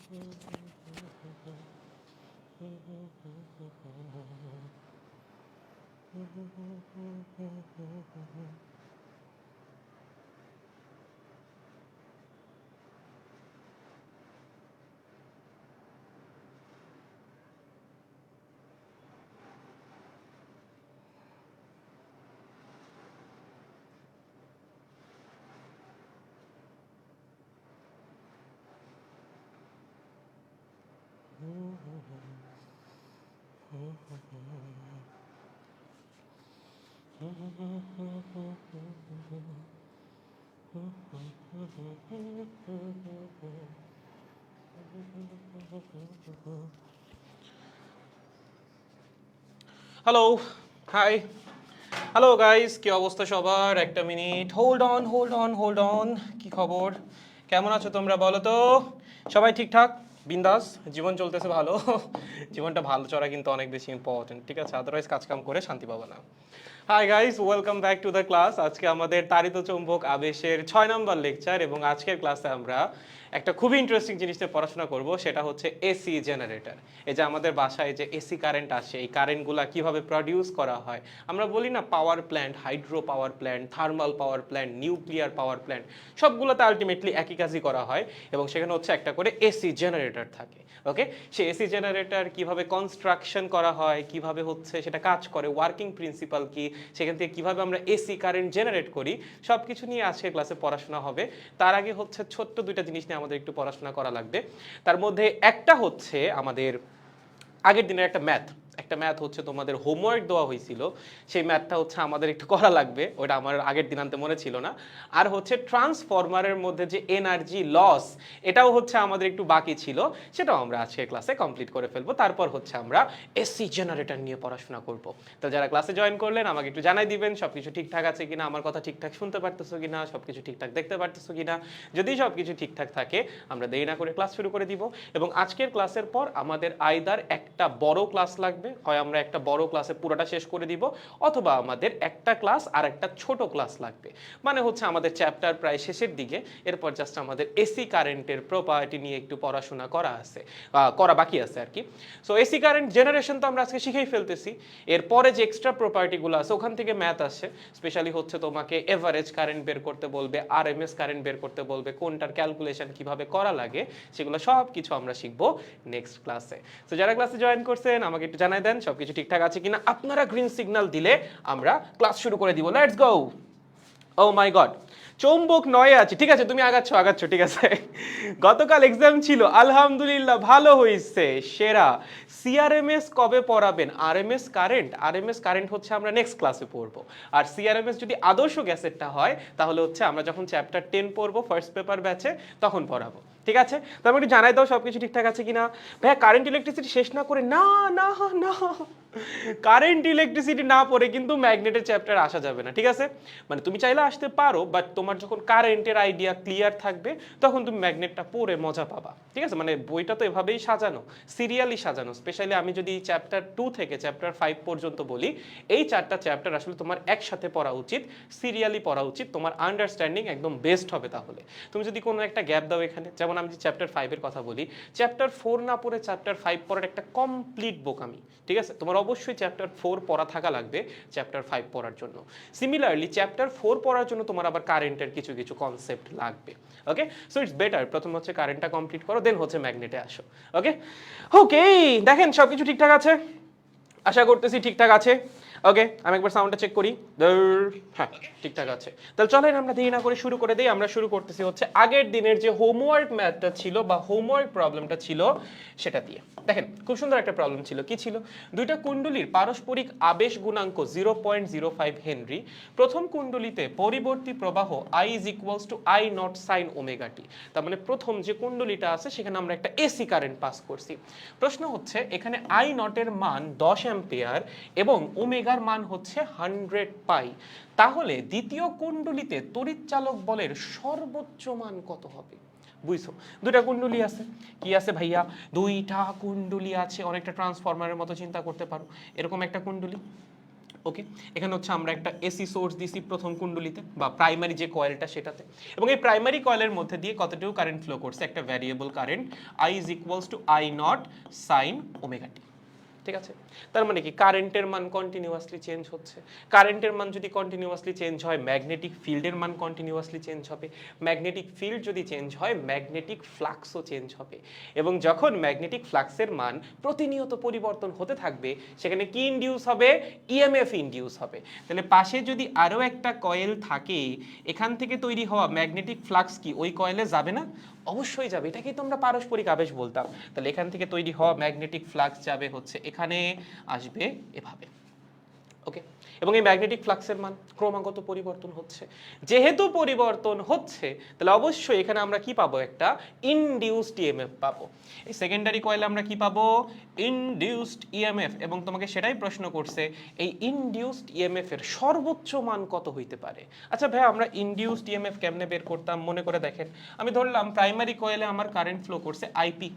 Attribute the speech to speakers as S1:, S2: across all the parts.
S1: Hello, high, hello guys, কি অবস্থা সবার? একটা মিনিট, হোল্ড অন। কি খবর? কেমন আছো তোমরা বলো তো? সবাই ঠিকঠাক? বিন্দাস? জীবন চলতেছে ভালো? জীবনটা ভালো চলা কিন্তু অনেক বেশি ইম্পর্টেন্ট, ঠিক আছে? আদারওয়াইজ কাজকাম করে শান্তি পাবো না। Hi guys, welcome back to the class. আজকে আমাদের তাড়িত চৌম্বক আবেশের 6 নম্বর লেকচার এবং আজকের ক্লাসে আমরা একটা খুবই ইন্টারেস্টিং জিনিস নিয়ে পড়াশোনা করব, সেটা হচ্ছে এসি জেনারেটর। এই যে আমাদের বাসায় যে এসি কারেন্ট আসে, এই কারেন্টগুলো কিভাবে প্রডিউস করা হয়। আমরা বলি না power plant, hydro power plant, thermal power plant, nuclear power plant, সবগুলোতে আলটিমেটলি একই কাজই করা হয় এবং সেখানে হচ্ছে একটা করে এসি জেনারেটর থাকে। ওকে, সেই এসি জেনারেটর কিভাবে কনস্ট্রাকশন করা হয়, কিভাবে হচ্ছে সেটা কাজ করে, ওয়ার্কিং প্রিন্সিপাল কি, সেখান থেকে কিভাবে আমরা এসি কারেন্ট জেনারেট করি, সব কিছু নিয়ে আজকে ক্লাসে পড়াশোনা হবে। তার আগে হচ্ছে ছোট্ট দুইটা জিনিস নিয়ে আমাদের একটু পড়াশোনা করা লাগবে। তার মধ্যে একটা হচ্ছে আমাদের আগের দিনের একটা ম্যাথ হচ্ছে তোমাদের হোমওয়ার্ক দেওয়া হয়েছিল, সেই ম্যাথটা হচ্ছে আমাদের একটু করা লাগবে, ওটা আমার আগের দিন আনতে মনে ছিল না। আর হচ্ছে ট্রান্সফরমারের মধ্যে যে এনার্জি লস, এটাও হচ্ছে আমাদের একটু বাকি ছিল, সেটাও আমরা আজকে ক্লাসে কমপ্লিট করে ফেলবো। তারপর হচ্ছে আমরা এসি জেনারেটর নিয়ে পড়াশোনা করব। তো যারা ক্লাসে জয়েন করলেন আমাকে একটু জানাই দিবেন সবকিছু ঠিকঠাক আছে কিনা, আমার কথা ঠিকঠাক শুনতে পারতেছো কিনা, সবকিছু ঠিকঠাক দেখতে পারতেছো কিনা। যদি সবকিছু ঠিকঠাক থাকে আমরা দেরি না করে ক্লাস শুরু করে দিব। এবং আজকের ক্লাসের পর আমাদের আইদার একটা বড় ক্লাস লাগবে, হয় আমরা একটা বড় ক্লাসে পুরোটা শেষ করে দিব, অথবা আমাদের একটা ক্লাস আর একটা ছোট ক্লাস লাগবে। মানে হচ্ছে আমাদের চ্যাপ্টার প্রায় শেষের দিকে, এরপর জাস্ট আমাদের এসি কারেন্টের প্রপার্টি নিয়ে একটু পড়াশোনা করা বাকি আছে আর কি। সো এসি কারেন্ট জেনারেশন তো আমরা আজকে শিখেই ফেলতেছি। এরপরে যে এক্সট্রা প্রপার্টিগুলো আছে ওখান থেকে ম্যাথ আসে, স্পেশালি হচ্ছে তোমাকে এভারেজ কারেন্ট বের করতে বলবে, আরএমএস কারেন্ট বের করতে বলবে, কোনটার ক্যালকুলেশন কিভাবে করা লাগে, সেগুলো সব কিছু আমরা শিখবো নেক্সট ক্লাসে। তো যারা ক্লাসে জয়েন করছেন আমাকে একটু জানাই দেন সবকিছু ঠিকঠাক আছে কিনা। আপনারা গ্রিন সিগন্যাল দিলে আমরা ক্লাস শুরু করে দিব। Let's go. O my god, চৌম্বক 9 আছে, ঠিক আছে, তুমি আগাচ্ছ, ঠিক আছে। গতকাল এক্সাম ছিল, আলহামদুলিল্লাহ ভালো হয়েছে, সেরা। সিআরএমএস কবে পড়াবেন? আরএমএস কারেন্ট হচ্ছে আমরা নেক্সট ক্লাসে পড়বো। আর সিআরএমএস যদি আদর্শ গ্যাসেটটা হয় তাহলে হচ্ছে আমরা যখন চ্যাপ্টার 10 পড়বো ফার্স্ট পেপার ব্যাচে তখন পড়াবো, ঠিক আছে? তো আমি একটু জানাই দাও সবকিছু ঠিকঠাক আছে কিনা। ভাইয়া কারেন্ট ইলেকট্রিসিটি শেষ না করে, না না না, কারেন্ট ইলেকট্রিসিটি না পড়ে কিন্তু ম্যাগনেটের চ্যাপ্টার আসা যাবে না, ঠিক আছে? মানে তুমি চাইলে আসতে পারো, বাট তোমার যখন কারেন্টের আইডিয়া ক্লিয়ার থাকবে তখন তুমি ম্যাগনেটটা পড়ে মজা পাবা, ঠিক আছে? মানে বইটা তো এভাবেই সাজানো, সিরিয়ালি সাজানো। স্পেশালি আমি যদি চ্যাপ্টার 2 থেকে চ্যাপ্টার 5 পর্যন্ত বলি, এই 4টা চ্যাপ্টার আসলে তোমার একসাথে পড়া উচিত, সিরিয়ালি পড়া উচিত, তোমার আন্ডারস্ট্যান্ডিং একদম বেস্ট হবে। তাহলে তুমি যদি কোনো একটা গ্যাপ দাও এখানে, যেমন আমি যে চ্যাপ্টার 5 এর কথা বলি, চ্যাপ্টার 4 না পড়ে চ্যাপ্টার 5 পড়ার একটা কমপ্লিট বোকামি, ঠিক আছে? তোমার অবশ্যই চ্যাপ্টার 4 পড়া থাকা লাগবে চ্যাপ্টার 5 পড়ার জন্য। সিমিলারলি চ্যাপ্টার 4 পড়ার জন্য তোমার আবার কারেন্টের কিছু কিছু কনসেপ্ট লাগবে। ওকে, সো ইটস বেটার প্রথম হচ্ছে কারেন্টটা কমপ্লিট করো, দেন হচ্ছে ম্যাগনেটে আসো। ওকে ওকে, দেখেন সবকিছু ঠিকঠাক আছে, আশা করতেছি ঠিকঠাক আছে। ওকে, আমি একবার সাউন্ডটা চেক করি। হ্যাঁ, ঠিকঠাক আছে। তাহলে চলেন আমরা দেরি না করে শুরু করে দিই। আমরা শুরু করতেছি হচ্ছে আগের দিনের যে হোমওয়ার্ক ম্যাথটা ছিল বা হোমওয়ার্ক প্রবলেমটা ছিল সেটা দিয়ে। দেখেন খুব সুন্দর একটা প্রবলেম ছিল। কি ছিল? দুইটা কুণ্ডলীর পারস্পরিক আবেশ গুণাঙ্ক 0.05 হেনরি। প্রথম কুণ্ডলীতে পরিবর্তী প্রবাহ I is equals to I naught sine omega t. তার মানে প্রথম যে কুণ্ডলীটা আছে সেখানে আমরা একটা এসি কারেন্ট পাস করছি। প্রশ্ন হচ্ছে এখানে I নটের মান 10 অ্যাম্পিয়ার এবং ওমেগার মান হচ্ছে 100 পাই। তাহলে দ্বিতীয় কুণ্ডলীতে তড়িৎচালক বলের সর্বোচ্চ মান কত হবে? বুঝছো? দুইটা কুণ্ডলী আছে। কি আছে ভাইয়া? দুইটা কুণ্ডলী আছে, অনেকটা ট্রান্সফরমারের মতো চিন্তা করতে পারো। এরকম একটা কুণ্ডলী, ওকে, এখানে হচ্ছে আমরা একটা এসি সোর্স দিছি প্রথম কুণ্ডলিতে বা প্রাইমারি যে কয়েলটা সেটাতে, এবং এই প্রাইমারি কয়েলের মধ্যে দিয়ে কতটুকু কারেন্ট ফ্লো করছে, একটা variable current I is equals to I naught sine omega t. ঠিক আছে, তার মানে কি কারেন্টের মান কন্টিনিউয়াসলি চেঞ্জ হচ্ছে। কারেন্টের মান যদি কন্টিনিউয়াসলি চেঞ্জ হয়, ম্যাগনেটিক ফিল্ডের মান কন্টিনিউয়াসলি চেঞ্জ হবে। ম্যাগনেটিক ফিল্ড যদি চেঞ্জ হয়, ম্যাগনেটিক ফ্লাক্সও চেঞ্জ হবে। এবং যখন ম্যাগনেটিক ফ্লাক্সের মান প্রতিনিয়ত পরিবর্তন হতে থাকবে, সেখানে কি ইনডিউস হবে? ইএমএফ ইনডিউস হবে। তাহলে পাশে যদি আরও একটা কয়েল থাকে, এখান থেকে তৈরি হওয়া ম্যাগনেটিক ফ্লাক্স কি ওই কয়েলে যাবে না? অবশ্যই যাবে। এটাকেই তো আমরা পারস্পরিক আবেশ বলতাম। তাহলে এখান থেকে তৈরি হওয়া ম্যাগনেটিক ফ্লাক্স যাবে হচ্ছে এখানে, আসবে এভাবে। ওকে, এবং এই ম্যাগনেটিক ফ্লাক্সের মান ক্রমাগত পরিবর্তন হচ্ছে। যেহেতু পরিবর্তন হচ্ছে, তাহলে অবশ্যই এখানে আমরা কি পাবো? একটা ইনডিউসড ইএমএফ পাবো। এই সেকেন্ডারি কয়েলে আমরা কি পাবো? Induced EMF. এবং তোমাকে সেটাই প্রশ্ন করছে, এই ইনডিউসড ইএমএফ এর সর্বোচ্চ মান কত হইতে পারে? আচ্ছা ভাই, আমরা ইনডিউসড ইএমএফ কেমনে বের করতাম? মনে করে দেখেন, আমি ধরলাম প্রাইমারি কয়েলে আমার কারেন্ট ফ্লো করছে আইপি,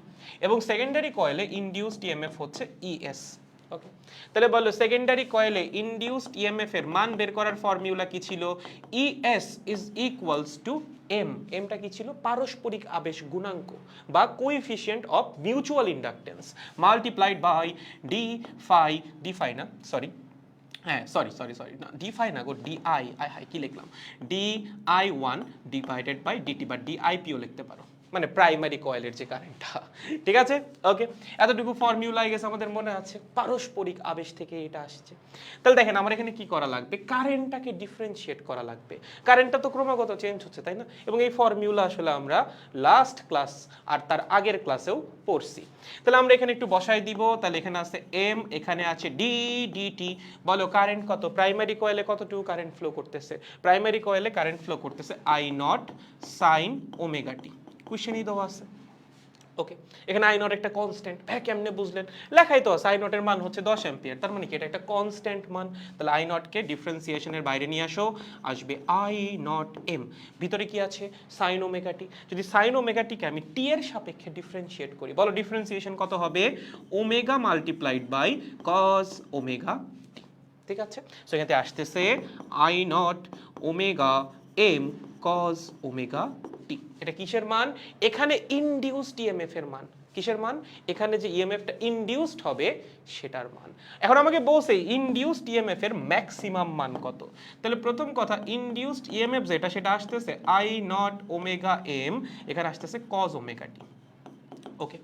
S1: এবং সেকেন্ডারি কয়েলে ইনডিউসড ইএমএফ হচ্ছে ইএস। ওকে, তাহলে বলো সেকেন্ডারি কয়েলে ইনডিউসড ইএমএফ এর মান বের করার ফর্মুলা কি ছিল? ES is equals to M. এমটা কি ছিল? পারস্পরিক আবেশ গুণাঙ্ক বা coefficient of mutual inductance multiplied by D phi না, সরি, হ্যাঁ সরি সরি সরি না, ডি ফাই না গো, ডিআই, হাই কি লিখলাম, DI1 ডিভাইডেড বাই ডিটি বা ডিআইপিও লিখতে পারো, মানে প্রাইমারি কয়েলের যে কারেন্টটা। ঠিক আছে, ওকে, এতটুকু ফর্মুলা গেছে আমাদের মনে আছে, পারস্পরিক আবেশ থেকে এটা আসছে। তাহলে দেখেন আমার এখানে কি করা লাগবে? কারেন্টটাকে ডিফারেন্সিয়েট করা লাগবে। কারেন্টটা তো ক্রমাগত চেঞ্জ হচ্ছে, তাই না? এবং এই ফর্মুলা আসলে আমরা লাস্ট ক্লাস আর তার আগের ক্লাসেও পড়ছি। তাহলে আমরা এখানে একটু বসাই দিব। তাহলে এখানে আছে এম, এখানে আছে ডি ডিটি। বলো কারেন্ট কত? প্রাইমারি কয়েলে কতটুকু কারেন্ট ফ্লো করতেছে? প্রাইমারি কয়েলে কারেন্ট ফ্লো করতেছে I নট সাইন ওমেগা টি। কোশ্চেনই দেওয়া আছে। ওকে, এখানে আই নট একটা কনস্ট্যান্ট। হ্যাঁ, কেমনে বুঝলেন? লেখাই তো আছে, আই নটের মান হচ্ছে 10 অ্যাম্পিয়ার। তার মানে কি এটা একটা কনস্ট্যান্ট মান। তাহলে আই নটকে ডিফারেন্সিয়েশনের বাইরে নিয়ে আসো, আসবে আই নট এম। ভিতরে কি আছে? সাইন ওমেগা টি। যদি সাইন ওমেগা টিকে আমি টি এর সাপেক্ষে ডিফারেন্সিয়েট করি, বলো ডিফারেন্সিয়েশন কত হবে? Omega multiplied by cos omega t. ঠিক আছে, সো এখানে আসতেছে I naught omega M cos omega t. এটা কিসের মান? এখানে ইনডিউসড ইএমএফ এর মান। কিসের মান? এখানে যে ইএমএফটা ইনডিউসড হবে সেটার মান। এখন আমাকে বলছে ইনডিউসড ইএমএফ এর ম্যাক্সিমাম মান কত। তাহলে প্রথম কথা, ইনডিউসড ইএমএফ যেটা সেটা আসতেছে আই নট ওমেগা এম, এখানে আসতেছে কজ ওমেগা টি। ওকে,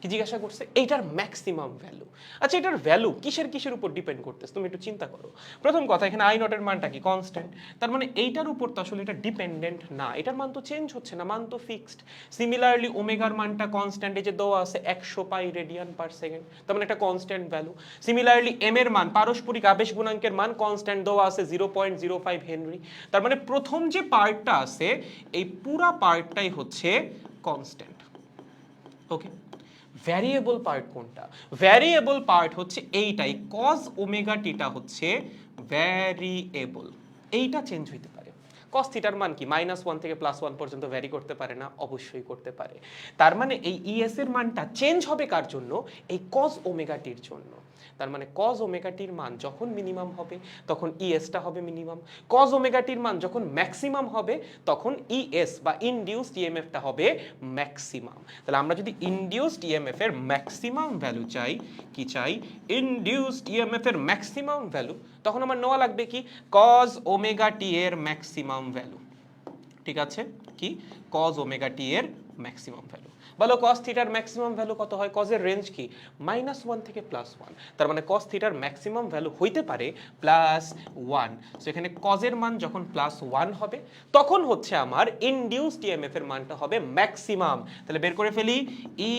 S1: কি জিজ্ঞাসা করছে? এইটার ম্যাক্সিমাম ভ্যালু। আচ্ছা, এটার ভ্যালু কিসের কিসের উপর ডিপেন্ড করতেছে? তুমি একটু চিন্তা করো। প্রথম কথা, এখানে আই নটের মানটা কি? কনস্ট্যান্ট। তার মানে এইটার উপর তো আসলে এটা ডিপেন্ডেন্ট না, এটার মান তো চেঞ্জ হচ্ছে না, মান তো ফিক্সড। সিমিলারলি ওমেগার মানটা কনস্ট্যান্ট, এই যে দেওয়া আছে 100 পাই রেডিয়ান পার সেকেন্ড, তার মানে একটা কনস্ট্যান্ট ভ্যালু। সিমিলারলি এম এর মান, পারস্পরিক আবেশ গুণাঙ্কের মান কনস্ট্যান্ট দেওয়া আছে 0.05 হেনরি। তার মানে প্রথম যে পার্টটা আছে এই পুরা পার্টটাই হচ্ছে কনস্ট্যান্ট। ওকে, ভ্যারিয়েবল পার্ট কোনটা? ভ্যারিয়েবল পার্ট হচ্ছে এইটাই, কজ ওমেগা টিটা হচ্ছে ভ্যারিয়েবল। এইটা চেঞ্জ হইতে পারে। কস থিটার মান কি? -1 থেকে +1 পর্যন্ত ভ্যারি করতে পারে না? অবশ্যই করতে পারে। তার মানে এই ইএস এর মানটা চেঞ্জ হবে কার জন্য? এই কজ ওমেগা টির জন্য। তার মানে কজ ওমেগা টির মান যখন মিনিমাম হবে তখন ইএসটা হবে মিনিমাম। কজ ওমেগা টির মান যখন ম্যাক্সিমাম হবে তখন ইএস বা ইনডিউসড ইএমএফটা হবে ম্যাক্সিমাম। তাহলে আমরা যদি ইনডিউসড ইএমএফ এর ম্যাক্সিমাম ভ্যালু চাই, কি চাই? ইনডিউসড ইএমএফ এর ম্যাক্সিমাম ভ্যালু, তখন আমার নেওয়া লাগবে কি? কজ ওমেগা টি এর ম্যাক্সিমাম ভ্যালু। ঠিক আছে, কি? কজ ওমেগা টি এর ম্যাক্সিমাম ভ্যালু। বলো কস থিটার ম্যাক্সিমাম ভ্যালু কত হয়? কজের রেঞ্জ কি? -1 থেকে +1। তার মানে কস থিটার ম্যাক্সিমাম ভ্যালু হইতে পারে +1। সো এখানে কজের মান যখন +1 হবে তখন হচ্ছে আমার ইনডিউসড ইএমএফ এর মানটা হবে ম্যাক্সিমাম। তাহলে বের করে ফেলি, ই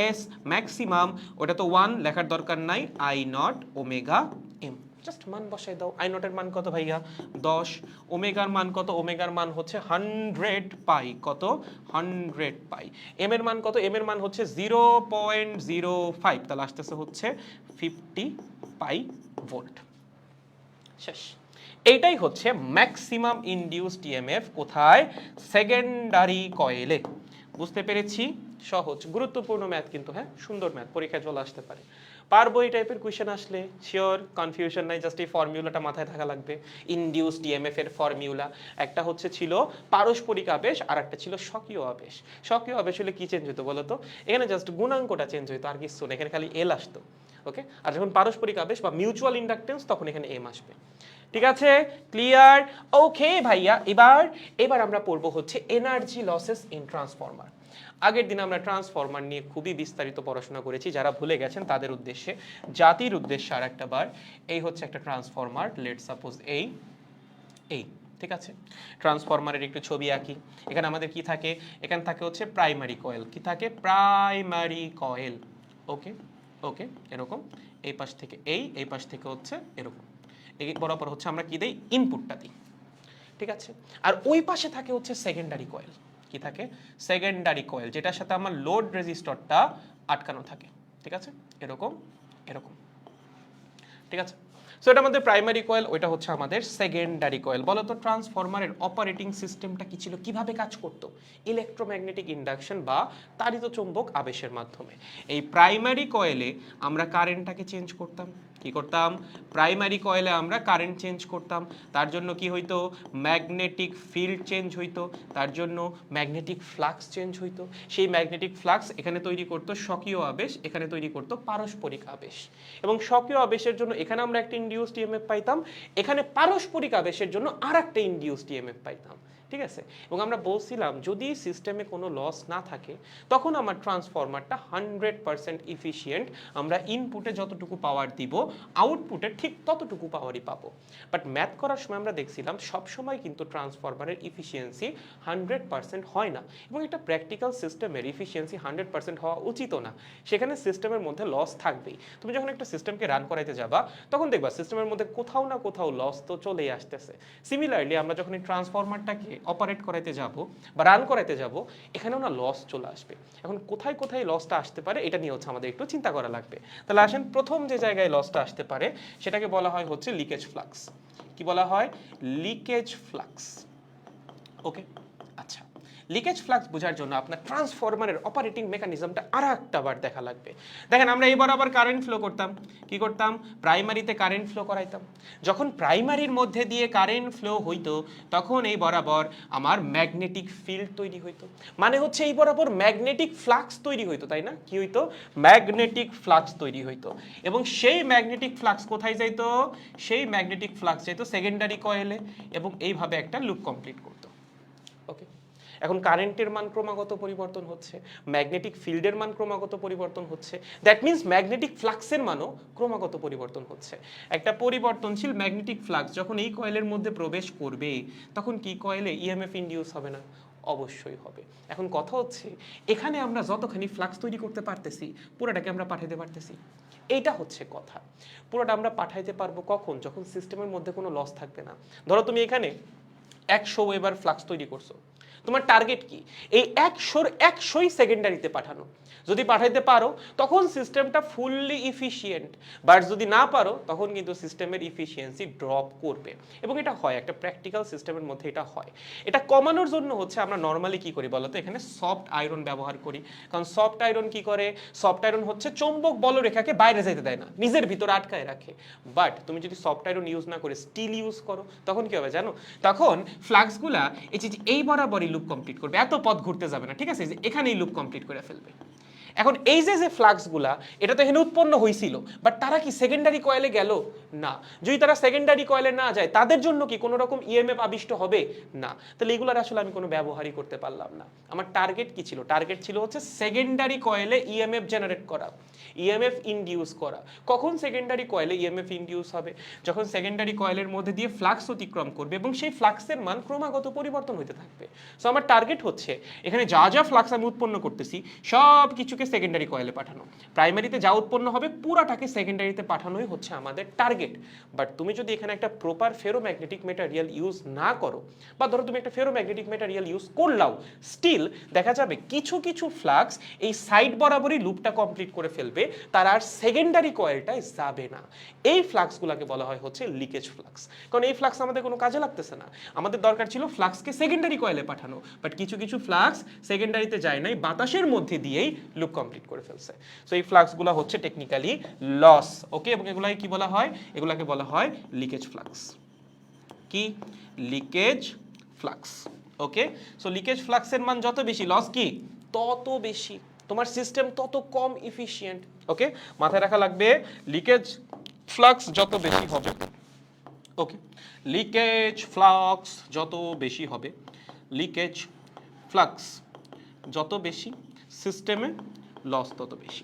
S1: এস ম্যাক্সিমাম, ওটা তো 1 লেখার দরকার নাই, I naught omega M. Just মান বসাই দাও। আই নটের মান কত ভাইয়া? 10। ওমেগার মান কত? ওমেগার মান হচ্ছে 100 পাই। কত? 100 পাই। এম এর মান কত? এম এর মান হচ্ছে 0.05, তাহলে আসতেছে হচ্ছে 50 পাই ভোল্ট। শেষ। এইটাই হচ্ছে ম্যাক্সিমাম ইনডিউসড ইএমএফ। কোথায়? সেকেন্ডারি কয়েলে। বুঝতে পেরেছি? সহজ, গুরুত্বপূর্ণ ম্যাথ কিন্তু, হ্যাঁ সুন্দর ম্যাথ, পরীক্ষায় চলে আসতে পারে। পারবো এই টাইপের কোয়েশ্চেন আসলে, শিওর, কনফিউশন নাই, জাস্ট এই ফর্মুলাটা মাথায় থাকা লাগবে। ইনডিউসড ইএমএফ এর ফর্মুলা একটা হচ্ছে ছিল পারস্পরিক আবেশ, আর একটা ছিল স্বকীয় আবেশ। স্বকীয় আবেশ হলে কি চেঞ্জ হতো বলতো? এখানে জাস্ট গুণাঙ্কটা চেঞ্জ হতো, আর কিছু না, এখানে খালি এল আসতো। ওকে, আর যখন পারস্পরিক আবেশ বা মিউচুয়াল ইন্ডাকটেন্স তখন এখানে এম আসবে। ঠিক আছে, ক্লিয়ার? ওকে ভাইয়া, এবার আমরা পড়বো হচ্ছে এনার্জি লসেস ইন ট্রান্সফরমার। আগের দিন আমরা ট্রান্সফরমার নিয়ে খুবই বিস্তারিত পড়াশোনা করেছি, যারা ভুলে গেছেন তাদের উদ্দেশ্যে, জাতির উদ্দেশ্যে আর একটা বার। এই হচ্ছে একটা ট্রান্সফরমার, লেট সাপোজ এই, ঠিক আছে, ট্রান্সফরমারের একটু ছবি আঁকি। এখানে আমাদের কি থাকে? এখানে থাকে হচ্ছে প্রাইমারি কয়েল। কি থাকে? Primary coil. ওকে ওকে, এরকম, এই পাশ থেকে এই পাশ থেকে হচ্ছে এরকম, এই বরাবর হচ্ছে আমরা কি দেই? ইনপুটটা দিই। ঠিক আছে, আর ওই পাশে থাকে হচ্ছে সেকেন্ডারি কয়েল। কি থাকে? সেকেন্ডারি কয়েল, যেটার সাথে আমার লোড রেজিস্টরটা আটকানো থাকে। ঠিক আছে, এরকম এরকম। ঠিক আছে, সো এটা আমাদের প্রাইমারি কয়েল, ওইটা হচ্ছে আমাদের সেকেন্ডারি কয়েল। বলো তো ট্রান্সফরমারের অপারেটিং সিস্টেমটা কি ছিল, কিভাবে কাজ করত? ইলেকট্রোম্যাগনেটিক ইন্ডাকশন বা তাড়িত চৌম্বক আবেশের মাধ্যমে। এই প্রাইমারি কয়েলে আমরা কারেন্টটাকে চেঞ্জ করতাম। কি করতাম? প্রাইমারি কয়েলে আমরা কারেন্ট চেঞ্জ করতাম। তার জন্য কি হইতো? ম্যাগনেটিক ফিল্ড চেঞ্জ হইতো, তার জন্য ম্যাগনেটিক ফ্লাক্স চেঞ্জ হইতো। সেই ম্যাগনেটিক ফ্লাক্স এখানে তৈরি করতো স্বকীয় আবেশ, এখানে তৈরি করতো পারস্পরিক আবেশ। এবং স্বকীয় আবেশের জন্য এখানে আমরা একটা ইনডিউসড ইএমএফ পাইতাম, এখানে পারস্পরিক আবেশের জন্য আর একটা ইনডিউসড ইএমএফ পাইতাম। ঠিক আছে, এবং আমরা বলছিলাম যদি সিস্টেমে কোনো লস না থাকে তখন আমার ট্রান্সফরমারটা 100% ইফিশিয়েন্ট। আমরা ইনপুটে যতটুকু পাওয়ার দিব আউটপুটে ঠিক ততটুকু পাওয়ারই পাবো। বাট ম্যাথ করার সময় আমরা দেখছিলাম সবসময় কিন্তু ট্রান্সফরমারের ইফিসিয়েন্সি 100% হয় না, এবং একটা প্র্যাকটিক্যাল সিস্টেমের ইফিসিয়েন্সি 100% হওয়া উচিতও না। সেখানে সিস্টেমের মধ্যে লস থাকবেই। তুমি যখন একটা সিস্টেমকে রান করাইতে যাবা তখন দেখবা সিস্টেমের মধ্যে কোথাও না কোথাও লস তো চলেই আসতেছে। সিমিলারলি আমরা যখন এই ট্রান্সফরমারটাকে অপারেট করাইতে যাব বা রান করাইতে যাব, এখানেও না লস চলে আসবে। এখন কোথায় কোথায় লসটা আসতে পারে এটা নিয়ে হচ্ছে আমাদের একটু চিন্তা করা লাগবে। তাহলে আসেন, প্রথম যে জায়গায় লসটা আসতে পারে সেটাকে বলা হয় হচ্ছে লিকেজ ফ্লাক্স। কি বলা হয়? Leakage flux. ওকে, আচ্ছা, লিকেজ ফ্লাক্স বোঝার জন্য আপনার ট্রান্সফরমারের অপারেটিং মেকানিজমটা আর একটা বার দেখা লাগবে। দেখেন, আমরা এবার আবার কারেন্ট ফ্লো করতাম। কি করতাম? প্রাইমারিতে কারেন্ট ফ্লো করাইতাম। যখন প্রাইমারির মধ্যে দিয়ে কারেন্ট ফ্লো হইতো তখন এই বরাবর আমার ম্যাগনেটিক ফিল্ড তৈরি হইতো, মানে হচ্ছে এই বরাবর ম্যাগনেটিক ফ্লাক্স তৈরি হইতো, তাই না? কি হইতো? ম্যাগনেটিক ফ্লাক্স তৈরি হইতো। এবং সেই ম্যাগনেটিক ফ্লাক্স কোথায় যাইতো? সেই ম্যাগনেটিক ফ্লাক্স যাইতো সেকেন্ডারি কয়েলে, এবং এইভাবে একটা লুপ কমপ্লিট করতো। ওকে, এখন কারেন্টের মান ক্রমাগত পরিবর্তন হচ্ছে, ম্যাগনেটিক ফিল্ডের মান ক্রমাগত পরিবর্তন হচ্ছে, দ্যাট মিন্স ম্যাগনেটিক ফ্লাক্সের মানও ক্রমাগত পরিবর্তন হচ্ছে। একটা পরিবর্তনশীল ম্যাগনেটিক ফ্লাক্স যখন এই কয়েলের মধ্যে প্রবেশ করবে তখন কি কয়েলে ইএমএফ ইনডিউস হবে না? অবশ্যই হবে। এখন কথা হচ্ছে এখানে আমরা যতখানি ফ্লাক্স তৈরি করতে পারতেছি পুরোটাকে আমরা পাঠাইতে পারতেছি, এইটা হচ্ছে কথা। পুরোটা আমরা পাঠাইতে পারবো কখন? যখন সিস্টেমের মধ্যে কোনো লস থাকবে না। ধরো তুমি এখানে 100 ওয়েবার ফ্লাক্স তৈরি করছো, তোমার টার্গেট কি? এই 100ই সেকেন্ডারিতে পাঠানো। যদি পাঠাইতে পারো তখন সিস্টেমটা ফুললি ইফিশিয়েন্ট, বাট যদি না পারো তখন কিন্তু সিস্টেমের ইফিসিয়েন্সি ড্রপ করবে। এবং এটা হয়, একটা প্র্যাকটিক্যাল সিস্টেমের মধ্যে এটা হয়। এটা কমানোর জন্য হচ্ছে আমরা নর্মালি কি করি বলতো? এখানে সফট আয়রন ব্যবহার করি। কারণ সফট আয়রন কি করে? সফট আয়রন হচ্ছে চৌম্বক বলরেখাকে বাইরে যেতে দেয় না, নিজের ভিতরে আটকায় রাখে। বাট তুমি যদি সফট আয়রন ইউজ না করে স্টিল ইউজ করো তখন কি হবে জানো? তখন ফ্লাক্সগুলা এই বরাবরই লুপ কমপ্লিট করবে, এত পথ ঘুরতে যাবে না। ঠিক আছে, এখানেই লুপ কমপ্লিট করে ফেলবে। এখন এই যে ফ্লাক্সগুলা, এটা তো এখানে উৎপন্ন হয়েছিল, বাট তারা কি সেকেন্ডারি কয়েলে গেল? না। যদি তারা সেকেন্ডারি কয়েলে না যায় তাদের জন্য কি কোনো রকম ইএমএফ আবিষ্ট হবে? না। তাহলে এগুলার আসলে আমি কোনো ব্যবহারই করতে পারলাম না। আমার টার্গেট কি ছিল? টার্গেট ছিল হচ্ছে সেকেন্ডারি কয়েলে ইএমএফ জেনারেট করা, ইএমএফ ইনডিউস করা। কখন সেকেন্ডারি কয়েলে ইএমএফ ইনডিউস হবে? যখন সেকেন্ডারি কয়েলের মধ্যে দিয়ে ফ্লাক্স অতিক্রম করবে এবং সেই ফ্লাক্সের মান ক্রমাগত পরিবর্তন হতে থাকবে। সো আমার টার্গেট হচ্ছে এখানে যা যা ফ্লাক্স আমি উৎপন্ন করতেছি সব কিছুকে সেকেন্ডারি কয়েলে পাঠানো। প্রাইমারিতে যা উৎপন্ন হবে পুরাটাকে সেকেন্ডারিতে পাঠানোই হচ্ছে আমাদের টার্গেট। বাট তুমি যদি এখানে একটা প্রপার ফেরোম্যাগনেটিক মেটেরিয়াল ইউজ না করো, বা ধরো তুমি একটা ফেরোম্যাগনেটিক মেটেরিয়াল ইউজ করলাও, স্টিল দেখা যাবে কিছু কিছু ফ্লাক্স এই সাইড বরাবরই লুপটা কমপ্লিট করে ফেলবে। করবে তার আর সেকেন্ডারি কয়েলটায় যাবে না। এই ফ্লাক্সগুলোকে বলা হয় হচ্ছে লিকেজ ফ্লাক্স। কারণ এই ফ্লাক্স আমাদের কোনো কাজে লাগতেছে না, আমাদের দরকার ছিল ফ্লাক্সকে সেকেন্ডারি কয়েলে পাঠানো, বাট কিছু কিছু ফ্লাক্স সেকেন্ডারিতে যায় নাই, বাতাসের মধ্যে দিয়েই লুপ কমপ্লিট করে ফেলছে। সো এই ফ্লাক্সগুলো হচ্ছে টেকনিক্যালি লস। ওকে, এবং এগুলাকে কি বলা হয়? এগুলাকে বলা হয় লিকেজ ফ্লাক্স। কি? Leakage flux. Okay, so leakage ফ্লাক্সের মান যত বেশি, লস কি তত বেশি, তোমার সিস্টেম তত কম ইফিশিয়েন্ট। ওকে, মাথায় রাখা লাগবে লিকেজ ফ্লাক্স যত বেশি হবে, ওকে, লিকেজ ফ্লাক্স যত বেশি হবে, লিকেজ ফ্লাক্স যত বেশি সিস্টেমে লস তত বেশি,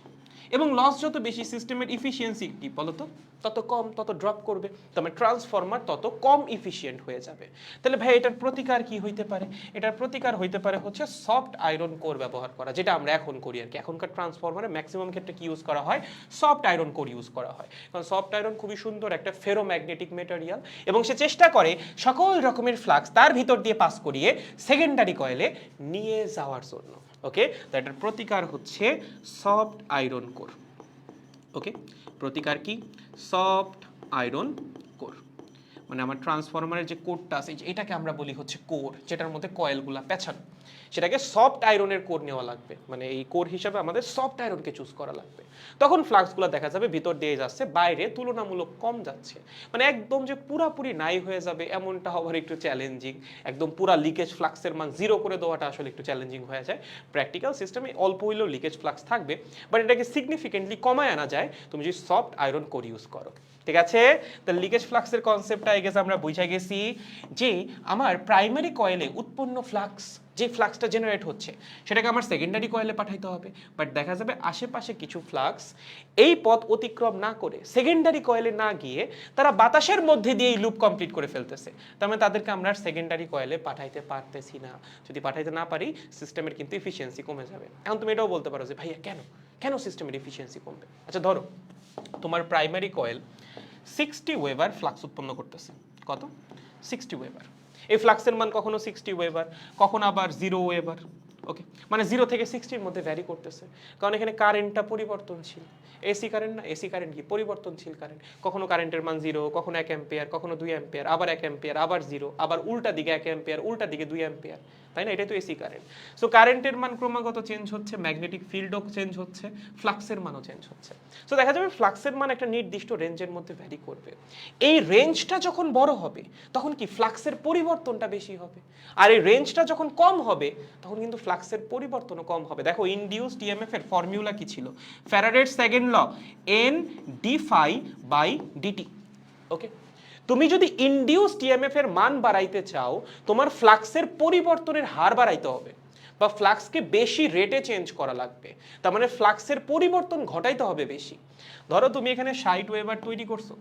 S1: এবং লস যত বেশি সিস্টেমের ইফিসিয়েন্সি কি বলতো তত কম, তত ড্রপ করবে, তোমার ট্রান্সফরমার তত কম ইফিশিয়েন্ট হয়ে যাবে। তাহলে ভাই এটার প্রতিকার কি হইতে পারে? এটার প্রতিকার হইতে পারে হচ্ছে সফট আয়রন কোর ব্যবহার করা, যেটা আমরা এখন করি আর কি। এখনকার ট্রান্সফরমারে ম্যাক্সিমাম ক্ষেত্রে কি ইউজ করা হয়? সফট আয়রন কোর ইউজ করা হয়, কারণ সফট আয়রন খুবই সুন্দর একটা ফেরোম্যাগনেটিক মেটেরিয়াল, এবং সে চেষ্টা করে সকল রকমের ফ্লাক্স তার ভিতর দিয়ে পাস করিয়ে সেকেন্ডারি কয়েলে নিয়ে যাওয়ার জন্য। ওকে, তো এটার প্রতিকার হচ্ছে সফট আয়রন কোর। ওকে, প্রতিকার কি? Soft iron core. মানে আমার ট্রান্সফরমারের যে কোরটা আছে এটাকে আমরা বলি হচ্ছে কোর, যেটার মধ্যে কয়েলগুলা পেঁচানো, সেটাকে সফট আয়রনের কোর নেওয়া লাগবে। মানে এই কোর হিসাবে আমাদের সফট আয়রনকে চুজ করা লাগবে। তখন ফ্লাক্সগুলো দেখা যাবে ভিতর দিয়ে যাচ্ছে, বাইরে তুলনামূলক কম যাচ্ছে। মানে একদম যে পুরাপুরি নাই হয়ে যাবে এমনটা হওয়ার একটু চ্যালেঞ্জিং, একদম পুরা লিকেজ ফ্লাক্সের মান জিরো করে দেওয়াটা আসলে একটু চ্যালেঞ্জিং হয়ে যায়। প্র্যাকটিক্যাল সিস্টেমে অল্প হইলেও লিকেজ ফ্লাক্স থাকবে, বাট এটাকে সিগনিফিকেন্টলি কমায় আনা যায় তুমি যদি সফট আয়রন কোর ইউজ করো। ঠিক আছে, তো লিকেজ ফ্লাক্সের কনসেপ্টটা আই গেস আমরা বুঝে গেছি যে আমার প্রাইমারি কয়েলে উৎপন্ন ফ্লাক্স, যে ফ্লাক্সটা জেনারেট হচ্ছে সেটাকে আমার সেকেন্ডারি কয়েলে পাঠাইতে হবে। বাট দেখা যাবে আশেপাশে কিছু ফ্লাক্স এই পথ অতিক্রম না করে সেকেন্ডারি কয়েলে না গিয়ে তারা বাতাসের মধ্যে দিয়েই লুপ কমপ্লিট করে ফেলতেছে। তার মানে তাদেরকে আমরা সেকেন্ডারি কয়েলে পাঠাইতে পারতেছি না। যদি পাঠাইতে না পারি সিস্টেমের কিন্তু এফিসিয়েন্সি কমে যাবে। এখন তুমি এটাও বলতে পারো যে ভাইয়া কেন কেন সিস্টেমের এফিসিয়েন্সি কমবে? আচ্ছা ধরো তোমার প্রাইমারি কয়েল 60 ওয়েবার ফ্লাক্স উৎপন্ন করতেছে। কত? 60 ওয়েবার। এই ফ্লাক্সের মান কখনো 60 ওয়েবার, কখনো আবার 0 ওয়েবার। ওকে, মানে 0 থেকে 60 এর মধ্যে ভ্যারি করতেছে, কারণ এখানে কারেন্টটা পরিবর্তনশীল। এসি কারেন্ট না, এসি কারেন্ট কি পরিবর্তনশীল কারেন্ট। কখনো কারেন্টের মান 0, কখনো 1 অ্যাম্পিয়ার, কখনো 2 অ্যাম্পিয়ার, আবার 1 অ্যাম্পিয়ার, আবার 0, আবার উল্টা দিকে 1 অ্যাম্পিয়ার, উল্টা দিকে 2 অ্যাম্পিয়ার, তাই না? এটাই তো এসি কারেন্ট। সো কারেন্টের মান ক্রমাগত চেঞ্জ হচ্ছে, ম্যাগনেটিক ফিল্ডও চেঞ্জ হচ্ছে, ফ্লাক্সের মানও চেঞ্জ হচ্ছে। সো দেখা যাবে ফ্লাক্সের মান একটা নির্দিষ্ট রেঞ্জের মধ্যে ভ্যারি করবে। এই রেঞ্জটা যখন বড় হবে তখন কি ফ্লাক্সের পরিবর্তনটা বেশি হবে, আর এই রেঞ্জটা যখন কম হবে তখন কিন্তু ফ্লাক্সের পরিবর্তনও কম হবে। দেখো ইনডিউসড ইএমএফ এর ফর্মুলা কি ছিল? ফ্যারাডের second law, N D phi by DT. Okay, তুমি যদি ইনডিউসড ইএমএফ এর মান বাড়াইতে চাও তোমার ফ্লাক্সের পরিবর্তনের হার বাড়াইতে হবে, বা ফ্লাক্সকে বেশি রেটে চেঞ্জ করা লাগবে। তার মানে ফ্লাক্সের পরিবর্তন ঘটাইতে হবে বেশি। ধরো তুমি এখানে 60 ওয়েবার তৈরি করছো,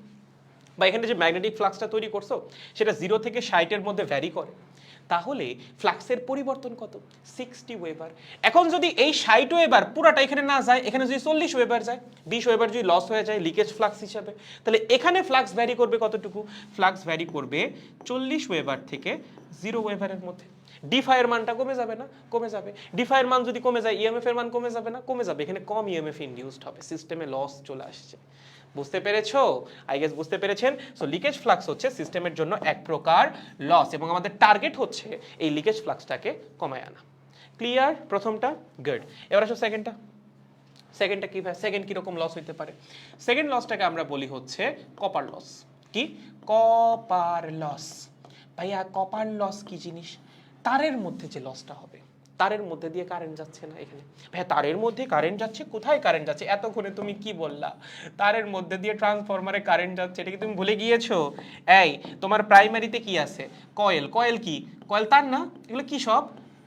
S1: বা এখানে যে ম্যাগনেটিক ফ্লাক্সটা তৈরি করছো সেটা 0 থেকে 60 এর মধ্যে ভ্যারি করে, তাহলে ফ্লাক্সের পরিবর্তন কত? 60 ওয়েবার। এখন যদি এই 60 ওয়েবার পুরাটা এখানে না যায়, এখানে যদি 40 ওয়েবার যায়, 20 ওয়েবার যদি লস হয়ে যায় লিকেজ ফ্লাক্স হিসাবে, তাহলে এখানে ফ্লাক্স ভ্যারি করবে কতটুকু? ফ্লাক্স ভ্যারি করবে 40 ওয়েবার থেকে 0 ওয়েবারের মধ্যে। ডিফাই এর মানটা কমে যাবে না? কমে যাবে। ডিফাই এর মান যদি কমে যায় ইএমএফ এর মান কমে যাবে না? কমে যাবে। এখানে কম ইএমএফ ইনডিউসড হবে, সিস্টেমে লস চলে আসছে। বুঝতে পেরেছো? আই গেস বুঝতে পেরেছেন। সো লিকেজ ফ্লাক্স হচ্ছে সিস্টেমের জন্য এক প্রকার লস, এবং আমাদের টার্গেট হচ্ছে এই লিকেজ ফ্লাক্সটাকে কমায় আনা। ক্লিয়ার প্রথমটা? গুড। এবার আসো সেকেন্ডটা। সেকেন্ডটা কি ভাই? সেকেন্ড কিরকম লস হইতে পারে? সেকেন্ড লসটাকে আমরা বলি হচ্ছে কপার লস। কি? Copper loss. ভাইয়া কপার লস কি জিনিস? তারের মধ্যে যে লসটা হবে, তারের মধ্যে দিয়ে কারেন্ট যাচ্ছে না এখানে। ভাই তারের মধ্যে কারেন্ট যাচ্ছে, কোথায় কারেন্ট যাচ্ছে? এতক্ষণে তুমি কি বললা? তারের মধ্যে দিয়ে ট্রান্সফরমারে কারেন্ট যাচ্ছে, এটা কি তুমি ভুলে গিয়েছো? এই তোমার প্রাইমারিতে কি আছে? কয়েল। কয়েল কি? কয়েল তার না? এগুলো কি সব?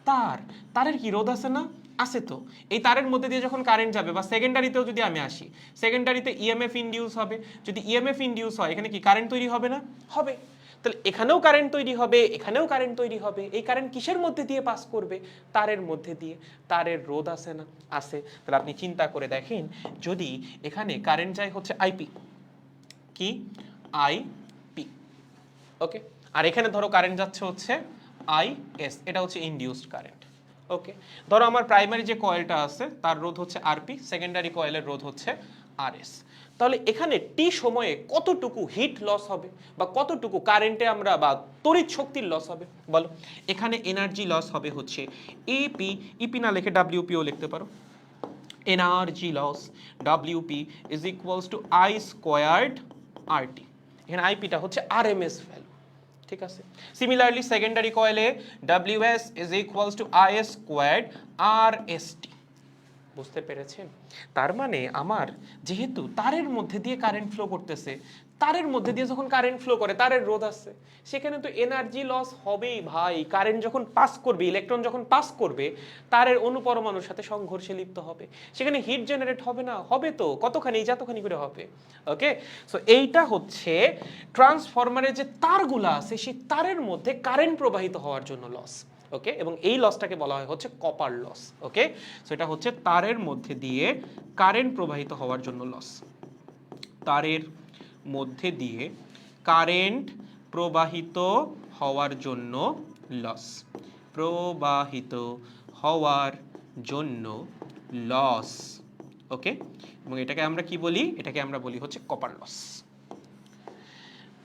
S1: তার। তারের কি রোধ আছে না? আছে তো। এই তারের মধ্যে দিয়ে যখন কারেন্ট যাবে, বা সেকেন্ডারিতেও যদি আমি আসি, সেকেন্ডারিতে ইএমএফ ইনডিউস হবে। যদি ইএমএফ ইনডিউস হয় এখানে কি কারেন্ট তৈরি হবে না? হবে। তাহলে এখানেও কারেন্ট তৈরি হবে, এখানেও কারেন্ট তৈরি হবে। এই কারেন্ট কিসের মধ্যে দিয়ে পাস করবে? তারের মধ্যে দিয়ে। তারের রোধ আছে না? আছে। তাহলে আপনি চিন্তা করে দেখেন, যদি এখানে কারেন্ট যায় হচ্ছে আইপি, কি? আইপি। ওকে, আর এখানে ধরো কারেন্ট যাচ্ছে হচ্ছে আইএস, এটা হচ্ছে ইনডিউসড কারেন্ট। ওকে, ধরো আমার প্রাইমারি যে কয়েলটা আছে তার রোধ হচ্ছে আরপি, সেকেন্ডারি কয়েলের রোধ হচ্ছে আরএস। তাহলে এখানে টি সময়ে কতটুকু হিট লস হবে বা কতটুকু কারেন্টে আমরা বা তড়িৎ শক্তির লস হবে বলো? এখানে এনার্জি লস হবে হচ্ছে এপি, ইপি না লিখে ডাব্লিউপিও লিখতে পারো। Energy loss WP is equals to I squared RT. এখানে আইপিটা হচ্ছে আরএমএস ভ্যালু, ঠিক আছে। সিমিলারলি সেকেন্ডারি কয়েলে WS is equals to IS squared RST. বুঝতে পেরেছেন? তার মানে আমার যেহেতু তারের মধ্যে দিয়ে কারেন্ট ফ্লো করতেছে, তারের মধ্যে দিয়ে যখন কারেন্ট ফ্লো করে তারের রোধ আছে, সেখানে তো এনার্জি লস হবেই ভাই। কারেন্ট যখন পাস করবে, ইলেকট্রন যখন পাস করবে, তারের অণুপরমাণুর সাথে সংঘর্ষে লিপ্ত হবে, সেখানে হিট জেনারেট হবে না? হবে তো, কতখানি, যতখানি করে হবে। ওকে, সো এইটা হচ্ছে ট্রান্সফরমারের যে তারগুলা আছে সেই তারের মধ্যে কারেন্ট প্রবাহিত হওয়ার জন্য লস। ওকে, এবং এই লসটাকে বলা হয় হচ্ছে কপার লস। ওকে, সো এটা হচ্ছে তারের মধ্যে দিয়ে কারেন্ট প্রবাহিত হওয়ার জন্য লস। তারের মধ্যে দিয়ে কারেন্ট প্রবাহিত হওয়ার জন্য লস, প্রবাহিত হওয়ার জন্য লস। ওকে, এবং এটাকে আমরা কি বলি? এটাকে আমরা বলি হচ্ছে কপার লস।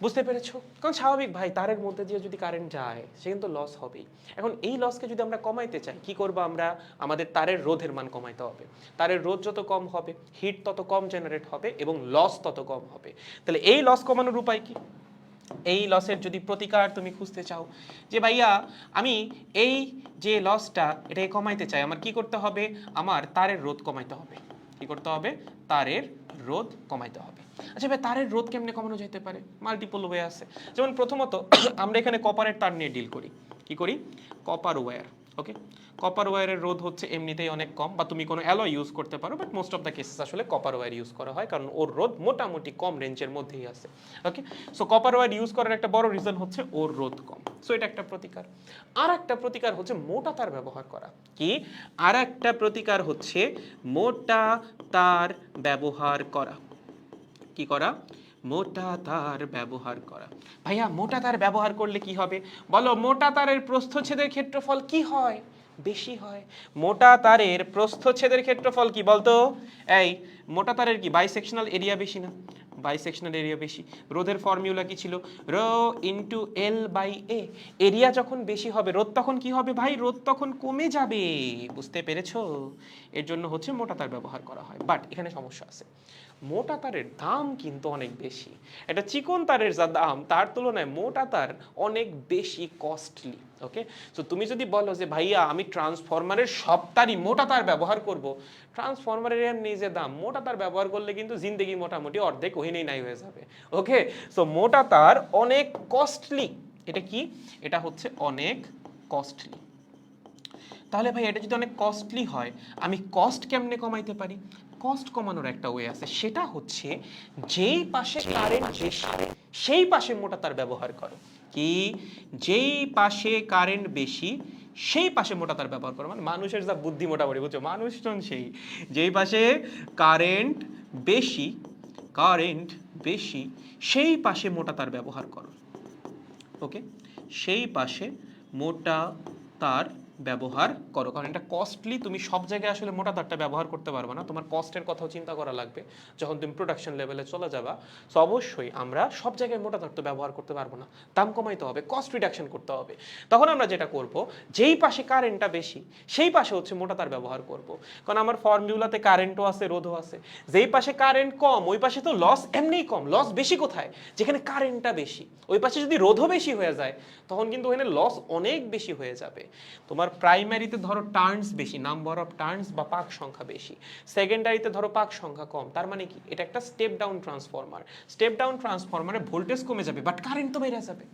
S1: বুঝতে পেরেছো? কারণ স্বাভাবিক ভাই, তারের মধ্যে দিয়ে যদি কারেন্ট যায় সে কিন্তু লস হবেই। এখন এই লসকে যদি আমরা কমাইতে চাই, কি করব আমরা? আমাদের তারের রোধের মান কমাইতে হবে। তারের রোধ যত কম হবে, হিট তত কম জেনারেট হবে এবং লস তত কম হবে। তাহলে এই লস কমানোর উপায় কি? এই লসের যদি প্রতিকার তুমি খুঁজতে চাও, যে ভাইয়া আমি এই যে লসটা এটাকে কমাইতে চাই, আমার কি করতে হবে? আমার তারের রোধ কমাইতে হবে। কি করতে হবে? তারের রোধ কমাইতে হবে। আচ্ছা ভাই, তারের রোধ কেমনে কমানো যেতে পারে? মাল্টিপল ওয়ে আছে। যেমন প্রথমত আমরা এখানে কপারের তার নিয়ে ডিল করি। কি করি? Copper wire. ওকে, কপার ওয়্যারের রোধ হচ্ছে এমনিতেই অনেক কম, বা তুমি কোনো অ্যালয় ইউজ করতে পারো, but most of the cases আসলে কপার ওয়্যার ইউজ করা হয়, কারণ ওর রোধ মোটামুটি কম রেঞ্জের মধ্যেই আছে। ওকে, সো কপার ওয়্যার ইউজ করার একটা বড় রিজন হচ্ছে ওর রোধ কম। সো এটা একটা প্রতিকার। আর একটা প্রতিকার হচ্ছে মোটা তার ব্যবহার করা। কি? আর একটা প্রতিকার হচ্ছে মোটা তার ব্যবহার করা। কি করা? মোটা তার ব্যবহার করা। ভাইয়া মোটা তার ব্যবহার করলে কি হবে বলো? মোটা তারের প্রস্থচ্ছেদের ক্ষেত্রফল কি হয়? বেশি হয়। মোটা তারের প্রস্থচ্ছেদের ক্ষেত্রফল কি বলতো? এই মোটা তারের কি বাইসেকশনাল এরিয়া বেশি না? বাইসেকশনাল এরিয়া বেশি। রোধের ফর্মুলা কি ছিল? Rho into L by A. Area যখন বেশি হবে রোধ তখন কি হবে ভাই? রোধ তখন কমে যাবে। বুঝতে পেরেছো? এর জন্য হচ্ছে মোটা তার ব্যবহার করা হয়। বাট এখানে সমস্যা আছে, মোটা তারের দাম কিন্তু অনেক বেশি। এটা চিকন তারের যা দাম তার তুলনায় মোটা তার অনেক বেশি কস্টলি। ওকে, তো তুমি যদি বলো যে ভাইয়া আমি ট্রান্সফরমারের সব তারই মোটা তার ব্যবহার করব, ট্রান্সফরমারের এমনি যে দাম, মোটা তার ব্যবহার করলে কিন্তু জিন্দেগি মোটামুটি অর্ধেক ওহিনেই নাই হয়ে যাবে। ওকে, সো মোটা তার অনেক কস্টলি। এটা কি? এটা হচ্ছে অনেক কস্টলি। তাহলে ভাই এটা যদি অনেক কস্টলি হয়, আমি কস্ট কেমনে কমাইতে পারি? কস্ট কমানোর একটা ওয়ে আছে, সেটা হচ্ছে যেই পাশে কারেন্ট বেশি সেই পাশে মোটা তার ব্যবহার করো। কি? যেই পাশে কারেন্ট বেশি সেই পাশে মোটা তার ব্যবহার করো। মানে মানুষের যা বুদ্ধি মোটামুটি, বুঝছো? মানুষজন সেই যেই পাশে কারেন্ট বেশি, কারেন্ট বেশি সেই পাশে মোটা তার ব্যবহার করো। ওকে, সেই পাশে মোটা তার ব্যবহার করো, কারণ এটা কস্টলি। তুমি সব জায়গায় আসলে মোটা তারটা ব্যবহার করতে পারবে না, তোমার কস্টের কথাও চিন্তা করা লাগবে যখন তুমি প্রোডাকশন লেভেলে চলে যাবা। সো অবশ্যই আমরা সব জায়গায় মোটা তার তো ব্যবহার করতে পারবো না, দাম কমাইতে হবে, কস্ট রিডাকশন করতে হবে। তখন আমরা যেটা করব, যেই পাশে কারেন্টটা বেশি সেই পাশে হচ্ছে মোটা তার ব্যবহার করব, কারণ আমার ফর্মুলাতে কারেন্টও আছে, রোধও আছে। যেই পাশে কারেন্ট কম ওই পাশে তো লস এমনিই কম। লস বেশি কোথায়? যেখানে কারেন্টটা বেশি। ওই পাশে যদি রোধও বেশি হয়ে যায় তখন কিন্তু ওখানে লস অনেক বেশি হয়ে যাবে। তোমার প্রাইমারিতে ধরো টার্নস বেশি, নাম্বার অফ টার্নস বা পাক সংখ্যা বেশি, সেকেন্ডারিতে ধরো পাক সংখ্যা কম। তার মানে কি? এটা একটা step down transformer. Step down ট্রান্সফরমারে ভোল্টেজ কমে যাবে বাট কারেন্ট তো বেড়ে যাবে,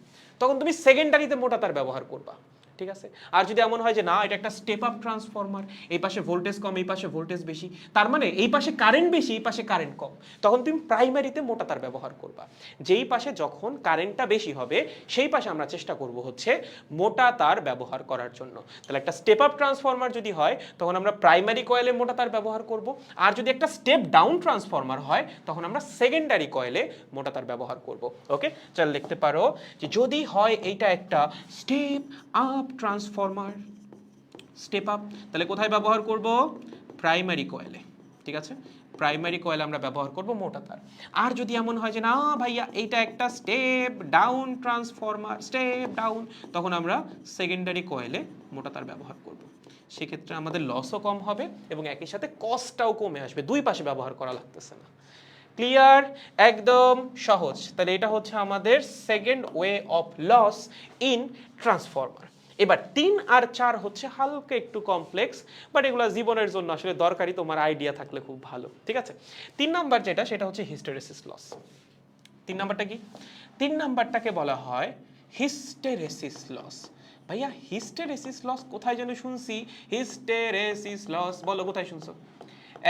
S1: তখন তুমি সেকেন্ডারিতে মোটা তার ব্যবহার করবা। ঠিক আছে? আর যদি এমন হয় যে না এটা একটা স্টেপ আপ ট্রান্সফরমার, এই পাশে ভোল্টেজ কম এই পাশে ভোল্টেজ বেশি, তার মানে এই পাশে কারেন্ট বেশি এই পাশে কারেন্ট কম, তখন তুমি প্রাইমারিতে মোটা তার ব্যবহার করবা। যেই পাশে যখন কারেন্টটা বেশি হবে সেই পাশে আমরা চেষ্টা করব হচ্ছে মোটা তার ব্যবহার করার জন্য। তাহলে একটা স্টেপ আপ ট্রান্সফরমার যদি হয় তখন আমরা প্রাইমারি কয়েলে মোটা তার ব্যবহার করব, আর যদি একটা স্টেপ ডাউন ট্রান্সফরমার হয় তখন আমরা সেকেন্ডারি কয়েলে মোটা তার ব্যবহার করব। ওকে, চল লিখতে পারো যে যদি হয় এইটা একটা step up transformer, step up. তাহলে কোথায় ব্যবহার করব? প্রাইমারি কয়েলে, ঠিক আছে? প্রাইমারি কয়েল আমরা ব্যবহার করব মোটা তার। আর যদি এমন হয় যে না ভাইয়া এইটা একটা step down transformer, step down, তখন আমরা সেকেন্ডারি কয়েলে মোটা তার ব্যবহার করব। সেক্ষেত্রে আমাদের লসও কম হবে এবং একই সাথে কস্টটাও কমে আসবে, দুই পাশে ব্যবহার করা লাগতেছে না। ক্লিয়ার? একদম সহজ। তাহলে এটা হচ্ছে আমাদের second way of loss in transformer. এবার 3 আর 4 হচ্ছে হালকা একটু কমপ্লেক্স, বাট এগুলো জীবনের জন্য আসলে দরকারি, তোমার আইডিয়া থাকলে খুব ভালো, ঠিক আছে? 3 নাম্বার যেটা, সেটা হচ্ছে হিস্টেরেসিস লস। 3 নাম্বারটা কি? 3 নাম্বারটাকে বলা হয় হিস্টেরেসিস লস। ভাইয়া হিস্টেরেসিস লস কোথায় যেন শুনছি? হিস্টেরেসিস লস বলো, কোথায় শুনছো?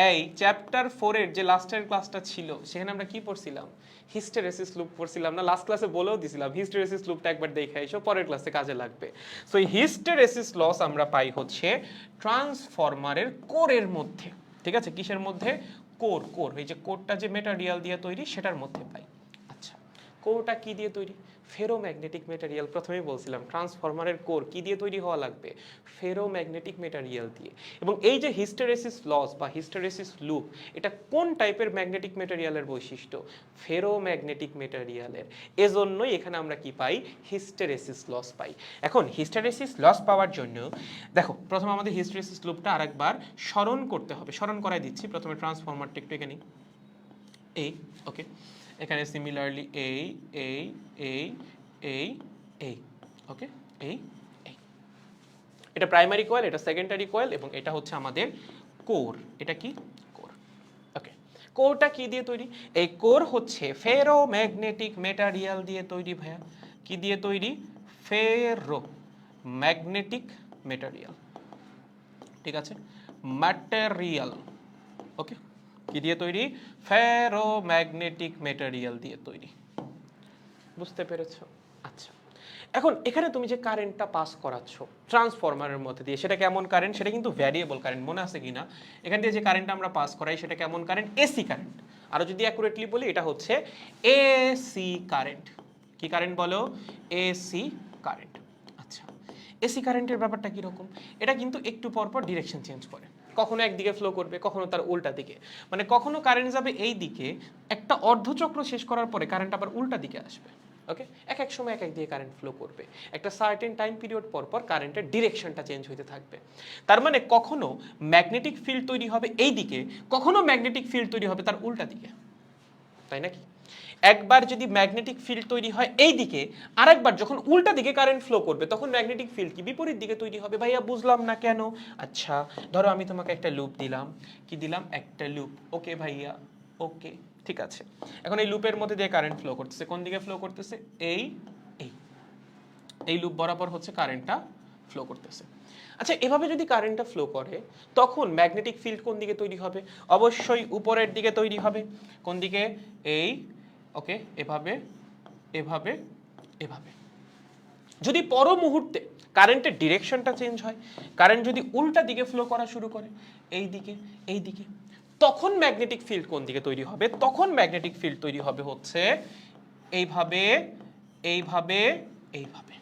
S1: এই চ্যাপ্টার 4 এর যে লাস্টের ক্লাসটা ছিল সেখানে আমরা কি পড়ছিলাম? হিস্টেরেসিস লুপ পড়ছিলাম না? লাস্ট ক্লাসে বলেও দিছিলাম হিস্টেরেসিস লুপটা একবার দেখে এসো, পরের ক্লাসে কাজে লাগবে। সো এই হিস্টেরেসিস লস আমরা পাই হচ্ছে ট্রান্সফরমারের কোরের মধ্যে, ঠিক আছে? কিসের মধ্যে? কোর। কোর, এই যে কোরটা যে মেটারিয়াল দিয়ে তৈরি সেটার মধ্যে পাই। আচ্ছা, কোরটা কি দিয়ে তৈরি? Ferromagnetic material. প্রথমেই বলছিলাম ট্রান্সফরমারের কোর কি দিয়ে তৈরি হওয়া লাগবে? ফেরোম্যাগনেটিক মেটেরিয়াল দিয়ে। এবং এই যে হিস্টেরেসিস লস বা হিস্টেরেসিস লুপ, এটা কোন টাইপের ম্যাগনেটিক মেটেরিয়ালের বৈশিষ্ট্য? ফেরোম্যাগনেটিক মেটেরিয়ালের। এজন্যই এখানে আমরা কি পাই? হিস্টেরেসিস লস পাই। এখন হিস্টেরেসিস লস পাওয়ার জন্য দেখো, প্রথমে আমাদের হিস্টেরেসিস লুপটা আরেকবার স্মরণ করতে হবে। স্মরণ করাই দিচ্ছি। প্রথমে ট্রান্সফরমারটা একটু এখানে এই, ওকে, এখানে সিমিলারলি এই এই এই এই এই, ওকে, এই এই। এটা প্রাইমারি কয়েল, এটা সেকেন্ডারি কয়েল এবং এটা হচ্ছে আমাদের কোর। এটা কি? কোর। ওকে, কোরটা কি দিয়ে তৈরি? এই কোর হচ্ছে ফেরোম্যাগনেটিক মেটেরিয়াল দিয়ে তৈরি। ভাইয়া কি দিয়ে তৈরি? ফেরোম্যাগনেটিক মেটেরিয়াল, ঠিক আছে? ম্যাটেরিয়াল, ওকে, কি দিয়ে তৈরি? ফেরোম্যাগনেটিক মেটেরিয়াল দিয়ে তৈরি। বুঝতে পেরেছো? আচ্ছা, এখন এখানে তুমি যে কারেন্টটা পাস করাচ্ছ ট্রান্সফরমারের মধ্যে দিয়ে, সেটা কেমন কারেন্ট? সেটা কিন্তু ভ্যারিয়েবল কারেন্ট, মনে আছে কিনা? এখান দিয়ে যে কারেন্টটা আমরা পাস করাই সেটা কেমন কারেন্ট? AC current. আরো যদি অ্যাকুরেটলি বলি, এটা হচ্ছে এসি কারেন্ট। কি কারেন্ট বলো? AC current. আচ্ছা, এসি কারেন্টের ব্যাপারটা কিরকম? এটা কিন্তু একটু পর পর ডিরেকশন চেঞ্জ করে, কখনো একদিকে ফ্লো করবে, কখনো তার উল্টা দিকে। মানে কখনো কারেন্ট যাবে এই দিকে, একটা অর্ধচক্র শেষ করার পরে কারেন্ট আবার উল্টা দিকে আসবে। ওকে, এক এক সময় এক এক দিকে কারেন্ট ফ্লো করবে। একটা সার্টেন টাইম পিরিয়ড পর পর কারেন্টের ডিরেকশনটা চেঞ্জ হতে থাকবে। তার মানে কখনো ম্যাগনেটিক ফিল্ড তৈরি হবে এই দিকে, কখনো ম্যাগনেটিক ফিল্ড তৈরি হবে তার উল্টা দিকে, তাই নাকি? একবার যদি ম্যাগনেটিক ফিল্ড তৈরি হয় এই দিকে, আরেকবার যখন উল্টা দিকে কারেন্ট ফ্লো করবে তখন ম্যাগনেটিক ফিল্ড কি বিপরীত দিকে তৈরি হবে। ভাইয়া বুঝলাম না কেন? আচ্ছা, ধরো আমি তোমাকে একটা লুপ দিলাম। কি দিলাম? একটা লুপ। ওকে ভাইয়া, ওকে, ঠিক আছে। এখন এই লুপের মধ্যে দিয়ে কারেন্ট ফ্লো করতেছে, কোন দিকে ফ্লো করতেছে? এই এই এই লুপ বরাবর হচ্ছে কারেন্টটা ফ্লো করতেছে। আচ্ছা, এভাবে যদি কারেন্টটা ফ্লো করে তখন ম্যাগনেটিক ফিল্ড কোন দিকে তৈরি হবে? অবশ্যই উপরের দিকে তৈরি হবে। কোন দিকে? এই, ওকে, এভাবে এভাবে এভাবে। যদি পর মুহূর্তে কারেন্টের ডিরেকশনটা চেঞ্জ হয়, কারেন্ট যদি উল্টা দিকে ফ্লো করা শুরু করে, এই দিকে এই দিকে, তখন ম্যাগনেটিক ফিল্ড কোন দিকে তৈরি হবে? তখন ম্যাগনেটিক ফিল্ড তৈরি হবে হচ্ছে এইভাবে এইভাবে এইভাবে।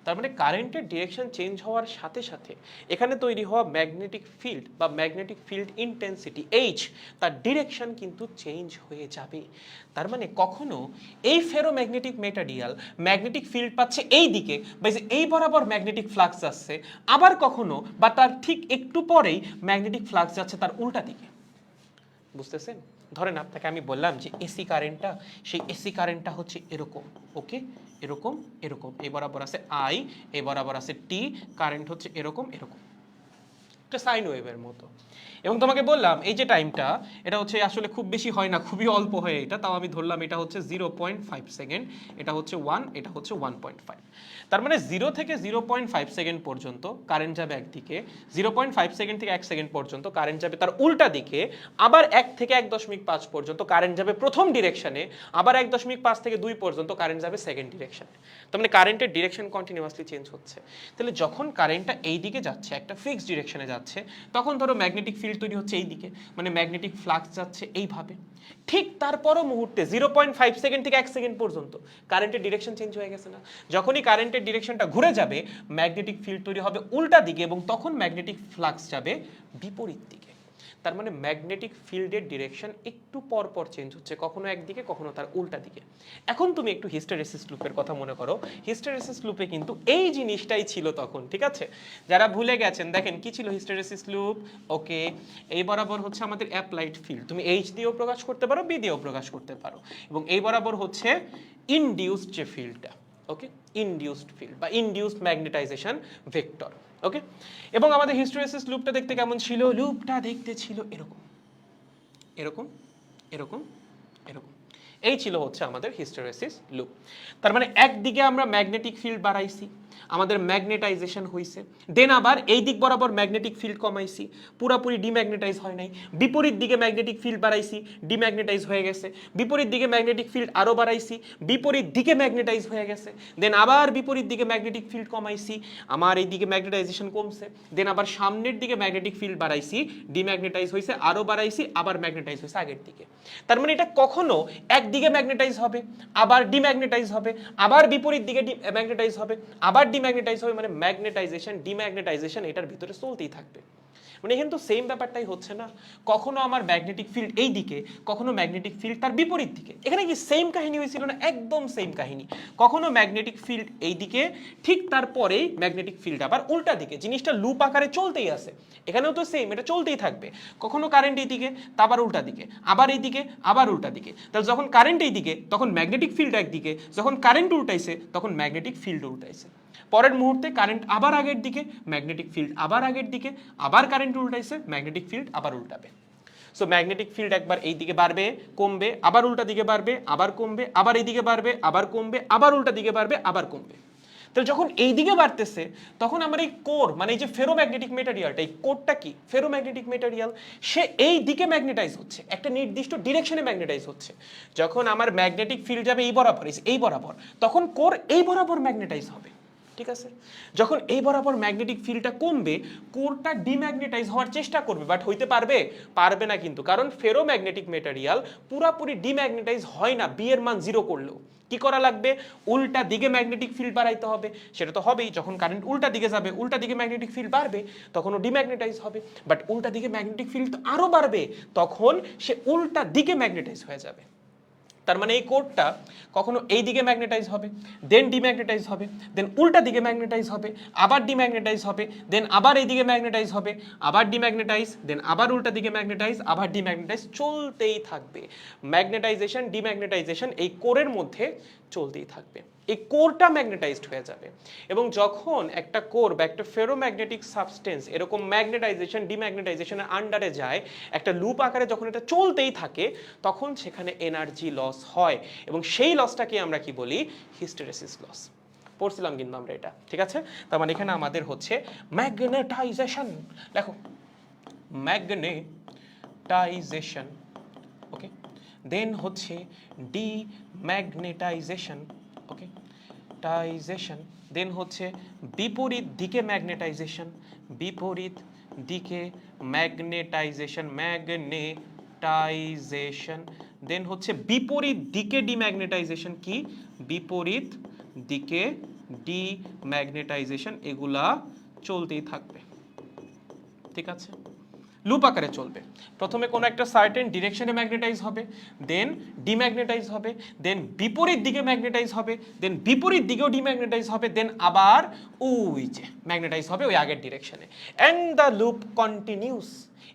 S1: তার মানে কারেন্টের ডিরেকশন চেঞ্জ হওয়ার সাথে সাথে এখানে তৈরি হওয়া ম্যাগনেটিক ফিল্ড বা ম্যাগনেটিক ফিল্ড ইন্টেন্সিটি এইচ, তার ডিরেকশন কিন্তু চেঞ্জ হয়ে যাবে। তার মানে কখনো এই ফেরোম্যাগনেটিক মেটেরিয়াল ম্যাগনেটিক ফিল্ড পাচ্ছে এই দিকে, বা এই বরাবর ম্যাগনেটিক ফ্লাক্স যাচ্ছে, আবার কখনো বা তার ঠিক একটু পরেই ম্যাগনেটিক ফ্লাক্স যাচ্ছে তার উল্টা দিকে। বুঝতেছেন? ধরেন আপনাকে আমি বললাম যে এসি কারেন্টটা, সেই এসি কারেন্টটা হচ্ছে এরকম, ওকে, এরকম এরকম, এই বরাবর আছে আই, এই বরাবর আছে টি, কারেন্ট হচ্ছে এরকম এরকম, একটা সাইন ওয়েভের মতো। এবং তোমাকে বললাম এই যে টাইমটা, এটা হচ্ছে আসলে খুব বেশি হয় না, খুবই অল্প হয় এটা, তাও আমি ধরলাম এটা হচ্ছে 0.5 সেকেন্ড, এটা হচ্ছে 1, এটা হচ্ছে 1.5। তার মানে 0 থেকে 0.5 সেকেন্ড পর্যন্ত কারেন্ট যাবে একদিকে, 0.5 সেকেন্ড থেকে 1 সেকেন্ড পর্যন্ত কারেন্ট যাবে তার উল্টা দিকে, আবার 1 থেকে 1.5 পর্যন্ত কারেন্ট যাবে প্রথম ডিরেকশনে, আবার 1.5 থেকে 2 পর্যন্ত কারেন্ট যাবে সেকেন্ড ডিরেকশনে। তার মানে কারেন্টের ডিরেকশন কন্টিনিউয়াসলি চেঞ্জ হচ্ছে। তাহলে যখন কারেন্টটা এই দিকে যাচ্ছে, একটা ফিক্সড ডিরেকশনে যাচ্ছে, যাচ্ছে, তখন ধরো ম্যাগনেটিক ফিল্ড তৈরি হচ্ছে এই দিকে, মানে ম্যাগনেটিক ফ্লাক্স যাচ্ছে এইভাবে। ঠিক তারপরও মুহূর্তে 0.5 সেকেন্ড থেকে 1 সেকেন্ড পর্যন্ত কারেন্টের ডিরেকশন চেঞ্জ হয়ে গেছে না? যখনই কারেন্টের ডিরেকশনটা ঘুরে যাবে, ম্যাগনেটিক ফিল্ড তৈরি হবে উল্টা দিকে এবং তখন ম্যাগনেটিক ফ্লাক্স যাবে বিপরীত দিকে। তার মানে ম্যাগনেটিক ফিল্ডের ডিরেকশন একটু পর পর চেঞ্জ হচ্ছে, কখনো একদিকে কখনো তার উল্টা দিকে। এখন তুমি একটু হিস্টেরেসিস লুপের কথা মনে করো। হিস্টেরেসিস লুপে কিন্তু এই জিনিসটাই ছিল তখন, ঠিক আছে? যারা ভুলে গেছেন দেখেন কি ছিল হিস্টেরেসিস লুপ। ওকে, এই বরাবর হচ্ছে আমাদের অ্যাপ্লাইড ফিল্ড, তুমি এইচ দিয়েও প্রকাশ করতে পারো, বি দিয়েও প্রকাশ করতে পারো, এবং এই বরাবর হচ্ছে ইনডিউসড যে ফিল্ডটা, ওকে, ইনডিউসড ফিল্ড বা ইনডিউসড ম্যাগনেটাইজেশন ভেক্টর। ওকে, এবং আমাদের হিস্টেরেসিস লুপটা দেখতে কেমন ছিল? লুপটা দেখতে ছিল এরকম এরকম এরকম এরকম। এই ছিল হচ্ছে আমাদের হিস্টেরেসিস লুপ। তার মানে একদিকে আমরা ম্যাগনেটিক ফিল্ড বাড়াইছি, আমাদের ম্যাগনেটাইজেশন হইছে, দেন আবার এই দিক বরাবর ম্যাগনেটিক ফিল্ড কমাইছি, পুরোপুরি ডিম্যাগনেটাইজ হয় নাই, বিপরীত দিকে ম্যাগনেটিক ফিল্ড বাড়াইছি, ডিম্যাগনেটাইজ হয়ে গেছে, বিপরীত দিকে ম্যাগনেটিক ফিল্ড আরো বাড়াইছি, বিপরীত দিকে ম্যাগনেটাইজ হয়ে গেছে, দেন আবার বিপরীত দিকে ম্যাগনেটিক ফিল্ড কমাইছি, আমার এই দিকে ম্যাগনেটাইজেশন কমছে, দেন আবার সামনের দিকে ম্যাগনেটিক ফিল্ড বাড়াইছি, ডিম্যাগনেটাইজ হয়েছে, আরো বাড়াইছি, আবার ম্যাগনেটাইজ হয়েছে আগের দিকে। তার মানে এটা কখনো একদিকে ম্যাগনেটাইজ হবে, আবার ডিম্যাগনেটাইজ হবে, আবার বিপরীত দিকে ম্যাগনেটাইজ হবে, আবার ডিম্যাগনেটাইজ হবে, মানে ম্যাগনেটাইজেশন ডিম্যাগনেটাইজেশন এটার ভিতরে চলতেই থাকবে। মানে কিন্তু সেম ব্যাপারটাই হচ্ছে না, কখনো আমার ম্যাগনেটিক ফিল্ড এই দিকে, কখনো ম্যাগনেটিক ফিল্ড তার বিপরীত দিকে। এখানে কি সেম কাহিনী হয়েছিল না? একদম সেম কাহিনী। কখনো ম্যাগনেটিক ফিল্ড এই দিকে, ঠিক তারপরেই ম্যাগনেটিক ফিল্ড আবার উল্টা দিকে, জিনিসটা লুপ আকারে চলতেই আছে। এখানেও তো সেম, এটা চলতেই থাকবে। কখনো কারেন্ট এই দিকে, আবার উল্টা দিকে, আবার এই দিকে, আবার উল্টা দিকে। তাহলে যখন কারেন্ট এই দিকে তখন ম্যাগনেটিক ফিল্ড একদিকে, যখন কারেন্ট উল্টাইছে তখন ম্যাগনেটিক ফিল্ড উল্টাইছে। পরের মুহূর্তে কারেন্ট আবার আগের দিকে, ম্যাগনেটিক ফিল্ড আবার আগের দিকে, আবার কারেন্ট উল্টাইছে, ম্যাগনেটিক ফিল্ড আবার উল্টাবে। সো ম্যাগনেটিক ফিল্ড একবার এই দিকে বাড়বে, কমবে, আবার উল্টা দিকে বাড়বে, আবার কমবে, আবার এই দিকে বাড়বে, আবার কমবে, আবার উল্টা দিকে বাড়বে, আবার কমবে। তাহলে যখন এই দিকে বাড়তেছে তখন আমার এই কোর, মানে এই যে ফেরোম্যাগনেটিক মেটেরিয়ালটা, এই কোরটা কি? ফেরোম্যাগনেটিক মেটেরিয়াল, সে এই দিকে ম্যাগনেটাইজ হচ্ছে, একটা নির্দিষ্ট ডিরেকশনে ম্যাগনেটাইজ হচ্ছে। যখন আমার ম্যাগনেটিক ফিল্ড যাবে এই বরাবর, এই বরাবর, তখন কোর এই বরাবর ম্যাগনেটাইজ হবে, ঠিক আছে? যখন এই বরাবর ম্যাগনেটিক ফিল্ডটা কমবে, কোরটা ডিম্যাগনেটাইজ হওয়ার চেষ্টা করবে, বাট হইতে পারবে? পারবে না কিন্তু, কারণ ফেরোম্যাগনেটিক মেটেরিয়াল পুরাপুরি ডিম্যাগনেটাইজ হয় না বি এর মান 0 করলেও। কি করা লাগবে? উল্টা দিকে ম্যাগনেটিক ফিল্ড বাড়াইতে হবে। সেটা তো হবেই, যখন কারেন্ট উল্টা দিকে যাবে, উল্টা দিকে ম্যাগনেটিক ফিল্ড বাড়বে, তখনও ডিম্যাগনেটাইজ হবে। বাট উল্টা দিকে ম্যাগনেটিক ফিল্ড তো আরো বাড়বে, তখন সে উল্টা দিকে ম্যাগনেটাইজ হয়ে যাবে। তার মানে এই কোরটা কখনো এই দিকে ম্যাগনেটাইজ হবে, দেন ডিম্যাগনেটাইজ হবে, দেন উল্টা দিকে ম্যাগনেটাইজ হবে, আবার ডিম্যাগনেটাইজ হবে, দেন আবার এই দিকে ম্যাগনেটাইজ হবে, আবার ডিম্যাগনেটাইজ, দেন আবার উল্টা দিকে ম্যাগনেটাইজ, আবার ডিম্যাগনেটাইজ, চলতেই থাকবে। ম্যাগনেটাইজেশন ডিম্যাগনেটাইজেশন এই কোরের মধ্যে চলতেই থাকবে। এই কোরটা ম্যাগনেটাইজড হয়ে যাবে, এবং যখন একটা কোর বা একটা ফেরোম্যাগনেটিক সাবস্টেন্স এরকম ম্যাগনেটাইজেশন ডিম্যাগনেটাইজেশনের আন্ডারে যায়, একটা লুপ আকারে যখন এটা চলতেই থাকে, তখন সেখানে এনার্জি লস হয়, এবং সেই লসটাকে আমরা কি বলি? Hysteresis loss. পড়ছিলাম কিন্তু আমরা এটা, ঠিক আছে? তার মানে এখানে আমাদের হচ্ছে ম্যাগনেটাইজেশন, দেখো ম্যাগনেটাইজেশন, ওকে, দেন হচ্ছে ডিম্যাগনেটাইজেশন, ওকে, টাইজেশন, দেন হচ্ছে বিপরীত দিকে ম্যাগনেটাইজেশন, বিপরীত দিকে ম্যাগনেটাইজেশন, ম্যাগনেটাইজেশন, দেন হচ্ছে বিপরীত দিকে ডিম্যাগনেটাইজেশন। কি? বিপরীত দিকে ডিম্যাগনেটাইজেশন। এগুলা চলতেই থাকবে, ঠিক আছে? লুপ আকারে চলবে। প্রথমে কোনো একটা সার্টেন ডিরেকশনে ম্যাগনেটাইজ হবে, দেন ডিম্যাগনেটাইজ হবে, দেন বিপরীত দিকে ম্যাগনেটাইজ হবে, দেন বিপরীত দিকেও ডিম্যাগনেটাইজ হবে, দেন আবার ওই যে ম্যাগনেটাইজ হবে ওই আগের ডিরেকশনে, এন্ড দ্য লুপ কন্টিনিউস।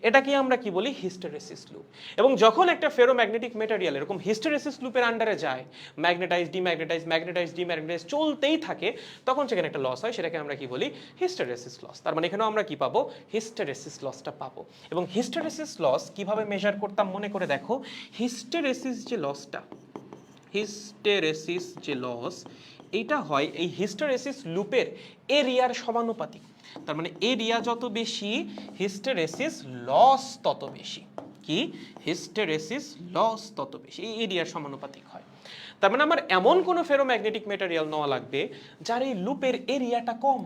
S1: এটাকে আমরা কি বলি? Hysteresis loop. এবং যখন একটা ফেরোম্যাগনেটিক মেটেরিয়াল এরকম হিস্টেরেসিস লুপের আন্ডারে যায়, ম্যাগনেটাইজ ডিম্যাগনেটাইজ, ম্যাগনেটাইজ ডিম্যাগনেটাইজ চলতেই থাকে, তখন সেখানে একটা লস হয়, সেটাকে আমরা কি বলি? Hysteresis loss. তার মানে এখানেও আমরা কি পাবো? হিস্টেরেসিস লসটা পাবো। এবং হিস্টেরেসিস লস কিভাবে মেজার করতাম মনে করে দেখো। হিস্টেরেসিস যে লসটা, হিস্টেরেসিস যে লস, এটা হয় এই হিস্টেরেসিস লুপের এরিয়ার সমানুপাতিক। তার মানে এরিয়া যত বেশি, হিস্টেরেসিস লস তত বেশি। কি? হিস্টেরেসিস লস তত বেশি, এই এরিয়ার সমানুপাতিক হয়। তার মানে আমার এমন কোনো ফেরোম্যাগনেটিক মেটেরিয়াল নেওয়া লাগবে যার এই লুপের এরিয়াটা কম,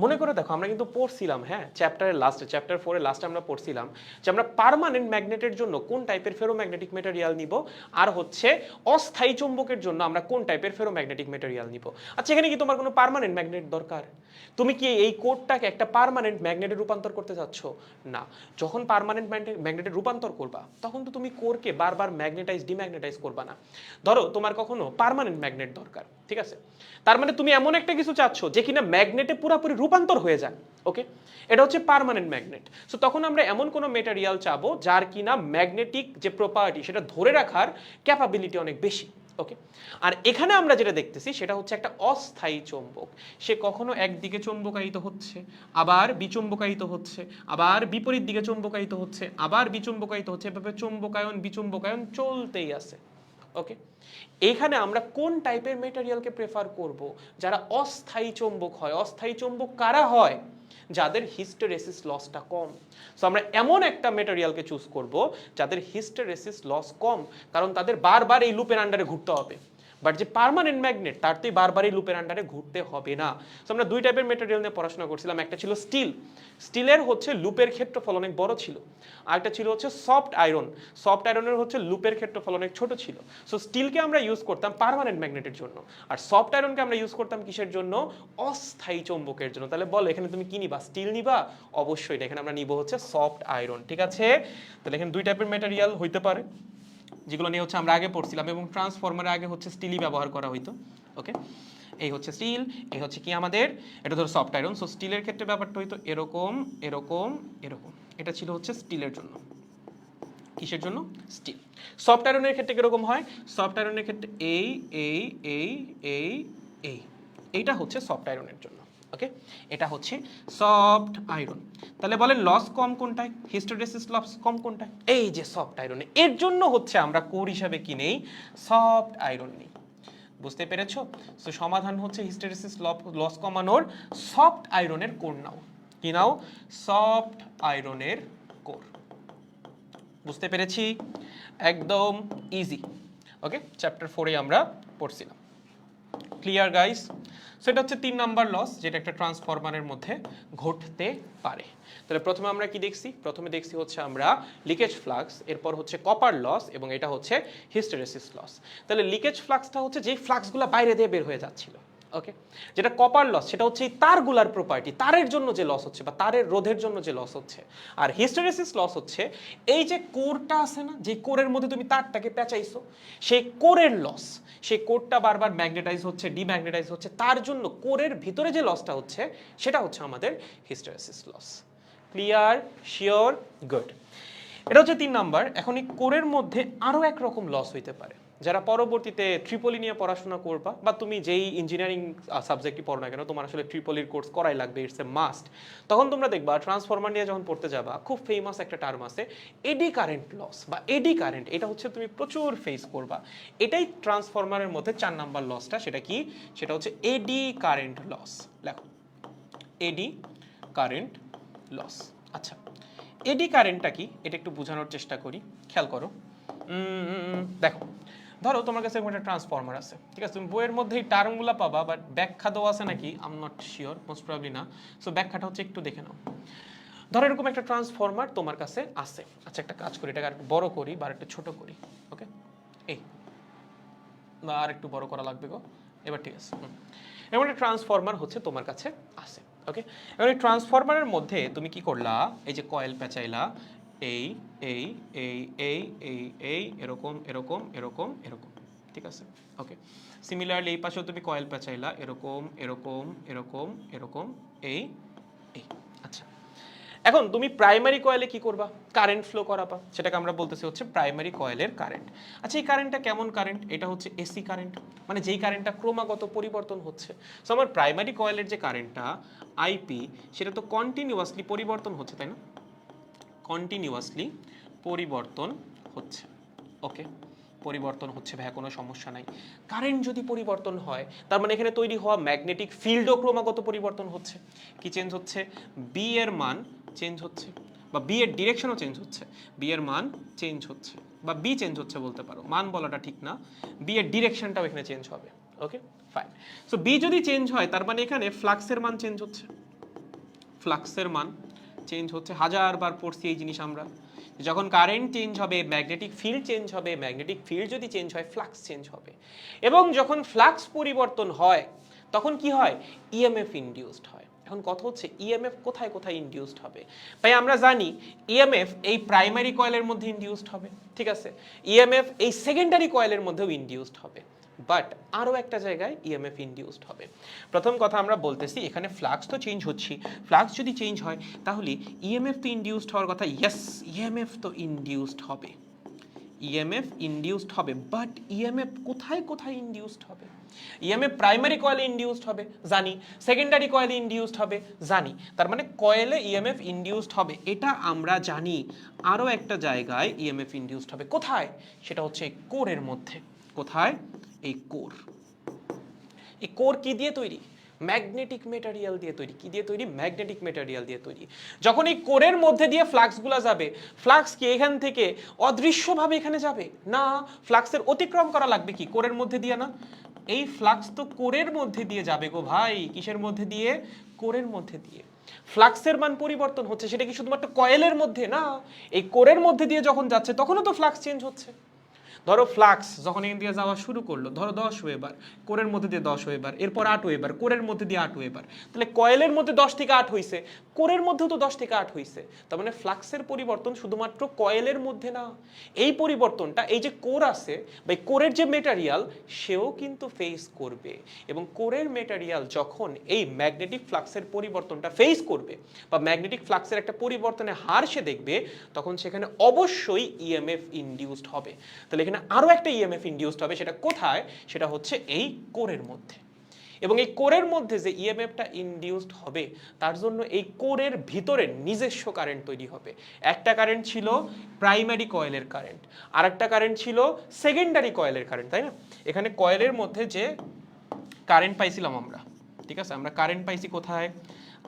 S1: মনে করে দেখো আমরা কিন্তু পড়ছিলাম, হ্যাঁ, চ্যাপ্টারের লাস্টে, চ্যাপ্টার 4 এর লাস্টে আমরা পড়ছিলাম যে আমরা পার্মানেন্ট ম্যাগনেটের জন্য কোন টাইপের ফেরোম্যাগনেটিক মেটেরিয়াল নিব, আর হচ্ছে অস্থায়ী চুম্বকের জন্য আমরা কোন টাইপের ফেরোম্যাগনেটিক মেটেরিয়াল নিব। আচ্ছা, এখানে কি তোমার কোনো পার্মানেন্ট ম্যাগনেট দরকার? তুমি কি এই কোডটাকে একটা পার্মানেন্ট ম্যাগনেটে রূপান্তর করতে চাচ্ছ? না। যখন পার্মানেন্ট ম্যাগনেটে রূপান্তর করবা তখন তো তুমি কোরকে বারবার ম্যাগনেটাইজ ডিম্যাগনেটাইজ করবা না। ধরো তোমার কখনো পার্মানেন্ট ম্যাগনেট দরকার, ঠিক আছে, তার মানে তুমি এমন একটা কিছু চাচ্ছ যে কিনা ম্যাগনেটে পুরোপুরি রূপান্তর হয়ে যায়, ওকে, এটা হচ্ছে পার্মানেন্ট ম্যাগনেট। সো তখন আমরা এমন কোনো মেটেরিয়াল চাবো যার কিনা ম্যাগনেটিক যে প্রপার্টি সেটা ধরে রাখার ক্যাপাবিলিটি অনেক বেশি, ওকে। আর এখানে আমরা যেটা দেখতেছি সেটা হচ্ছে একটা অস্থায়ী চৌম্বক। সে কখনো একদিকে চৌম্বকায়িত হচ্ছে, আবার বিচুম্বকায়িত হচ্ছে, আবার বিপরীত দিকে চৌম্বকায়িত হচ্ছে, আবার বিচুম্বকায়িত হচ্ছে, এভাবে চৌম্বকায়ন বিচুম্বকায়ন চলতেই আছে, ওকে। এখানে আমরা কোন টাইপের মেটেরিয়ালকে প্রেফার করব? যারা অস্থায়ী চৌম্বক হয়। অস্থায়ী চৌম্বক কারা হয়? যাদের হিস্টেরেসিস লসটা কম। সো আমরা এমন একটা মেটেরিয়ালকে চুজ করব যাদের হিস্টেরেসিস লস কম, কারণ তাদের বারবার এই লুপের আন্ডারে ঘুরতে হবে। বাট যে পার্মানেন্ট ম্যাগনেট তার তো বারবারই লুপের আন্ডারে ঘুরতে হবে না। সো আমরা দুই টাইপের মেটেরিয়াল নিয়ে পড়াশোনা করছিলাম। একটা ছিল স্টিল, স্টিলের হচ্ছে লুপের ক্ষেত্রফল অনেক বড় ছিল। আরেকটা ছিল হচ্ছে সফট আয়রন, সফট আয়রনের হচ্ছে লুপের ক্ষেত্রফল অনেক ছোট ছিল। সো স্টিলকে আমরা ইউজ করতাম পার্মানেন্ট ম্যাগনেটের জন্য, আর সফট আয়রনকে আমরা ইউজ করতাম কিসের জন্য? অস্থায়ী চৌম্বকের জন্য। তাহলে বলো এখানে তুমি কি নিবা? স্টিল নিবা? অবশ্যই না, এখানে আমরা নিব হচ্ছে সফট আয়রন, ঠিক আছে। তাহলে এখানে দুই টাইপের মেটেরিয়াল হইতে পারে যেগুলো নিয়ে হচ্ছে আমরা আগে পড়ছিলাম, এবং ট্রান্সফরমারে আগে হচ্ছে স্টিলই ব্যবহার করা হইতো, ওকে। এই হচ্ছে স্টিল, এই হচ্ছে কি আমাদের, এটা ধরো সফট আয়রন। সো স্টিলের ক্ষেত্রে ব্যাপারটা হইতো এরকম এরকম এরকম, এটা ছিল হচ্ছে স্টিলের জন্য। কিসের জন্য? স্টিল। সফট আয়রনের ক্ষেত্রে কিরকম হয়? সফট আয়রনের ক্ষেত্রে এই এই এই এই এই এইটা হচ্ছে সফট আয়রনের জন্য, ওকে। এটা হচ্ছে সফট আয়রন। তাহলে বলেন লস কম কোনটায়? হিস্টেরেসিস লস কম কোনটায়? এই যে সফট আয়রনে। এর জন্য হচ্ছে আমরা কোর হিসাবে কি নেই? সফট আয়রন নেই। বুঝতে পেরেছো? সো সমাধান হচ্ছে হিস্টেরেসিস লস কমানোর সফট আয়রনের কোর নাও। কি নাও? সফট আয়রনের কোর। বুঝতে পেরেছি? একদম ইজি, ওকে। চ্যাপ্টার 4 এ আমরা পড়ছিলাম। Clear guys? সো এটা হচ্ছে 3 নাম্বার লস, যেটা একটা ট্রান্সফরমারের মধ্যে ঘটতে পারে। তাহলে প্রথমে আমরা কি দেখছি? প্রথমে দেখছি হচ্ছে আমরা লিকেজ ফ্লাক্স, এরপর হচ্ছে কপার লস, এবং এটা হচ্ছে হিস্টেরেসিস লস। তাহলে লিকেজ ফ্লাক্সটা হচ্ছে যেই ফ্লাক্সগুলো বাইরে দিয়ে বের হয়ে যাচ্ছিল, ওকে। যেটা কপার লস সেটা হচ্ছে এই তারগুলার প্রপার্টি, তারের জন্য যে লস হচ্ছে বা তারের রোধের জন্য যে লস হচ্ছে। আর হিস্টেরেসিস লস হচ্ছে এই যে কোরটা আছে না, যে কোরের মধ্যে তুমি তারটাকে পেঁচাইছো, সেই কোরের লস। সেই কোরটা বারবার ম্যাগনেটাইজ হচ্ছে, ডিম্যাগনেটাইজ হচ্ছে, তার জন্য কোরের ভিতরে যে লসটা হচ্ছে সেটা হচ্ছে আমাদের hysteresis loss. Clear? Sure? Good. এটা হচ্ছে 3 নাম্বার। এখন এই কোরের মধ্যে আরো এক রকম লস হইতে পারে। যারা পরবর্তীতে ট্রিপলি নিয়ে পড়াশোনা করবা, বা তুমি যেই ইঞ্জিনিয়ারিং সাবজেক্টই পড়ো না কেন, তোমার আসলে ট্রিপলির কোর্স করাই লাগবে, ইটস এ মাস্ট। তখন তোমরা দেখবা ট্রান্সফরমার নিয়ে যখন পড়তে যাবা, খুব ফেমাস একটা টার্ম আছে এডি কারেন্ট লস বা এডি কারেন্ট। এটা হচ্ছে তুমি প্রচুর ফেস করবা। এটাই ট্রান্সফরমারের মধ্যে 4 নাম্বার লসটা। সেটা কি? সেটা হচ্ছে এডি কারেন্ট লস। লেখো, এডি কারেন্ট লস। আচ্ছা, এডি কারেন্টটা কি এটা একটু বোঝানোর চেষ্টা করি। খেয়াল করো, দেখো, ধরো তোমার কাছে একটা ট্রান্সফরমার আছে, ঠিক আছে। তুমি বইয়ের মধ্যে এই টার্মগুলো পাবা, বাট ব্যাখ্যা দেওয়া আছে নাকি I am not sure, most probably না। সো ব্যাখ্যাটা হচ্ছে একটু দেখে নাও। ধরো এরকম একটা ট্রান্সফরমার তোমার কাছে আছে। আচ্ছা, একটা কাজ করি, এটাকে আর বড় করি বা একটু ছোট করি, ওকে। এই বা আর একটু বড় করা লাগবে গো, এবার ঠিক আছে। এমন একটা ট্রান্সফরমার হচ্ছে তোমার কাছে আছে, ওকে। এবার এই ট্রান্সফরমারের মধ্যে তুমি কি করলা? এই যে কয়েল পেঁচাইলা, এই এই এই এই এই এই এরকম এরকম এরকম এরকম, ঠিক আছে, ওকে। সিমিলারলি এই পাশেও তুমি কয়েল পেঁচাইলা, এরকম এরকম এরকম এরকম এই এই। আচ্ছা, এখন তুমি প্রাইমারি কয়েলে কি করবা? কারেন্ট ফ্লো করাবা, সেটাকে আমরা বলতেছি হচ্ছে প্রাইমারি কয়েলের কারেন্ট। আচ্ছা, এই কারেন্টটা কেমন কারেন্ট? এটা হচ্ছে এসি কারেন্ট, মানে যেই কারেন্টটা ক্রমাগত পরিবর্তন হচ্ছে। সো আমার প্রাইমারি কয়েলের যে কারেন্টটা আইপি, সেটা তো কন্টিনিউয়াসলি পরিবর্তন হচ্ছে, তাই না? কন্টিনিউয়াসলি পরিবর্তন হচ্ছে, ওকে। পরিবর্তন হচ্ছে, ভাই কোনো সমস্যা নাই। কারেন্ট যদি পরিবর্তন হয়, তার মানে এখানে তৈরি হওয়া ম্যাগনেটিক ফিল্ডও ক্রমাগত পরিবর্তন হচ্ছে। কি চেঞ্জ হচ্ছে? বি এর মান চেঞ্জ হচ্ছে, বা বি এর ডিরেকশনও চেঞ্জ হচ্ছে। বি এর মান চেঞ্জ হচ্ছে, বা বি চেঞ্জ হচ্ছে বলতে পারো, মান বলাটা ঠিক না, বি এর ডিরেকশনটাও এখানে চেঞ্জ হবে, ওকে ফাইন। সো বি যদি চেঞ্জ হয়, তার মানে এখানে ফ্লাক্সের মান চেঞ্জ হচ্ছে। ফ্লাক্সের মান চেঞ্জ হচ্ছে, হাজারবার পড়ছি এই জিনিস আমরা। যখন কারেন্ট চেঞ্জ হবে ম্যাগনেটিক ফিল্ড চেঞ্জ হবে, ম্যাগনেটিক ফিল্ড যদি চেঞ্জ হয় ফ্লাক্স চেঞ্জ হবে, এবং যখন ফ্লাক্স পরিবর্তন হয় তখন কি হয়, ইএমএফ ইনডিউসড হয়। এখন কথা হচ্ছে ইএমএফ কোথায় কোথায় ইনডিউসড হবে? ভাই আমরা জানি ইএমএফ এই প্রাইমারি কয়েলের মধ্যে ইনডিউসড হবে, ঠিক আছে, ইএমএফ এই সেকেন্ডারি কয়েলের মধ্যেও ইনডিউসড হবে, বাট আরও একটা জায়গায় ইএমএফ ইনডিউসড হবে। প্রথম কথা আমরা বলতেছি এখানে ফ্লাক্স তো চেঞ্জ হচ্ছে, ফ্লাক্স যদি চেঞ্জ হয় তাহলে ইএমএফ তো ইনডিউসড হওয়ার কথা, ইয়েস ইএমএফ তো ইনডিউসড হবে, ইএমএফ ইনডিউসড হবে, বাট ইএমএফ কোথায় কোথায় ইনডিউসড হবে? ইএমএফ প্রাইমারি কয়েলে ইনডিউসড হবে জানি, সেকেন্ডারি কয়েলে ইনডিউসড হবে জানি, তার মানে কয়েলে ইএমএফ ইনডিউসড হবে এটা আমরা জানি। আরও একটা জায়গায় ইএমএফ ইনডিউসড হবে, কোথায়? সেটা হচ্ছে কোরের মধ্যে। কোথায়? এই কোর। এই কোর কি দিয়ে তৈরি? ম্যাগনেটিক মেটেরিয়াল দিয়ে তৈরি। কি দিয়ে তৈরি? ম্যাগনেটিক মেটেরিয়াল দিয়ে তৈরি। যখন এই কোরের মধ্যে দিয়ে ফ্লাক্সগুলো যাবে, ফ্লাক্স কি এখান থেকে অদৃশ্যভাবে এখানে যাবে না, ফ্লাক্সের অতিক্রম করা লাগবে কি কোরের মধ্যে দিয়ে না? এই ফ্লাক্স তো কোরের মধ্যে দিয়ে যাবে গো ভাই। কিসের মধ্যে দিয়ে? কোরের মধ্যে দিয়ে। ফ্লাক্সের মান পরিবর্তন হচ্ছে, সেটা কি শুধুমাত্র কয়েলের মধ্যে না, এই কোরের মধ্যে দিয়ে যখন যাচ্ছে তখনও তো ফ্লাক্স চেঞ্জ হচ্ছে। ধরো ফ্লাক্স যখন এখান দিয়ে যাওয়া শুরু করলো, ধরো 10 ওয়েবার, কোরের মধ্যে দিয়ে 10 ওয়েবার, এরপর 8 ওয়েবার, কোরের মধ্যে দিয়ে 8 ওয়েবার, তাহলে কয়েলের মধ্যে 10 থেকে 8 হইছে, কোরের মধ্যেও তো 10 থেকে 8 হইছে। তার মানে ফ্লাক্সের পরিবর্তন শুধুমাত্র কয়েলের মধ্যে না, এই পরিবর্তনটা এই যে কোর আছে বা কোরের যে মেটেরিয়াল সেও কিন্তু ফেস করবে। এবং কোরের মেটেরিয়াল যখন এই ম্যাগনেটিক ফ্লাক্সের পরিবর্তনটা ফেস করবে বা ম্যাগনেটিক ফ্লাক্সের একটা পরিবর্তনের হার সে দেখবে, তখন সেখানে অবশ্যই ইএমএফ ইনডিউসড হবে। তাহলে এখানে আরও একটা ইএমএফ ইনডিউসড হবে, সেটা কোথায়? সেটা হচ্ছে এই কোরের মধ্যে। এবং এই কোরের মধ্যে যে ইএমএফটা ইনডিউসড হবে তার জন্য এই কোরের ভিতরে নিজস্ব কারেন্ট তৈরি হবে। একটা কারেন্ট ছিল প্রাইমারি কয়েলের কারেন্ট, আর একটা কারেন্ট ছিল সেকেন্ডারি কয়েলের কারেন্ট, তাই না? এখানে কয়েলের মধ্যে যে কারেন্ট পাইছিলাম আমরা, ঠিক আছে, আমরা কারেন্ট পাইছি কোথায়?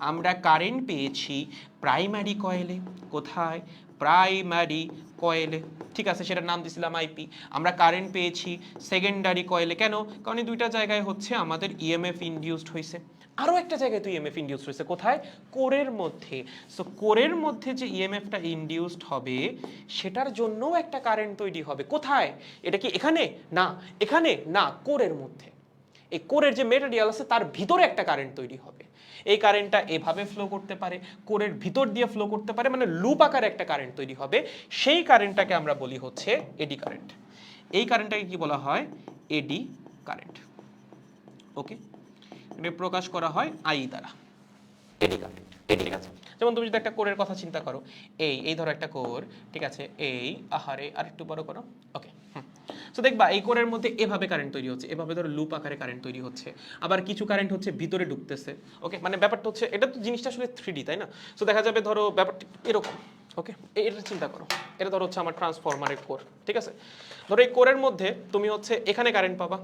S1: আমরা কারেন্ট পেয়েছি প্রাইমারি কয়েলে। কোথায়? প্রাইমারি কয়েলে, ঠিক আছে, সেটার নাম দিয়েছিলাম আইপি। আমরা কারেন্ট পেয়েছি সেকেন্ডারি কয়েলে। কেন? কারণ এই দুইটা জায়গায় হচ্ছে আমাদের ইএমএফ ইনডিউসড হয়েছে। আরও একটা জায়গায় তো ইএমএফ ইনডিউসড হয়েছে, কোথায়? কোরের মধ্যে। সো কোরের মধ্যে যে ইএমএফটা ইনডিউসড হবে সেটার জন্যও একটা কারেন্ট তৈরি হবে। কোথায়? এটা কি এখানে? না। এখানে না, কোরের মধ্যে। এই কোরের যে মেটেরিয়াল আছে তার ভিতরে একটা কারেন্ট তৈরি হবে। এই কারেন্টটা এভাবে ফ্লো করতে পারে, কোরের ভিতর দিয়ে ফ্লো করতে পারে, মানে লুপ আকারে একটা কারেন্ট তৈরি হবে। সেই কারেন্টটাকে আমরা বলি হচ্ছে এডি কারেন্ট। এই কারেন্টটাকে কি বলা হয়? Eddy current. ওকে, এটা প্রকাশ করা হয় আই দ্বারা, এডি কারেন্ট। ঠিক আছে, যেমন তুমি যদি একটা কোরের কথা চিন্তা করো, এই ধরো একটা কোর, ঠিক আছে, এই আহারে আর একটু বড় করো, ওকে। সো দেখবা এই কোরের মধ্যে এভাবে কারেন্ট তৈরি হচ্ছে, এভাবে ধরো লুপ আকারে কারেন্ট তৈরি হচ্ছে, আবার কিছু কারেন্ট হচ্ছে ভিতরে ঢুকতেছে। ওকে, মানে ব্যাপারটা হচ্ছে, এটা তো জিনিসটা আসলে 3D, তাই না? সো দেখা যাবে ধরো ব্যাপারটা এরকম। ওকে, এটা চিন্তা করো, এটা ধরো হচ্ছে আমার ট্রান্সফরমারের কোর, ঠিক আছে। ধরো এই কোরের মধ্যে তুমি হচ্ছে এখানে কারেন্ট পাবা,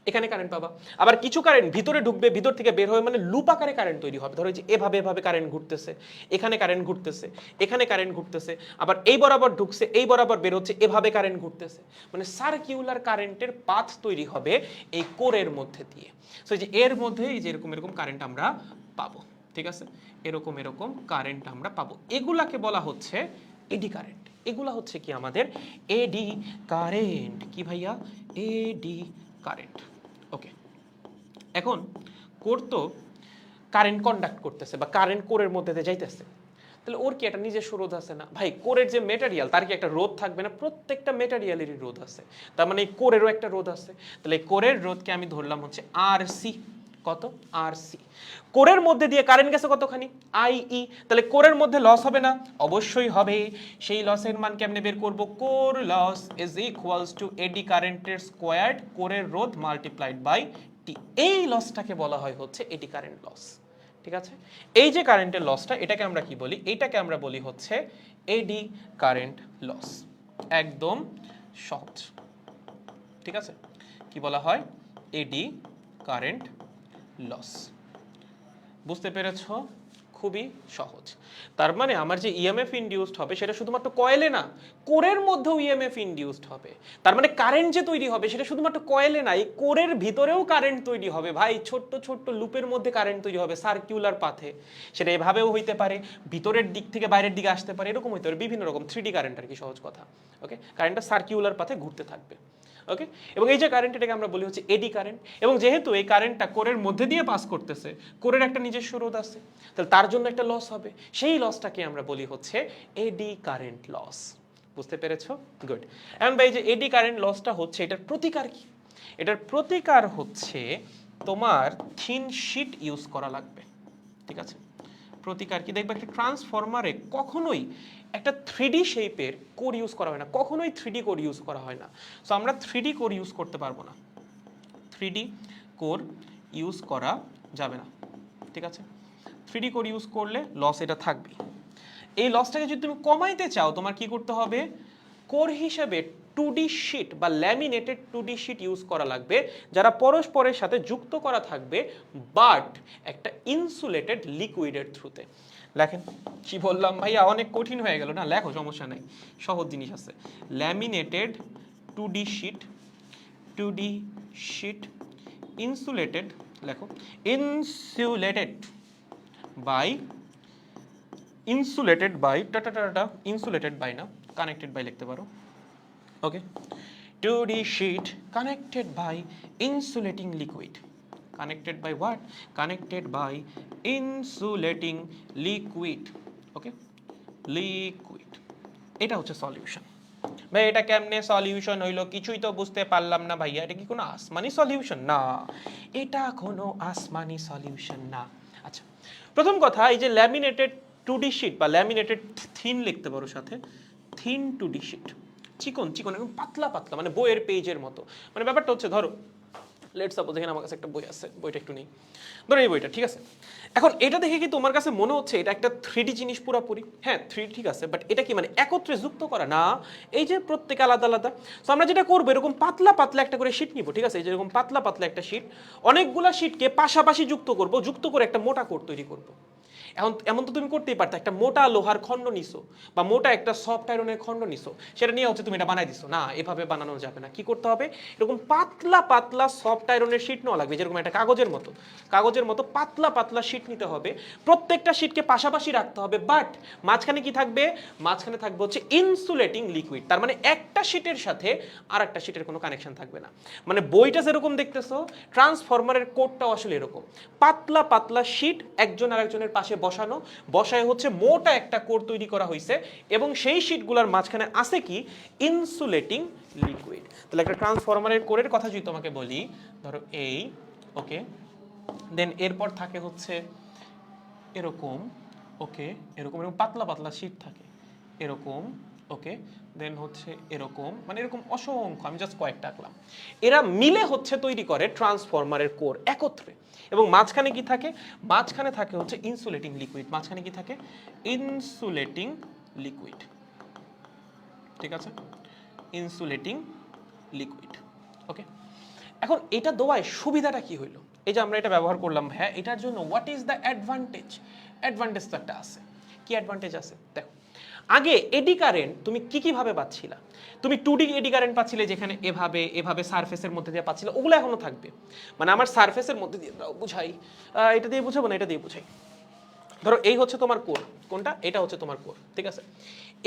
S1: এখানে কারেন্ট পাবা, আবার কিছু কারেন্ট ভিতরে ঢুকবে, ভিতর থেকে বের হবে, মানে লুপ আকারে কারেন্ট তৈরি হবে। ধরো যে এভাবে এভাবে কারেন্ট ঘুরতেছে, এখানে কারেন্ট ঘুরতেছে, এখানে কারেন্ট ঘুরতেছে, আবার এই বরাবর ঢুকছে, এই বরাবর বের হচ্ছে, এভাবে কারেন্ট ঘুরতেছে, মানে সার্কিউলার কারেন্টের পাথ তৈরি হবে এই কোরের মধ্যে দিয়ে। সো যে এর মধ্যে এই যে এরকম এরকম কারেন্ট আমরা পাবো, ঠিক আছে, এরকম এরকম কারেন্ট আমরা পাবো। এগুলাকে বলা হচ্ছে এডি কারেন্ট। এগুলা হচ্ছে কি আমাদের এডি কারেন্ট। কি ভাইয়া? Eddy current. ওকে, এখন কোর তো কারেন্ট কন্ডাক্ট করতেছে বা কারেন্ট কোরের মধ্যে দিয়ে যাইতেছে, তাহলে ওর কি একটা নিজস্ব রোধ আছে না? ভাই কোরের যে মেটেরিয়াল তার কি একটা রোধ থাকবে না? প্রত্যেকটা মেটেরিয়ালেরই রোধ আছে, তার মানে এই কোরেরও একটা রোধ আছে। তাহলে এই কোরের রোধকে আমি ধরলাম হচ্ছে আরসি। কত? আরসি। কোরের মধ্যে দিয়ে কারেন্ট গেছে কতখানি? আইই। তাহলে কোরের মধ্যে লস হবে না? অবশ্যই হবে। সেই লসের মান কেমনে বের করব? Core loss is equals to eddy কারেন্টের স্কোয়ার্ড কোরের রোধ মাল্টিপ্লাইড বাই টি। এই লসটাকে বলা হয় হচ্ছে এডি কারেন্ট লস, ঠিক আছে। এই যে কারেন্টের লসটা, এটাকে আমরা কি বলি? এইটাকে আমরা বলি হচ্ছে এডি কারেন্ট লস। একদম সহজ, ঠিক আছে। কি বলা হয়? Eddy current loss. বুঝতে পেরেছো? খুব খুবই সহজ। তার মানে আমার যে ইএমএফ ইনডিউসড হবে সেটা শুধুমাত্র কয়েলে না, কোরের মধ্যেও ইএমএফ ইনডিউসড হবে। তার মানে কারেন্ট যে তৈরি হবে সেটা শুধুমাত্র কয়েলে না, এই কোরের ভিতরেও কারেন্ট তৈরি হবে ভাই। ছোট্ট ছোট্ট লুপের মধ্যে কারেন্ট তৈরি হবে সার্কুলার পাথে। সেটা এভাবেও হইতে পারে, ভিতরের দিক থেকে বাইরের দিকে আসতে পারে, এরকম হইতে পারে, বিভিন্ন রকম 3D কারেন্ট আর কি, সহজ কথা। ওকে, কারেন্টটা সার্কুলার পাথে ঘুরতে থাকবে। ওকে, এবং এই যে কারেন্ট, এটাকে আমরা বলি হচ্ছে এডি কারেন্ট। এবং যেহেতু এই কারেন্টটা কোরের মধ্যে দিয়ে পাস করতেছে, কোরের একটা নিজস্ব রোধ আছে, তাহলে তার জন্য একটা লস হবে, সেই লসটাকে আমরা বলি হচ্ছে এডি কারেন্ট লস। বুঝতে পেরেছো? গুড। এখন ভাই যে এডি কারেন্ট লসটা হচ্ছে, এটার প্রতিকার কি? এটার প্রতিকার হচ্ছে তোমার থিন শীট ইউজ করা লাগবে। ঠিক আছে, প্রতিকার কি? দেখবে একটা ট্রান্সফরমারে কখনোই একটা 3D শেপের কোর ইউজ করা হয় না, কখনোই 3D কোর ইউজ করা হয় না। সো আমরা 3D কোর ইউজ করতে পারবো না, 3D কোর ইউজ করা যাবে না। ঠিক আছে, 3D কোর ইউজ করলে লস এটা থাকবে। এই লসটাকে যদি তুমি কমাইতে চাও, তোমার কি করতে হবে? কোর হিসেবে 2D শিট বা ল্যামিনেটেড 2D শিট ইউজ করা লাগবে, যারা পরস্পরের সাথে যুক্ত করা থাকবে, বাট একটা ইনসুলেটেড লিকুইডের থ্রুতে। লেখেন, কি বললাম ভাইয়া? অনেক কঠিন হয়ে গেল না? লেখো, সমস্যা নাই, সহজ জিনিস আছে। Laminated 2D sheet, 2D sheet insulated, লেখো insulated by, insulated by insulated by না, কানেক্টেড বাই লিখতে পারো। ওকে, 2D sheet connected by insulating liquid. Connected by what? Connected by insulating liquid. Okay, liquid. এটা হচ্ছে সলিউশন। ভাই এটা কেমনে সলিউশন হইলো? কিছুই তো বুঝতে পারলাম না ভাইয়া। এটা কি কোনো আসমানি সলিউশন? না, এটা কোনো আসমানি সলিউশন না। আচ্ছা, প্রথম কথা, এই যে ল্যামিনেটেড 2D শিট বা ল্যামিনেটেড থিন লিখতে পারো সাথে, থিন 2D শিট, চিকন চিকন, একদম পাতলা পাতলা, মানে বইয়ের পেজের মতো। মানে ব্যাপারটা হচ্ছে, ধরো লেট সাপোজ এখানে আমার কাছে একটা বই আছে, বইটা একটু নেই, ধরো এই বইটা, ঠিক আছে। এখন এটা দেখে কি তোমার কাছে মনে হচ্ছে এটা একটা 3D জিনিস পুরোপুরি? হ্যাঁ, 3D ঠিক আছে, বাট এটা কি মানে একত্রে যুক্ত করা? না, এই যে প্রত্যেক আলাদা আলাদা। তো আমরা যেটা করবো, এরকম পাতলা পাতলা একটা করে শিট নিব, ঠিক আছে, এই যেরকম পাতলা পাতলা একটা শিট, অনেকগুলা শিটকে পাশাপাশি যুক্ত করব, যুক্ত করে একটা মোটা কোর তৈরি করব। এখন এমন তো তুমি করতেই পারতো, একটা মোটা লোহার খণ্ড নিছো বা মোটা একটা সফট আয়রনের খণ্ড নিছো, সেটা নিয়ে হচ্ছে তুমি এটা বানাই দিছো। না, এভাবে বানানো যাবে না। কি করতে হবে? এরকম পাতলা পাতলা সফট আয়রনের শিট নেওয়া লাগবে, যেরকম একটা কাগজের মতো পাতলা পাতলা শিট নিতে হবে। প্রত্যেকটা শিটকে পাশাপাশি রাখতে হবে, বাট মাঝখানে কি থাকবে? মাঝখানে থাকবে হচ্ছে ইনসুলেটিং লিকুইড। তার মানে একটা শিটের সাথে আর একটা শিটের কোনো কানেকশন থাকবে না। মানে বইটা যেরকম দেখতেছো, ট্রান্সফরমারের কোডটাও আসলে এরকম, পাতলা পাতলা শিট একজন আরেকজনের পাশে বসানো, বসায় হচ্ছে মোটা একটা কোর তৈরি করা হয়েছে, এবং সেই শিটগুলোর মাঝখানে আছে কি? Insulating liquid. তাহলে একটা ট্রান্সফরমারের কোরের কথা যদি তোমাকে বলি, ধরো এই, ওকে, দেন এরপর থাকে হচ্ছে এরকম, ওকে, এরকম এরকম পাতলা পাতলা শিট থাকে এরকম, ওকে, দেন হচ্ছে এরকম, মানে এরকম অসংখ্য, আমি জাস্ট কয়েকটা আঁকলাম। এরা মিলে হচ্ছে তৈরি করে ট্রান্সফরমারের কোর একত্রে। এবং মাঝখানে কি থাকে? মাঝখানে থাকে হচ্ছে ইনসুলেটিং লিকুইড। মাঝখানে কি থাকে? Insulating liquid. ঠিক আছে, ইনসুলেটিং লিকুইড। ওকে, এখন এটা দেওয়ায় সুবিধাটা কি হইলো? এই যে আমরা এটা ব্যবহার করলাম, হ্যাঁ, এটার জন্য what is the advantage? Advantage তো একটা আছে। কি অ্যাডভান্টেজ আছে? দেখো, আগে এডি কারেন্ট তুমি কি ভাবে পাচ্ছিলা? তুমি 2D এডি কারেন্ট পাচ্ছিলে, যেখানে এভাবে এভাবে সারফেসের মধ্যে দিয়ে পাচ্ছিলে, ওগুলো এখনো থাকবে। মানে আমার সারফেসের মধ্যে দিয়ে বুঝাই, এটা দিয়ে বুঝাবো না, এটা দিয়ে বুঝাই। ধরো এই হচ্ছে তোমার কোর, কোনটা? এটা হচ্ছে তোমার কোর, ঠিক আছে।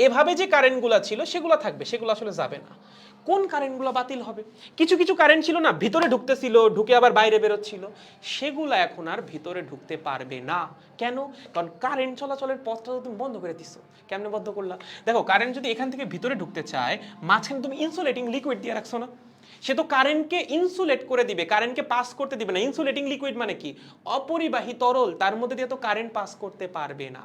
S1: এভাবে যে কারেন্টগুলো ছিল সেগুলো থাকবে, সেগুলো আসলে যাবে না। কোন কারেন্টগুলো বাতিল হবে? কিছু কিছু কারেন্ট ছিল না, ভিতরে ঢুকতেছিল, ঢুকে আবার বাইরে বেরোচ্ছিল, সেগুলো এখন আর ভিতরে ঢুকতে পারবে না। কেন? কারণ কারেন্ট চলাচলের পথটা তুমি বন্ধ করে দিছো। কেমনে বন্ধ করলা? দেখো, কারেন্ট যদি এখান থেকে ভিতরে ঢুকতে চায়, মাঝখানে তুমি ইনসুলেটিং লিকুইড দিয়ে রাখছো না, সে তো কারেন্টকে ইনসুলেট করে দিবে, কারেন্টকে পাস করতে দিবে না। ইনসুলেটিং লিকুইড মানে কি? অপরিবাহী তরল, তার মধ্যে দিয়ে তো কারেন্ট পাস করতে পারবে না।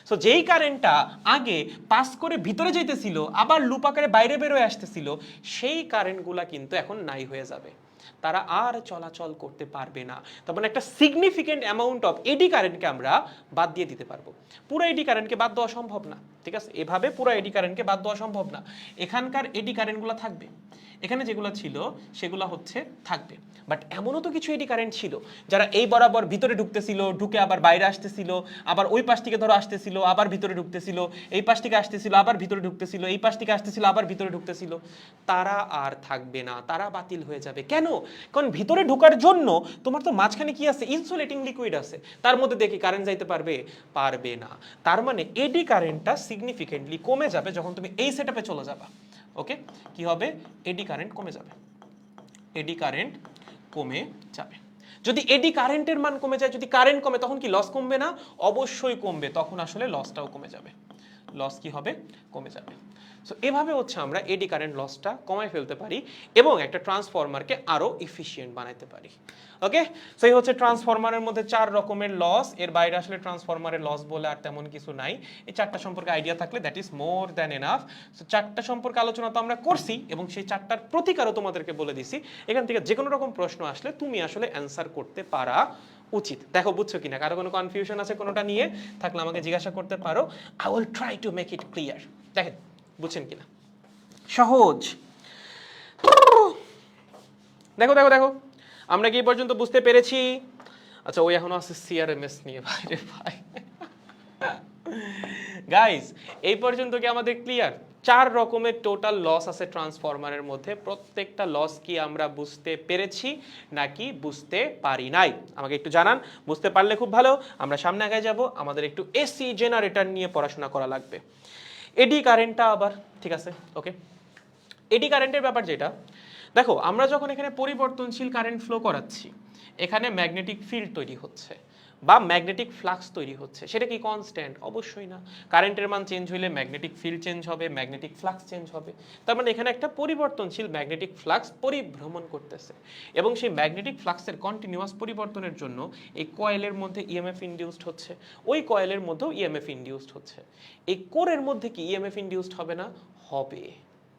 S1: সো যেই কারেন্টটা আগে পাস করে ভিতরে যাইতেছিল, আবার লুপ আকারে বাইরে বেরোয় আসতেছিল, সেই কারেন্টগুলা কিন্তু এখন নাই হয়ে যাবে, তারা আর চলাচল করতে পারবে না। তার মানে একটা সিগনিফিকেন্ট অ্যামাউন্ট অফ এডি কারেন্টকে আমরা বাদ দিয়ে দিতে পারবো। পুরো এডি কারেন্টকে বাদ দেওয়া সম্ভব না, ঠিক আছে, এভাবে পুরো এডি কারেন্টকে বাদ দেওয়া সম্ভব না। এখানকার এডি কারেন্টগুলো থাকবে, এখানে যেগুলো ছিল সেগুলো হচ্ছে থাকবে। বাট এমনও তো কিছু এডি কারেন্ট ছিল যারা এই বরাবর ভিতরে ঢুকতেছিল, ঢুকে আবার বাইরে আসতেছিল, আবার ওই পাশ থেকে ধরো আসতেছিল, আবার ভিতরে ঢুকতেছিল, এই পাশ থেকে আসতেছিল, আবার ভিতরে ঢুকতেছিল, এই পাশ থেকে আসতেছিল, আবার ভিতরে ঢুকতেছিল। তারা আর থাকবে না, তারা বাতিল হয়ে যাবে। কেন? কারণ ভিতরে ঢোকার জন্য তোমার তো মাঝখানে কি আছে, ইনসুলেটিং লিকুইড আছে, তার মধ্যে দেখি কারেন্ট যাইতে পারবে? পারবে না। তার মানে এডি কারেন্টটা সিগনিফিকেন্টলি কমে যাবে যখন তুমি এই সেটআপে চলে যাবা। ওকে, কি হবে? এডি কারেন্ট কমে যাবে, এডি কারেন্ট কমে যাবে। যদি এডি কারেন্টের মান কমে যায়, যদি কারেন্ট কমে, তখন কি লস কমবে না? অবশ্যই কমবে, তখন আসলে লসটাও কমে যাবে, লস কি হবে? কমে যাবে। সো এভাবে হচ্ছে আমরা এডি কারেন্ট লসটা কমায় ফেলতে পারি এবং একটা ট্রান্সফরমারকে আরো এফিশিয়েন্ট বানাতে পারি। ওকে, সো এই হচ্ছে ট্রান্সফরমারের মধ্যে 4 রকমের লস। এর বাইরে আসলে ট্রান্সফরমারের লস বলে আর তেমন কিছু নাই। এই 4টা সম্পর্কে আইডিয়া থাকলে that is more than enough. So 4টা সম্পর্কে আলোচনা তো আমরা করছি এবং সেই 4টার প্রতিকারও তোমাদেরকে বলে দিছি। এখান থেকে যে কোনো রকম প্রশ্ন আসলে তুমি আসলে অ্যান্সার করতে পারা উচিত। দেখো বুঝছো কিনা, কারো কোনো কনফিউশন আছে কোনোটা নিয়ে থাকলে আমাকে জিজ্ঞাসা করতে পারো। I will try to make it clear. দেখেন বুঝছেন কিনা, সহজ। দেখো দেখো দেখো, আমরা কি পর্যন্ত বুঝতে পেরেছি? আচ্ছা, ওই এখনো আছে সিআরএমএস নিয়ে, ভাইরে ভাই। গাইস, এই পর্যন্ত কি আমাদের ক্লিয়ার? 4 রকমের টোটাল লস আছে ট্রান্সফরমারের মধ্যে। প্রত্যেকটা লস কি আমরা বুঝতে পেরেছি নাকি বুঝতে পারি নাই? আমাকে একটু জানান। বুঝতে পারলে খুব ভালো, আমরা সামনে আগে যাব। আমাদের একটু এসি জেনারেটর নিয়ে পড়াশোনা করা লাগবে। এডি কারেন্টটা আবার ঠিক আছে। ওকে, এডি কারেন্টের ব্যাপার যেটা, দেখো আমরা যখন এখানে পরিবর্তনশীল কারেন্ট ফ্লো করাচ্ছি, এখানে ম্যাগনেটিক ফিল্ড তৈরি হচ্ছে বা ম্যাগনেটিক ফ্লাক্স তৈরি হচ্ছে। সেটা কি কনস্ট্যান্ট? অবশ্যই না। কারেন্টের মান চেঞ্জ হইলে ম্যাগনেটিক ফিল্ড চেঞ্জ হবে, ম্যাগনেটিক ফ্লাক্স চেঞ্জ হবে। তার মানে এখানে একটা পরিবর্তনশীল ম্যাগনেটিক ফ্লাক্স পরিভ্রমণ করতেছে এবং সেই ম্যাগনেটিক ফ্লাক্সের কন্টিনিউয়াস পরিবর্তনের জন্য এই কয়েলের মধ্যে ইএমএফ ইনডিউসড হচ্ছে, ওই কয়েলের মধ্যেও ইএমএফ ইনডিউসড হচ্ছে। এই কোরের মধ্যে কি ইএমএফ ইনডিউসড হবে না? হবে।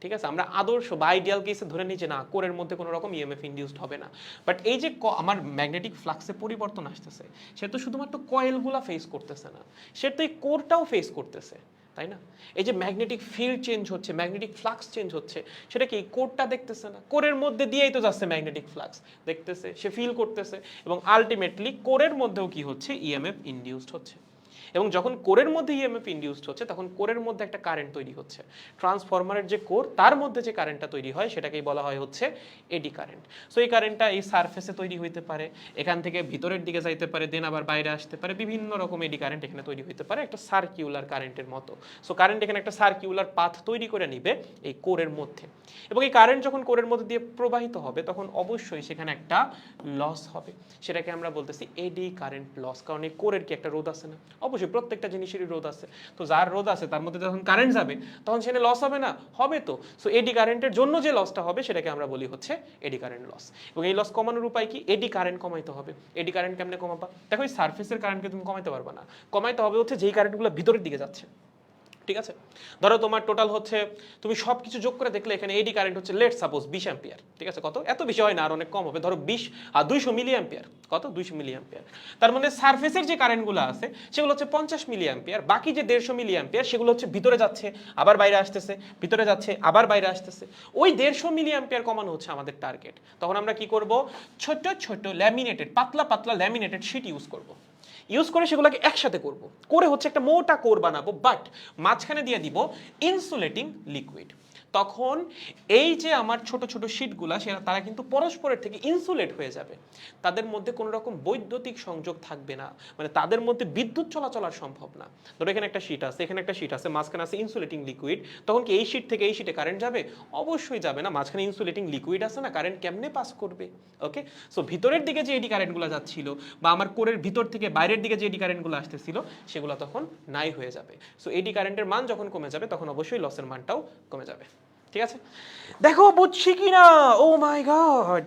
S1: ঠিক আছে, আমরা আদর্শ বা আইডিয়াল কেসে ধরে নিই যে না, কোরের মধ্যে কোনো রকম ইএমএফ ইনডিউসড হবে না। বাট এই যে আমার ম্যাগনেটিক ফ্লাক্সে পরিবর্তন আসতেছে, সে তো শুধুমাত্র কয়েলগুলা ফেস করতেছে না, সে তো এই কোরটাও ফেস করতেছে, তাই না? এই যে ম্যাগনেটিক ফিল্ড চেঞ্জ হচ্ছে, ম্যাগনেটিক ফ্লাক্স চেঞ্জ হচ্ছে, সেটা কি কোরটা দেখতেছে না? কোরের মধ্যে দিয়েই তো যাচ্ছে ম্যাগনেটিক ফ্লাক্স, দেখতেছে, সে ফিল করতেছে এবং আলটিমেটলি কোরের মধ্যেও কি হচ্ছে? ইএমএফ ইনডিউসড হচ্ছে। এবং যখন কোরের মধ্যে ইএমএফ ইনডিউসড হচ্ছে, তখন কোরের মধ্যে একটা কারেন্ট তৈরি হচ্ছে। ট্রান্সফরমারের যে কোর, তার মধ্যে যে কারেন্টটা তৈরি হয় সেটাকেই বলা হয় হচ্ছে এডি কারেন্ট। সো এই কারেন্টটা এই সারফেসে তৈরি হইতে পারে, এখান থেকে ভিতরের দিকে যাইতে পারে, দেন আবার বাইরে আসতে পারে, বিভিন্ন রকম এডি কারেন্ট এখানে তৈরি হইতে পারে, একটা সার্কিউলার কারেন্টের মতো। সো কারেন্ট এখানে একটা সার্কিউলার পাথ তৈরি করে নিবে এই কোরের মধ্যে, এবং এই কারেন্ট যখন কোরের মধ্যে দিয়ে প্রবাহিত হবে তখন অবশ্যই সেখানে একটা লস হবে। সেটাকে আমরা বলতেছি এডি কারেন্ট লস। কারণ এই কোরের কি একটা রোধ আছে না? অবশ্যই প্রত্যেকটা জিনিসেরই রোধ আছে। তো যার রোধ আছে তার মধ্যে যখন কারেন্ট যাবে তখন সেখানে লস হবে না? হবে তো। সো এডি কারেন্টের জন্য যে লসটা হবে সেটাকে আমরা বলি হচ্ছে এডি কারেন্ট লস। এবং এই লস কমানোর উপায় কি? এডি কারেন্ট কমাইতে হবে। এডি কারেন্ট কেমনে কমাবা? দেখো, এই সারফেসের কারেন্টকে তুমি কমাইতে পারবে না। কমাইতে হবে হচ্ছে যেই কারেন্টগুলো ভিতরের দিকে যাচ্ছে। ঠিক আছে, ধরো তোমার টোটাল হচ্ছে, তুমি সব কিছু যোগ করে দেখলে এখানে এডি কারেন্ট হচ্ছে লেট সাপোজ 20 অ্যাম্পিয়ার। ঠিক আছে, কত? এত বেশি হয় না, আর অনেক কম হবে। ধরো 20 আর 200 মিলি অ্যাম্পিয়ার। কত? 200 মিলি অ্যাম্পিয়ার। তার মানে সারফেসের যে কারেন্টগুলো আছে সেগুলো হচ্ছে 50 মিলি অ্যাম্পিয়ার। বাকি যে 150 মিলি অ্যাম্পিয়ার সেগুলো হচ্ছে ভিতরে যাচ্ছে আবার বাইরে আসতেছে, ভিতরে যাচ্ছে আবার বাইরে আসতেছে। ওই 150 মিলি অ্যাম্পিয়ার কমানো হচ্ছে আমাদের টার্গেট। তখন আমরা কি করব? ছোট ছোট ল্যামিনেটেড, পাতলা পাতলা ল্যামিনেটেড শীট ইউজ করব। ইউজ করে সেগুলোকে একসাথে করব, করে হচ্ছে একটা মোটা কোর বানাবো, বাট মাঝখানে দিয়ে দিব ইনসুলেটিং লিকুইড। তখন এই যে আমার ছোট ছোট শীটগুলা, সেটা তারা কিন্তু পরস্পরের থেকে ইনসুলেট হয়ে যাবে। তাদের মধ্যে কোনো রকম বৈদ্যুতিক সংযোগ থাকবে না, মানে তাদের মধ্যে বিদ্যুৎ চলাচল আর সম্ভব না। ধরো এখানে একটা শীট আছে, এখানে একটা শীট আছে, মাঝখানে আছে ইনসুলেটিং লিকুইড। তখন কি এই শীট থেকে এই শীটে কারেন্ট যাবে? অবশ্যই যাবে না। মাঝখানে ইনসুলেটিং লিকুইড আছে না, কারেন্ট কেমনে পাস করবে? ওকে, সো ভিতরের দিকে যে এডি কারেন্টগুলো যাচ্ছিল বা আমার কোরের ভিতর থেকে বাইরের দিকে যে এডি কারেন্টগুলো আসতেছিল সেগুলো তখন নাই হয়ে যাবে। সো এডি কারেন্টের মান যখন কমে যাবে তখন অবশ্যই লসের মানটাও কমে যাবে। ঠিক আছে, দেখো বুঝছি কি না? ও মাই গড।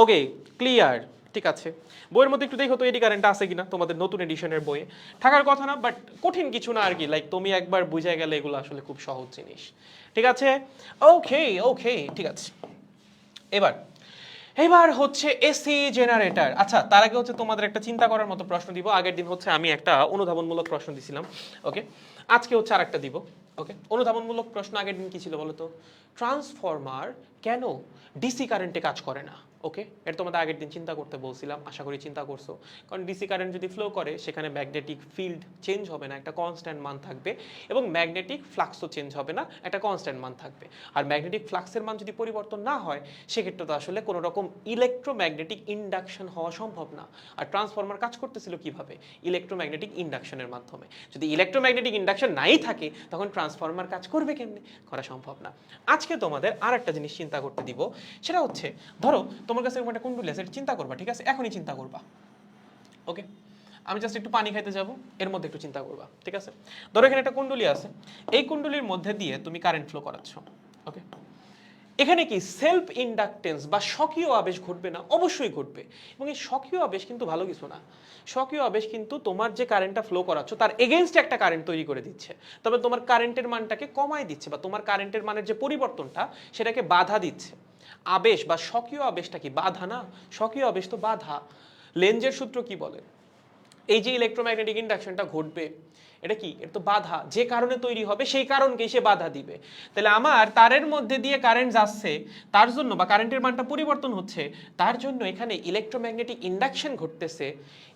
S1: ওকে, ক্লিয়ার। ঠিক আছে, বইয়ের মধ্যে একটু দেখো তো এডি কারেন্ট আছে কিনা তোমাদের নতুন এডিশনের বইয়ে। থাকার কথা না, বাট কঠিন কিছু না আর কি। লাইক তুমি একবার বুঝে গেলে এগুলো আসলে খুব সহজ জিনিস। ঠিক আছে, ওকে ওকে, ঠিক আছে। এবার হচ্ছে এসি জেনারেটর। আচ্ছা, তার আগে হচ্ছে তোমাদের একটা চিন্তা করার মতো প্রশ্ন দিব। আগের দিন হচ্ছে আমি একটা অনুধাবনমূলক প্রশ্ন দিছিলাম। ওকে, আজকে হচ্ছে আরেকটা দিব। ওকে, অনুধাবনমূলক প্রশ্ন আগের দিন কি ছিল বলো তো? ট্রান্সফরমার কেন ডিসি কারেন্টে কাজ করে না? ওকে, এটা তোমাদের আগের দিন চিন্তা করতে বলছিলাম, আশা করি চিন্তা করছো। কারণ ডিসি কারেন্ট যদি ফ্লো করে সেখানে ম্যাগনেটিক ফিল্ড চেঞ্জ হবে না, একটা কনস্ট্যান্ট মান থাকবে, এবং ম্যাগনেটিক ফ্লাক্সও চেঞ্জ হবে না, একটা কনস্ট্যান্ট মান থাকবে। আর ম্যাগনেটিক ফ্লাক্সের মান যদি পরিবর্তন না হয় সেক্ষেত্রে তো আসলে কোনো রকম ইলেকট্রোম্যাগনেটিক ইন্ডাকশন হওয়া সম্ভব না। আর ট্রান্সফরমার কাজ করতেছিল কিভাবে? ইলেকট্রোম্যাগনেটিক ইন্ডাকশনের মাধ্যমে। যদি ইলেকট্রোম্যাগনেটিক ইন্ডাকশন নাই থাকে তখন ট্রান্সফরমার কাজ করবে কেমনে? করা সম্ভব না। আজকে তোমাদের আর একটা জিনিস চিন্তা করতে দিব, সেটা হচ্ছে ধরো তোমার কাছে একটা কুণ্ডলী আছে, এটা চিন্তা করবা, ঠিক আছে? এখনই চিন্তা করবা। ওকে, আমি জাস্ট একটু পানি খাইতে যাব, এর মধ্যে একটু চিন্তা করবা, ঠিক আছে? ধরো এখানে একটা কুণ্ডলী আছে, এই কুণ্ডলীর মধ্যে দিয়ে তুমি কারেন্ট ফ্লো করাচ্ছ। ওকে, এখানে কি সেলফ ইন্ডাকটেন্স বা স্বকীয় আবেশ ঘটবে না? অবশ্যই ঘটবে। এবং এই স্বকীয় আবেশ কিন্তু ভালো কিছু না। স্বকীয় আবেশ কিন্তু তোমার যে কারেন্টটা ফ্লো করাচ্ছ তার এগেনস্টে একটা কারেন্ট তৈরি করে দিচ্ছে, তবে তোমার কারেন্টের মানটাকে কমায় দিচ্ছে, বা তোমার কারেন্টের মানের যে পরিবর্তনটা সেটাকে বাধা দিচ্ছে। আবেশ বা স্বকীয় আবেশটা কি বাধা না? স্বকীয় আবেশ তো বাধা। লেঞ্জের সূত্র কি বলে? এই যে ইলেকট্রোম্যাগনেটিক ইন্ডাকশনটা ঘটবে, এটা কি? এটা তো বাধা, যে কারণে তৈরি হবে সেই কারণকেই সে বাধা দিবে। তাহলে আমার তারের মধ্যে দিয়ে কারেন্ট যাচ্ছে, তার জন্য বা কারেন্টের মানটা পরিবর্তন হচ্ছে, তার জন্য এখানে ইলেকট্রোম্যাগনেটিক ইন্ডাকশন ঘটতেছে,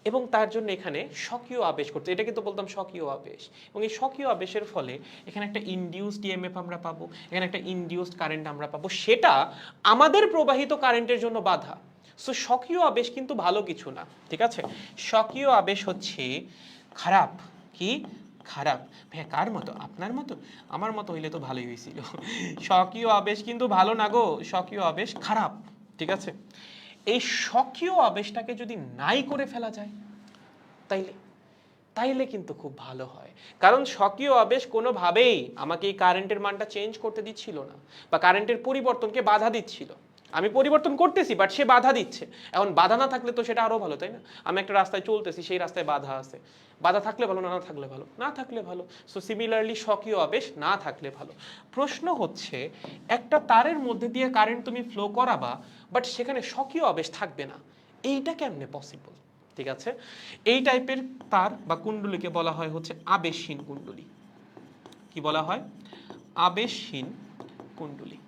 S1: এবং তার জন্য এখানে স্বকীয় আবেশ ঘটছে। এটাকে তো বলতাম স্বকীয় আবেশ। এবং এই স্বকীয় আবেশের ফলে এখানে একটা ইনডিউসড ইএমএফ আমরা পাবো, এখানে একটা ইনডিউসড কারেন্ট আমরা পাবো, সেটা আমাদের প্রবাহিত কারেন্টের জন্য বাধা। সো স্বকীয় আবেশ কিন্তু ভালো কিছু না, ঠিক আছে? স্বকীয় আবেশ হচ্ছে খারাপ। কি? খারাপ। ভাইয়া কার মতো? আপনার মতো? আমার মতো হইলে তো ভালোই হয়েছিল। স্বকীয় আবেশ কিন্তু ভালো না গো, স্বকীয় আবেশ খারাপ, ঠিক আছে? এই স্বকীয় আবেশটাকে যদি নাই করে ফেলা যায় তাইলে তাইলে কিন্তু খুব ভালো হয়। কারণ স্বকীয় আবেশ কোনোভাবেই আমাকে এই কারেন্টের মানটা চেঞ্জ করতে দিচ্ছিল না, বা কারেন্টের পরিবর্তনকে বাধা দিচ্ছিল। আমি পরিবর্তন করতেছি বাট সে বাধা দিচ্ছে। এখন বাধা না থাকলে তো সেটা আরো ভালো, তাই না? আমি একটা রাস্তায় চলতেছি, সেই রাস্তায় বাধা আছে, বাধা থাকলে ভালো না থাকলে ভালো? না থাকলে ভালো। সো সিমিলারলি স্বকীয় আবেশ না থাকলে ভালো। প্রশ্ন হচ্ছে একটা তারের মধ্যে দিয়ে কারেন্ট তুমি ফ্লো করাবা, বাট সেখানে স্বকীয় আবেশ থাকবে না, এইটা কেমনে পসিবল? ঠিক আছে, এই টাইপের তার বা কুণ্ডলীকে বলা হয় হচ্ছে আবেশহীন কুণ্ডলী। কি বলা হয়? আবেশহীন কুণ্ডলী।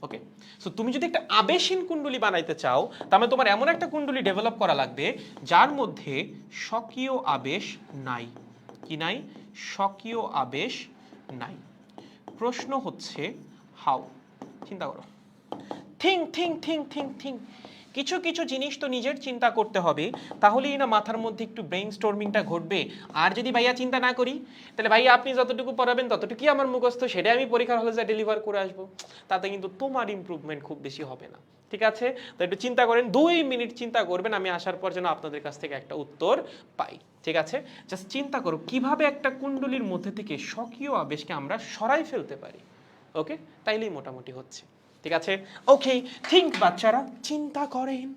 S1: ওকে, সো তুমি যদি একটা আবেশহীন কুণ্ডলী বানাইতে চাও, তাহলে তোমার এমন একটা কুণ্ডলী ডেভেলপ করা লাগবে যার মধ্যে স্বকীয় আবেশ নাই। কি নাই? স্বকীয় আবেশ নাই। প্রশ্ন হচ্ছে হাউ? চিন্তা করো, think think think think think. কিছু কিছু জিনিস তো নিজের চিন্তা করতে হবে, তাহলেই না মাথার মধ্যে একটু ব্রেইন স্টর্মিংটা ঘটবে। আর যদি ভাইয়া চিন্তা না করি, তাহলে ভাইয়া আপনি যতটুকু পড়াবেন ততটুকুই আমার মুখস্থ, সেটাই আমি পরীক্ষার হলে যা ডেলিভার করে আসবো, তাতে কিন্তু তোমার ইমপ্রুভমেন্ট খুব বেশি হবে না। ঠিক আছে, তো একটু চিন্তা করেন, 2 মিনিট চিন্তা করবেন, আমি আসার পর যেন আপনাদের কাছ থেকে একটা উত্তর পাই। ঠিক আছে, জাস্ট চিন্তা করো কিভাবে একটা কুণ্ডলীর মধ্যে থেকে স্বকীয় আবেশকে আমরা সরাই ফেলতে পারি। ওকে, তাইলেই মোটামুটি হচ্ছে। ঠিক আছে, ওকে, থিঙ্ক বাচ্চারা, চিন্তা করেন।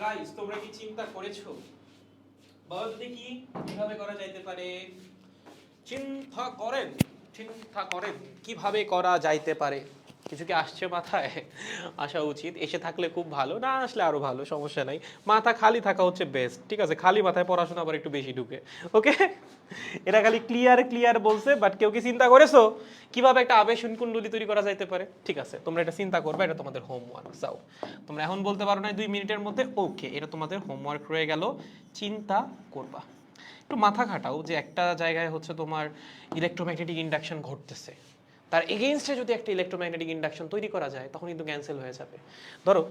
S1: গাইস তোমরা কি চিন্তা করেছো বল দেখি কিভাবে করা যাইতে পারে? চিন্তা করেন কিভাবে করা যাইতে পারে? কিছু কি আসছে মাথায়? আসা উচিত, এসে থাকলে খুব ভালো, না আসলে আরো ভালো, সমস্যা নাই। মাথা খালি থাকা হচ্ছে বেস্ট, ঠিক আছে? খালি মাথায় পড়াশোনা আবার একটু বেশি ঢুকে, ওকে? এরা খালি ক্লিয়ার ক্লিয়ার বলছে, বাট কেউ কি চিন্তা করেছো কিভাবে একটা আবেশন কুণ্ডলী তৈরি করা যাইতে পারে? ঠিক আছে, তোমরা এটা চিন্তা করবে, এটা তোমাদের হোমওয়ার্ক। যাও, তোমরা এখন বলতে পারো না 2 মিনিটের মধ্যে, ওকে, এটা তোমাদের হোমওয়ার্ক রয়ে গেল, চিন্তা করবা। একটু মাথা খাটাও যে একটা জায়গায় হচ্ছে তোমার ইলেকট্রোম্যাগনেটিক ইন্ডাকশন ঘটতেছে, তার এগেইনস্টে যদি একটা ইলেকট্রোম্যাগনেটিক ইন্ডাকশন তৈরি করা যায় তখন কিন্তু ক্যান্সেল হয়ে যাবে। ধরো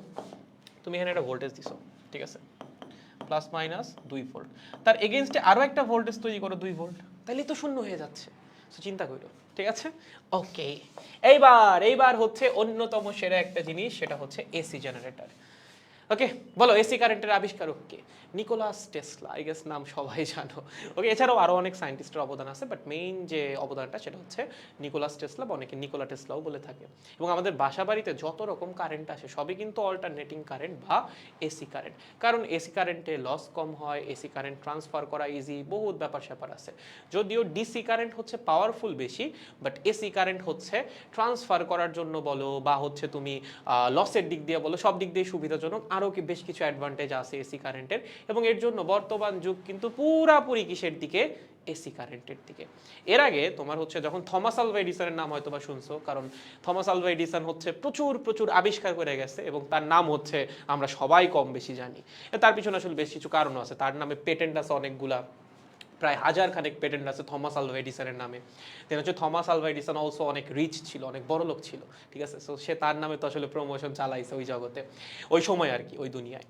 S1: তুমি এখানে একটা ভোল্টেজ দিছো, ঠিক আছে, প্লাস মাইনাস 2 ভোল্ট, তার এগেইনস্টে আরো একটা ভোল্টেজ তৈরি করো 2 ভোল্ট, তাহলে তো শূন্য হয়ে যাচ্ছে। তো চিন্তা করো, ঠিক আছে? ওকে, এইবার হচ্ছে অন্যতম সেরা একটা জিনিস, সেটা হচ্ছে এসি জেনারেটর। ওকে, বলো এসি কারেন্টের আবিষ্কারক কে? নিকোলাস টেসলা, আই গেস নাম সবাই জানো। ওকে, এছাড়াও আরো অনেক সায়েন্টিস্টের অবদান আছে, বাট মেইন যে অবদানটা সেটা হচ্ছে নিকোলাস টেসলা, বা অনেকে নিকোলা টেসলাও বলে থাকে। এবং আমাদের বাসা বাড়িতে যত রকম কারেন্ট আসে সবই কিন্তু অল্টারনেটিং কারেন্ট বা এসি কারেন্ট, কারণ এসি কারেন্টে লস কম হয়, এসি কারেন্ট ট্রান্সফার করা ইজি, বহুত ব্যাপার স্যাপার আছে। যদিও ডিসি কারেন্ট হচ্ছে পাওয়ারফুল বেশি, বাট এসি কারেন্ট হচ্ছে ট্রান্সফার করার জন্য বলো বা হচ্ছে তুমি লসের দিক দিয়ে বলো, সব দিক দিয়ে সুবিধাজনক। আরও কি বেশ কিছু অ্যাডভান্টেজ আছে এসি কারেন্টের, এবং এর জন্য বর্তমান যুগ কিন্তু পুরাপুরি কিসের দিকে? এসি কারেন্টের দিকে। এর আগে তোমার হচ্ছে যখন থমাস আলভা এডিসনের নাম হয়তো বা শুনছো, কারণ থমাস আলভা এডিসন হচ্ছে প্রচুর প্রচুর আবিষ্কার করে গেছে, এবং তার নাম হচ্ছে আমরা সবাই কম বেশি জানি। তার পিছনে আসলে বেশ কিছু কারণ আছে, তার নামে পেটেন্ট আছে অনেকগুলা, প্রায় 1000 খানেক পেটেন্ট আছে থমাস আলভা এডিসনের নামে। দেন হচ্ছে থমাস আলভা এডিসন অলসো অনেক রিচ ছিল, অনেক বড় লোক ছিল, ঠিক আছে? সো সে তার নামে তো আসলে প্রমোশন চালাইছে ওই জগতে, ওই সময় আর কি, ওই দুনিয়ায়।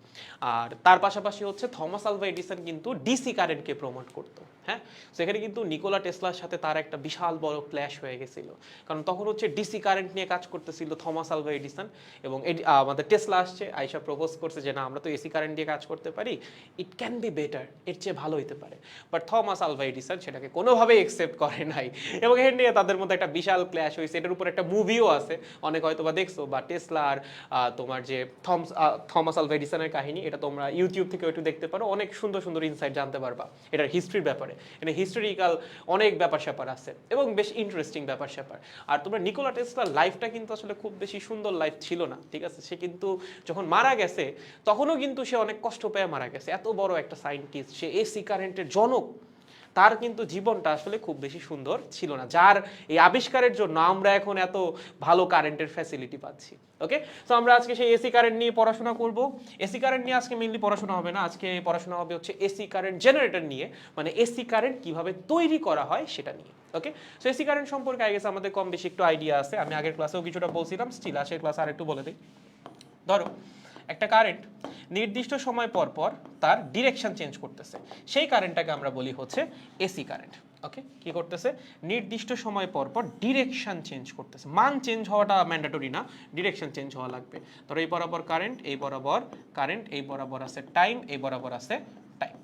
S1: আর তার পাশাপাশি হচ্ছে থমাস আলভা এডিসন কিন্তু ডিসি কারেন্টকে প্রমোট করতো, হ্যাঁ? সেখানে কিন্তু নিকোলা টেসলার সাথে তার একটা বিশাল বড় ক্ল্যাশ হয়ে গেছিল, কারণ তখন হচ্ছে ডিসি কারেন্ট নিয়ে কাজ করতেছিল থমাস আলভা এডিসন, এবং আমাদের টেসলা আসছে, আইসা প্রপোজ করছে যে না, আমরা তো এসি কারেন্ট দিয়ে কাজ করতে পারি, ইট ক্যান বি বেটার, এর চেয়ে ভালো হতে পারে। বাট থমাস আলভা এডিসন সেটাকে কোনোভাবেই একসেপ্ট করে নাই, এবং এর নিয়ে তাদের মধ্যে একটা বিশাল ক্ল্যাশ হয়েছে। এটার উপর একটা মুভিও আছে, অনেক হয়তো বা দেখছো, বা টেসলা আর তোমার যে থমাস আলভা এডিসনের কাহিনী, এটা তোমরা ইউটিউব থেকে একটু দেখতে পারো, অনেক সুন্দর সুন্দর ইনসাইট জানতে পারবা এটার হিস্ট্রির ব্যাপারে। এটা হিস্টোরিক্যাল অনেক ব্যাপার স্যাপার আছে, এবং বেশ ইন্টারেস্টিং ব্যাপার স্যাপার। আর তোমরা নিকোলা টেসলার লাইফটা কিন্তু আসলে খুব বেশি সুন্দর লাইফ ছিল না, ঠিক আছে? সে কিন্তু যখন মারা গেছে তখনও কিন্তু সে অনেক কষ্ট পেয়ে মারা গেছে। এত বড় একটা সায়েন্টিস্ট, সে এসি কারেন্টের জনক, তার কিন্তু জীবনটা আসলে খুব বেশি সুন্দর ছিল না, যার এই আবিষ্কারের জন্য আমরা এখন এত ভালো কারেন্টের ফ্যাসিলিটি পাচ্ছি। ওকে, তো আমরা আজকে সেই এসি কারেন্ট নিয়ে পড়াশোনা করব। এসি কারেন্ট নিয়ে আজকে মেইনলি পড়াশোনা হবে না, আজকে পড়াশোনা হবে হচ্ছে এসি কারেন্ট জেনারেটর নিয়ে, মানে এসি কারেন্ট কিভাবে তৈরি করা হয় সেটা নিয়ে। ওকে, সো এসি কারেন্ট সম্পর্কে আই গেস আমাদের কম বেশি একটু আইডিয়া আছে, আমি আগের ক্লাসেও কিছুটা বলছিলাম, স্টিল আজকের ক্লাস আর একটু বলে দিই। ধরো একটা কারেন্ট নির্দিষ্ট সময় পর পর তার ডিরেকশন চেঞ্জ করতেছে, সেই কারেন্টটাকে আমরা বলি হচ্ছে এসি কারেন্ট। ওকে, কি করতেছে? নির্দিষ্ট সময় পর পর ডিরেকশন চেঞ্জ করতেছে, মান চেঞ্জ হওয়াটা ম্যান্ডেটরি না, ডিরেকশন চেঞ্জ হওয়া লাগবে। ধরো এই বরাবর কারেন্ট, এই বরাবর কারেন্ট, এই বরাবর আছে টাইম, এই বরাবর আছে টাইম।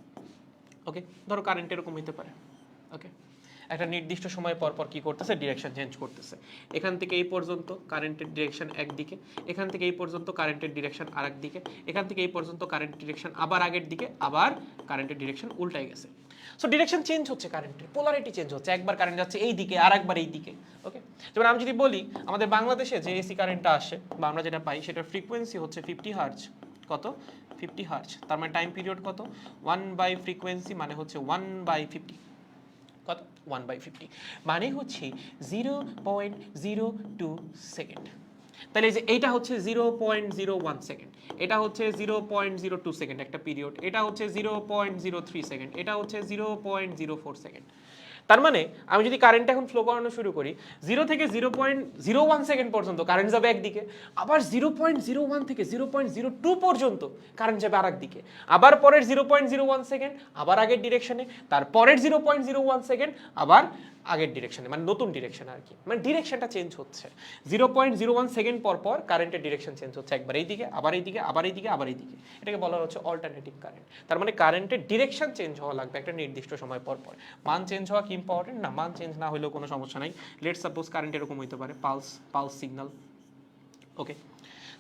S1: ওকে, ধরো কারেন্ট এরকম হইতে পারে। ওকে, একটা নির্দিষ্ট সময় পর পর কি করতেছে? ডিরেকশন চেঞ্জ করতেছে। এখান থেকে এই পর্যন্ত কারেন্টের ডিরেকশন একদিকে, এখান থেকে এই পর্যন্ত কারেন্টের ডিরেকশন আরেক দিকে, এখান থেকে এই পর্যন্ত কারেন্টের ডিরেকশন আবার আগের দিকে, আবার কারেন্টের ডিরেকশন উল্টাই গেছে। সো ডিরেকশন চেঞ্জ হচ্ছে, কারেন্টের পোলারিটি চেঞ্জ হচ্ছে, একবার কারেন্ট যাচ্ছে এই দিকে আর একবার এই দিকে। ওকে, যেমন আমি যদি বলি আমাদের বাংলাদেশে যে এসি কারেন্টটা আসে বা আমরা যেটা পাই সেটার ফ্রিকোয়েন্সি হচ্ছে 50 হার্জ। কত? 50 হার্জ। তার মানে টাইম পিরিয়ড কত? 1/ফ্রিকোয়েন্সি, মানে হচ্ছে 1/50। কত? 1/50, মানে হচ্ছে 0.02 সেকেন্ড। তাহলে যে এইটা হচ্ছে 0.01 সেকেন্ড, এটা হচ্ছে 0.02 সেকেন্ড একটা পিরিয়ড, এটা হচ্ছে 0.03 সেকেন্ড, এটা হচ্ছে 0.04 সেকেন্ড। তার মানে আমি যদি কারেন্ট এখন ফ্লো করানো শুরু করি, 0 থেকে 0.01 সেকেন্ড পর্যন্ত কারেন্ট যাবে একদিকে, আবার 0.01 থেকে 0.02 পর্যন্ত কারেন্ট যাবে আরেক দিকে, আবার পরের 0.01 সেকেন্ড আবার আগের ডিরেকশনে, তারপরের 0.01 সেকেন্ড আবার আগের ডিরেকশনে, মানে নতুন ডিরেকশন আর কি, মানে ডিরেকশনটা চেঞ্জ হচ্ছে। 0.01 সেকেন্ড পর পর কারেন্টের ডিরেকশন চেঞ্জ হচ্ছে, একবার এইদিকে, আবার এইদিকে, আবার এইদিকে, আবার এইদিকে। এটাকে বলা হচ্ছে অল্টারনেটিভ কারেন্ট। তার মানে কারেন্টের ডিরেকশন চেঞ্জ হওয়া লাগবে একটা নির্দিষ্ট সময় পর পর। মান চেঞ্জ হওয়া কি ইম্পর্টেন্ট না? মান চেঞ্জ না হলেও কোনো সমস্যা নাই। লেটস সাপোজ কারেন্ট এরকম হইতে পারে, পালস সিগন্যাল। ওকে,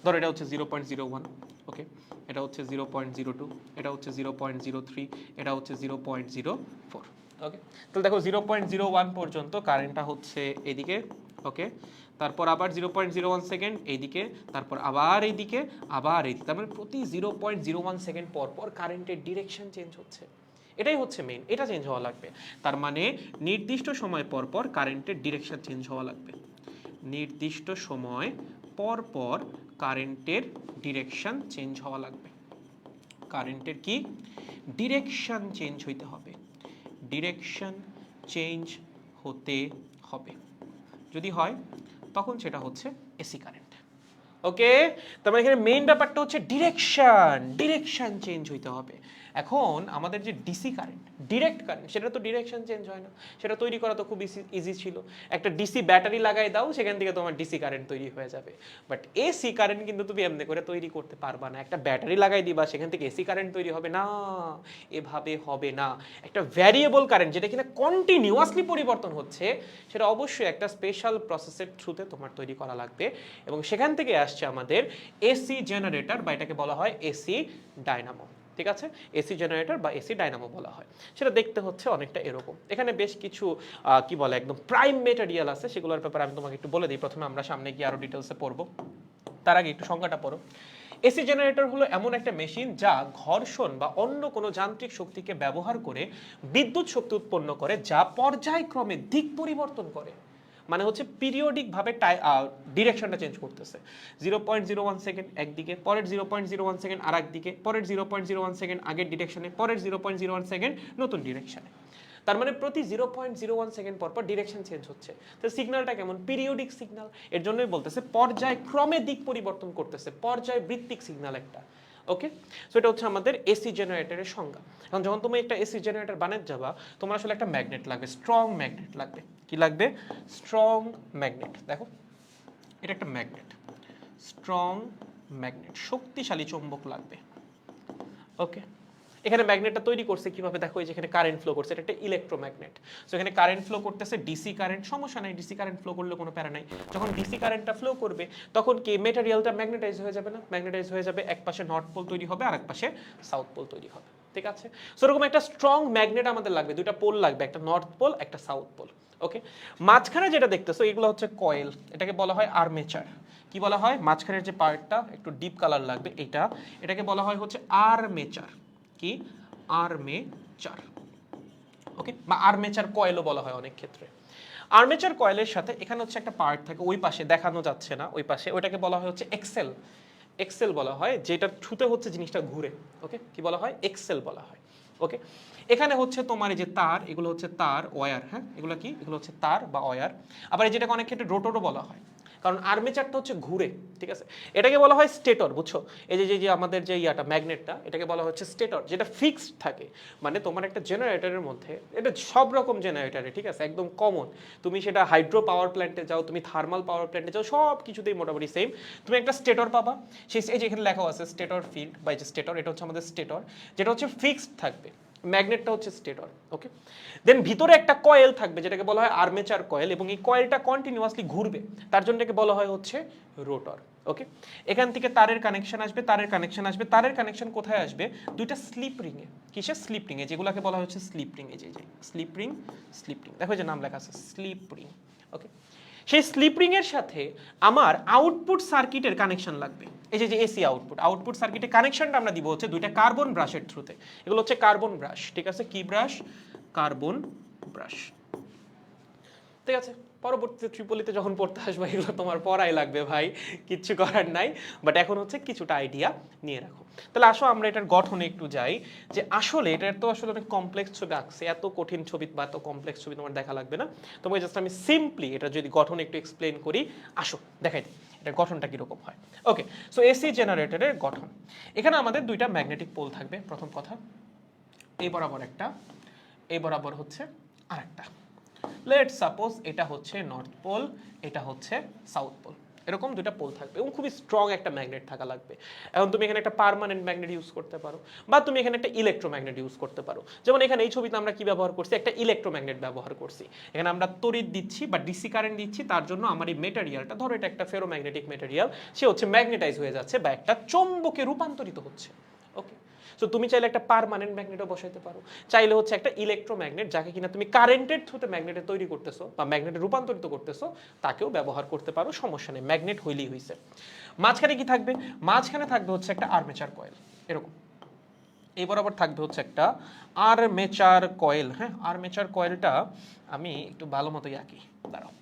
S1: ধরো এটা হচ্ছে 0.01, ওকে, এটা হচ্ছে 0.02, এটা হচ্ছে 0.03, এটা হচ্ছে 0.04। ওকে, তাহলে দেখো 0.01 পর্যন্ত কারেন্টটা হচ্ছে এদিকে। ওকে, তারপর আবার 0.01 সেকেন্ড এইদিকে, তারপর আবার এইদিকে, আবার এইদিকে। তার মানে প্রতি 0.01 সেকেন্ড পর পর কারেন্টের ডিরেকশন চেঞ্জ হচ্ছে। এটাই হচ্ছে মেইন, এটা চেঞ্জ হওয়া লাগবে। তার মানে নির্দিষ্ট সময় পর পর কারেন্টের ডিরেকশন চেঞ্জ হওয়া লাগবে। নির্দিষ্ট সময় পর পর কারেন্টের ডিরেকশন চেঞ্জ হওয়া লাগবে। কারেন্টের কি ডিরেকশন চেঞ্জ হইতে হবে, ডিরেকশন চেঞ্জ হতে হবে। যদি হয় তখন সেটা হচ্ছে এসি কারেন্ট। ওকে, তার মানে এখানে মেইন ব্যাপারটা হচ্ছে ডিরেকশন চেঞ্জ হইতে হবে। এখন আমাদের যে ডিসি কারেন্ট, ডিরেক্ট কারেন্ট, সেটা তো ডিরেকশন চেঞ্জ হয় না। সেটা তৈরি করা তো খুব ইজি ছিল। একটা ডিসি ব্যাটারি লাগাই দাও, সেখান থেকে তোমার ডিসি কারেন্ট তৈরি হয়ে যাবে। বাট এসি কারেন্ট কিন্তু তুমি এমনি করে তৈরি করতে পারবা না। একটা ব্যাটারি লাগাই দিবা, সেখান থেকে এসি কারেন্ট তৈরি হবে না, এভাবে হবে না। একটা ভ্যারিয়েবল কারেন্ট যেটা কিনা কন্টিনিউয়াসলি পরিবর্তন হচ্ছে, সেটা অবশ্যই একটা স্পেশাল প্রসেসের থ্রুতে তোমার তৈরি করা লাগবে। এবং সেখান থেকে আসছে আমাদের এসি জেনারেটর, বা এটাকে বলা হয় এসি ডায়নামো। ঠিক আছে, এসি জেনারেটর বা এসি ডায়নামো বলা হয়। সেটা দেখতে হচ্ছে অনেকটা এরকম। এখানে বেশ কিছু কি বলে একদম প্রাইম মেটেরিয়াল আছে, সেগুলোর ব্যাপারে আমি তোমাকে একটু বলে দিই। প্রথমে আমরা সামনে গিয়ে আরো ডিটেলসে পড়বো, তার আগে একটু সংজ্ঞাটা পড়ো। এসি জেনারেটর হলো এমন একটা মেশিন যা ঘর্ষণ বা অন্য কোনো যান্ত্রিক শক্তিকে ব্যবহার করে বিদ্যুৎ শক্তি উৎপন্ন করে, যা পর্যায়ক্রমে দিক পরিবর্তন করে। মানে হচ্ছে পিরিয়ডিক ভাবে ডিরেকশনটা চেঞ্জ করতেছে। 0.01 সেকেন্ড একদিকে, পরের 0.01 সেকেন্ড আর একদিকে, পরের 0.01 সেকেন্ড আগের ডিরেকশনে, পরের 0.01 সেকেন্ড নতুন ডিরেকশনে। তার মানে প্রতি 0.01 সেকেন্ড পর পর ডিরেকশন চেঞ্জ হচ্ছে। তো সিগন্যালটা কেমন? Periodic signal. এর জন্যই বলতেছে পর্যায়ক্রমে দিক পরিবর্তন করতেছে, পর্যায়ভিত্তিক সিগন্যাল একটা। ওকে, সো এটা হচ্ছে আমাদের এসি জেনারেটরের সংজ্ঞা। এখন যখন তুমি একটা এসি জেনারেটর বানাতে যাবা, তোমার আসলে একটা ম্যাগনেট লাগবে, স্ট্রং ম্যাগনেট লাগবে। কি লাগবে? Strong magnet. দেখো এটা একটা ম্যাগনেট, স্ট্রং ম্যাগনেট, শক্তিশালী চৌম্বক লাগবে। ওকে, এখানে ম্যাগনেটটা তৈরি করছে কিভাবে? দেখো এই যেখানে কারেন্ট ফ্লো করছে, এটা একটা ইলেকট্রোম্যাগনেট। সো এখানে কারেন্ট ফ্লো করতেছে, ডিসি কারেন্ট, সমস্যা নাই, ডিসি কারেন্ট ফ্লো করলে কোনো প্যারা নাই। যখন ডিসি কারেন্টটা ফ্লো করবে, তখন কি মেটেরিয়ালটা ম্যাগনেটাইজ হয়ে যাবে না? ম্যাগনেটাইজ হয়ে যাবে, এক পাশে নর্থ পোল তৈরি হবে আর এক পাশে সাউথ পোল তৈরি হবে। ঠিক আছে, সো এরকম একটা স্ট্রং ম্যাগনেট আমাদের লাগবে, দুইটা পোল লাগবে, একটা নর্থ পোল একটা সাউথ পোল। ওকে, মাঝখানে যেটা দেখতেছো এগুলো হচ্ছে কয়েল, এটাকে বলা হয় আর্মেচার। কি বলা হয়? মাঝখানের যে পার্টটা একটু ডিপ কালার লাগবে, এটাকে বলা হয় হচ্ছে আর্মেচার। কি? আর্মেচার। ওকে, বা আর্মেচার কয়েলও বলা হয় অনেক ক্ষেত্রে। আর্মেচার কয়েলের সাথে এখানে হচ্ছে একটা পার্ট থাকে, ওই পাশে দেখানো যাচ্ছে না, ওই পাশে, ওইটাকে বলা হয় হচ্ছে এক্সেল। এক্সেল বলা হয়, যেটা থ্রুতে হচ্ছে জিনিসটা ঘুরে। ওকে, কি বলা হয়? এক্সেল বলা হয়। ওকে, এখানে হচ্ছে তোমার এই যে তার, এগুলো হচ্ছে তার, ওয়্যার। হ্যাঁ, এগুলো কি? এগুলো হচ্ছে তার বা ওয়্যার। আবার এই যেটাকে অনেক ক্ষেত্রে রোটরও বলা হয়, কারণ আর্মেচারটা হচ্ছে ঘুরে। ঠিক আছে, এটাকে বলা হয় স্টেটর, বুঝছো? এই যে আমাদের যে ইয়াটা ম্যাগনেটটা, এটাকে বলা হচ্ছে স্টেটর, যেটা ফিক্সড থাকে। মানে তোমার একটা জেনারেটরের মধ্যে, এটা সব রকম জেনারেটরে, ঠিক আছে, একদম কমন। তুমি সেটা হাইড্রো পাওয়ার প্ল্যান্টে যাও, তুমি থার্মাল পাওয়ার প্ল্যান্টে যাও, সব কিছুতেই মোটামুটি সেম। তুমি একটা স্টেটর পাবা, সেই এই যে এখানে লেখা আছে স্টেটর ফিল্ড বা এই যে স্টেটর, এটা হচ্ছে আমাদের স্টেটর, যেটা হচ্ছে ফিক্সড থাকবে। ম্যাগনেটটা হচ্ছে স্টেটর। ওকে, দেন ভিতরে একটা কয়েল থাকবে, যেটাকে বলা হয় আর্মেচার কয়েল, এবং এই কয়েলটা কন্টিনিউয়াসলি ঘুরবে, তার জন্য এটাকে বলা হয় হচ্ছে রোটর। ওকে, এখান থেকে তারের কানেকশন আসবে, তারের কানেকশন আসবে, তারের কানেকশন কোথায় আসবে? দুইটা স্লিপ রিংয়ে। কিসের? স্লিপ রিংয়ে, যেগুলোকে বলা হচ্ছে স্লিপ রিং। এই যে স্লিপ রিং, স্লিপ রিং, দেখো যে নাম লেখা আছে স্লিপ রিং। ওকে, সেই স্লিপ রিং এর সাথে আমার আউটপুট সার্কিটের কানেকশন লাগবে। এই যে এসি আউটপুট সার্কিটের কানেকশনটা আমরা দিব হচ্ছে দুইটা কার্বন ব্রাশের থ্রুতে। এগুলো হচ্ছে কার্বন ব্রাশ। ঠিক আছে, কি ব্রাশ? Carbon brush. ঠিক আছে, পরবর্তীতে ট্রিপলিতে যখন পড়তে আসবে এগুলো তোমার পড়াই লাগবে ভাই, কিচ্ছু করার নাই। বাট এখন হচ্ছে কিছুটা আইডিয়া নিয়ে রাখো। তাহলে আসো আমরা এটার গঠনে একটু যাই, যে আসলে এটার তো আসলে অনেক কমপ্লেক্স ছবি আঁকছে, এত কঠিন ছবি বা এত কমপ্লেক্স ছবি তোমার দেখা লাগবে না। তোমাকে জাস্ট আমি সিম্পলি এটা যদি গঠন একটু এক্সপ্লেন করি, আসো দেখাই দিই এটার গঠনটা কীরকম হয়। ওকে, সো এসি জেনারেটরের গঠন। এখানে আমাদের দুইটা ম্যাগনেটিক পোল থাকবে, প্রথম কথা। এই বরাবর একটা, এই বরাবর হচ্ছে আরেকটা। লেটস সাপোজ এটা হচ্ছে নর্থ পোল, এটা হচ্ছে সাউথ পোল। এরকম দুইটা পোল থাকবে এবং খুবই স্ট্রং একটা ম্যাগনেট থাকা লাগবে। এখন তুমি এখানে একটা পার্মানেন্ট ম্যাগনেট ইউজ করতে পারো বা তুমি এখানে একটা ইলেকট্রোম্যাগনেট ইউজ করতে পারো। যেমন এখানে এই ছবিতে আমরা কি ব্যবহার করছি, একটা ইলেকট্রোম্যাগনেট ব্যবহার করছি। এখানে আমরা তড়িৎ দিচ্ছি বা ডিসি কারেন্ট দিচ্ছি, তার জন্য আমার এই মেটেরিয়ালটা, ধরো এটা একটা ফেরোম্যাগনেটিক মেটেরিয়াল, সে হচ্ছে ম্যাগনেটাইজ হয়ে যাচ্ছে বা একটা চৌম্বকে রূপান্তরিত হচ্ছে। ওকে, সো তুমি চাইলে একটা পার্মানেন্ট ম্যাগনেটও বসাইতে পারো, চাইলে হচ্ছে একটা ইলেকট্রোম্যাগনেট যাকে কিনা তুমি কারেন্টের থ্রুতে ম্যাগনেটে তৈরি করতেছো বা ম্যাগনেটে রূপান্তরিত করতেছো, তাকেও ব্যবহার করতে পারো, সমস্যা নেই, ম্যাগনেট হইলেই হইছে। মাঝখানে কি থাকবে, মাঝখানে থাকবে হচ্ছে একটা আর্মেচার কয়েল, এরকম এই বরাবর থাকবে হচ্ছে একটা আর্মেচার কয়েল। হ্যাঁ, আর্মেচার কয়েলটা আমি একটু ভালো মতোই আঁকি, দাঁড়াও।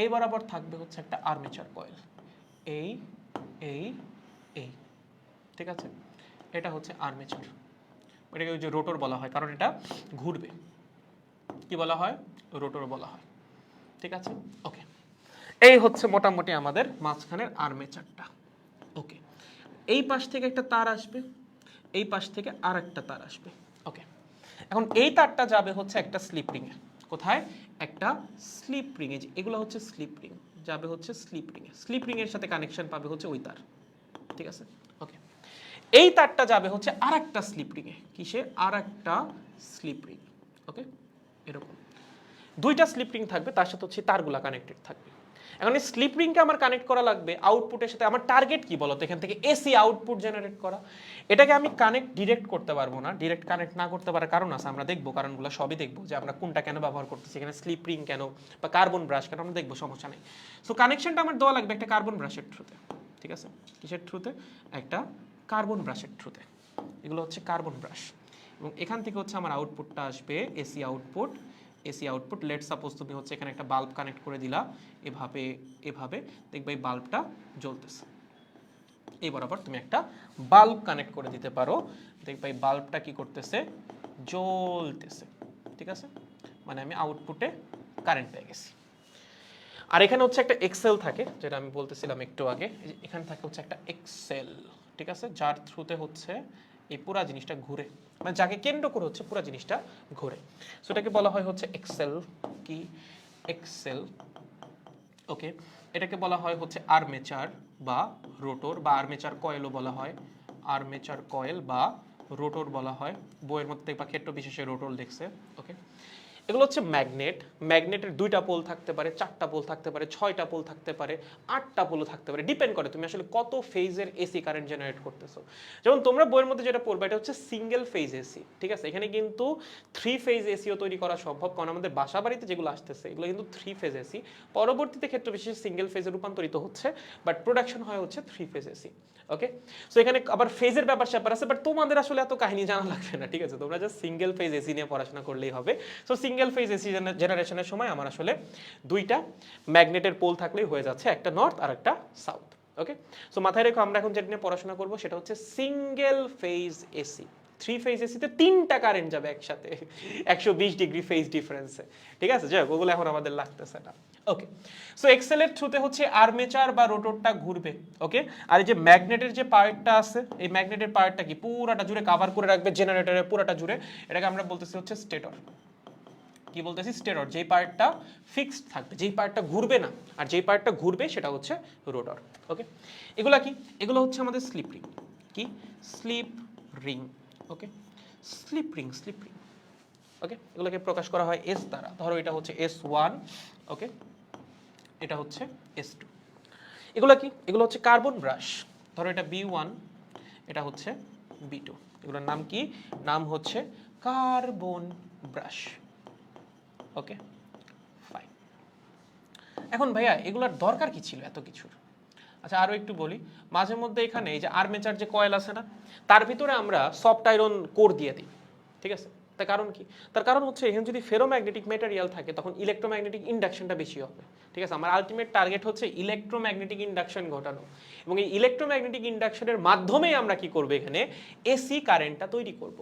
S1: এই বরাবর থাকবে হচ্ছে একটা আর্মেচার কয়েল, এই এই এই, ঠিক আছে, এটা হচ্ছে আর্মেচার। এটাকে ওই যে রোটর বলা হয়, কারণ এটা ঘুরবে, কি বলা হয়, রোটর বলা হয়, ঠিক আছে। ওকে, এই হচ্ছে মোটামুটি আমাদের মাঝখানের আর্মেচারটা। ওকে, এই পাশ থেকে একটা তার আসবে, এই পাশ থেকে আর একটা তার আসবে। ওকে, এখন এই তারটা যাবে হচ্ছে একটা স্লিপ রিংয়ে। কোথায়, একটা স্লিপ রিংয়ে, এগুলো হচ্ছে স্লিপ রিং, যাবে হচ্ছে স্লিপ রিংয়ে, স্লিপ রিংয়ের সাথে কানেকশন পাবে হচ্ছে ওই তার, ঠিক আছে। ওকে, এই তারটা যাবে হচ্ছে আর একটা স্লিপ রিংয়ে, কিসে, আর একটা স্লিপ রিং। ওকে, এরকম দুইটা স্লিপ রিং থাকবে, তার সাথে হচ্ছে তারগুলা কানেক্টেড থাকবে। এখন এই স্লিপ রিংকে আমার কানেক্ট করা লাগবে আউটপুটের সাথে। আমার টার্গেট কি বলতো, এখান থেকে এসি আউটপুট জেনারেট করা। এটাকে আমি কানেক্ট ডিরেক্ট করতে পারবো না, ডিরেক্ট কানেক্ট না করতে পারার কারণ আছে, আমরা দেখবো কারণগুলো সবই দেখবো, যে আমরা কোনটা কেন ব্যবহার করতেছি, এখানে স্লিপ রিং কেন বা কার্বন ব্রাশ কেন, আমরা দেখবো, সমস্যা নেই। সো কানেকশনটা আমার দেওয়া লাগবে একটা কার্বন ব্রাশের থ্রুতে, ঠিক আছে, কিসের থ্রুতে, একটা কার্বন ব্রাশের থ্রুতে। এগুলো হচ্ছে কার্বন ব্রাশ, এবং এখান থেকে হচ্ছে আমার আউটপুটটা আসবে AC output. AC output, late suppose তুমি হচ্ছে এখানে একটা বাল্ব কানেক্ট করে দিলা, এভাবে এভাবে দেখবে এই বাল্বটা জ্বলতেছে। এই বরাবর তুমি একটা বাল্ব কানেক্ট করে দিতে পারো, দেখবে এই বাল্বটা কি করতেছে, জ্বলতেছে, ঠিক আছে, মানে আমি আউটপুটে কারেন্ট পেয়ে গেছি। আর এখানে হচ্ছে একটা এক্সেল থাকে, যেটা আমি বলতেছিলাম একটু আগে, এখানে থাকে হচ্ছে একটা এক্সেল, ঠিক আছে, যার থ্রুতে হচ্ছে এই পুরা জিনিসটা ঘুরে, মানে যাকে কেন্দ্র করে হচ্ছে পুরা জিনিসটা ঘুরে। সো এটাকে বলা হয় হচ্ছে এক্সেল, কি, এক্সেল। ওকে, এটাকে বলা হয় হচ্ছে আর্মেচার বা রোটর, বা আর্মেচার কয়েলও বলা হয়, আর্মেচার কয়েল বা রোটর বলা হয়। বইয়ের মধ্যে দেখবা ক্ষেত্র বিশেষে রোটর দেখছে। ওকে, এগুলো হচ্ছে ম্যাগনেট। ম্যাগনেটের দুইটা পোল থাকতে পারে, চারটা পোল থাকতে পারে, ছয়টা পোল থাকতে পারে, আটটা পোলও থাকতে পারে, ডিপেন্ড করে তুমি আসলে কত ফেজের এসি কারেন্ট জেনারেট করতেছো। যেমন তোমরা বইয়ের মধ্যে যেটা পড়বে, এটা হচ্ছে সিঙ্গেল ফেজ এসি, ঠিক আছে। এখানে কিন্তু 3 ফেজ এসিও তৈরি করা সম্ভব, কারণ আমাদের বাসা বাড়িতে যেগুলো আসতেছে এগুলো কিন্তু 3 ফেজ এসি, পরবর্তীতে ক্ষেত্র বিশেষে সিঙ্গেল ফেজে রূপান্তরিত হচ্ছে, বাট প্রোডাকশন হয় হচ্ছে 3 ফেজ এসি। ওকে, সো এখানে আবার ফেজের ব্যাপার স্যাপার আছে, বাট তোমাদের আসলে এত কাহিনী জানা লাগবে না, ঠিক আছে, তোমরা জাস্ট সিঙ্গেল ফেজ এসি নিয়ে পড়াশোনা করলেই হবে। সো সিঙ্গেল ফেজ এসি জেনারেশনের সময় আমার আসলে দুইটা ম্যাগনেটের পোল থাকলেই হয়ে যাচ্ছে, একটা নর্থ আর একটা সাউথ। ওকে, সো মাথায় রেখো, আমরা এখন যেটা নিয়ে পড়াশোনা করবো সেটা হচ্ছে সিঙ্গেল ফেজ এসি। 3 ফেজ এসিতে 3টা কারেন্ট যাবে একসাথে 120 ডিগ্রি ফেজ ডিফারেন্সে, ঠিক আছে, যাই হোক ওগুলো এখন আমাদের লাগতেছে না। ওকে, সো এক্সেলের থ্রুতে হচ্ছে আর্মেচার বা রোটরটা ঘুরবে। ওকে, আর এই যে ম্যাগনেটের যে পার্টটা আছে, এই ম্যাগনেটের পার্টটা কি পুরাটা জুড়ে কাভার করে রাখবে জেনারেটরের পুরাটা জুড়ে, এটাকে আমরা বলতেছি হচ্ছে স্টেটর। কি বলতেছি, স্টেটর। যেই পার্টটা ফিক্সড থাকবে, যেই পার্টটা ঘুরবে না, আর যেই পার্টটা ঘুরবে সেটা হচ্ছে রোটর। ওকে, এগুলা কি, এগুলো হচ্ছে আমাদের স্লিপ রিং। কি, স্লিপ রিং। ওকে, স্লিপ রিং, স্লিপ রিং। ওকে, এগুলোকে প্রকাশ করা হয় এস দ্বারা। ধরো এটা হচ্ছে S1, ওকে, এটা হচ্ছে S2। এগুলো কি, এগুলো হচ্ছে কার্বন ব্রাশ। ধরো এটা B1, এটা হচ্ছে B2। এগুলোর নাম কি, নাম হচ্ছে কার্বন ব্রাশ। ওকে, ফাইন। এখন ভাইয়া এগুলোর দরকার কি ছিল এত কিছুর? আচ্ছা আরো একটু বলি, মাঝে মধ্যে এখানে এই যে আর্মেচার যে কয়েল আছে না, তার ভিতরে আমরা সফট আয়রন কোর দিয়ে দিই, ঠিক আছে। তার কারণ কি, তার কারণ হচ্ছে এখানে যদি ফেরোম্যাগনেটিক মেটেরিয়াল থাকে তখন ইলেকট্রোম্যাগনেটিক ইন্ডাকশনটা বেশি হবে, ঠিক আছে। আমার আলটিমেট টার্গেট হচ্ছে ইলেকট্রোম্যাগনেটিক ইন্ডাকশন ঘটানো, এবং এই ইলেকট্রোম্যাগনেটিক ইন্ডাকশনের মাধ্যমেই আমরা কি করব, এখানে এসি কারেন্টটা তৈরি করব।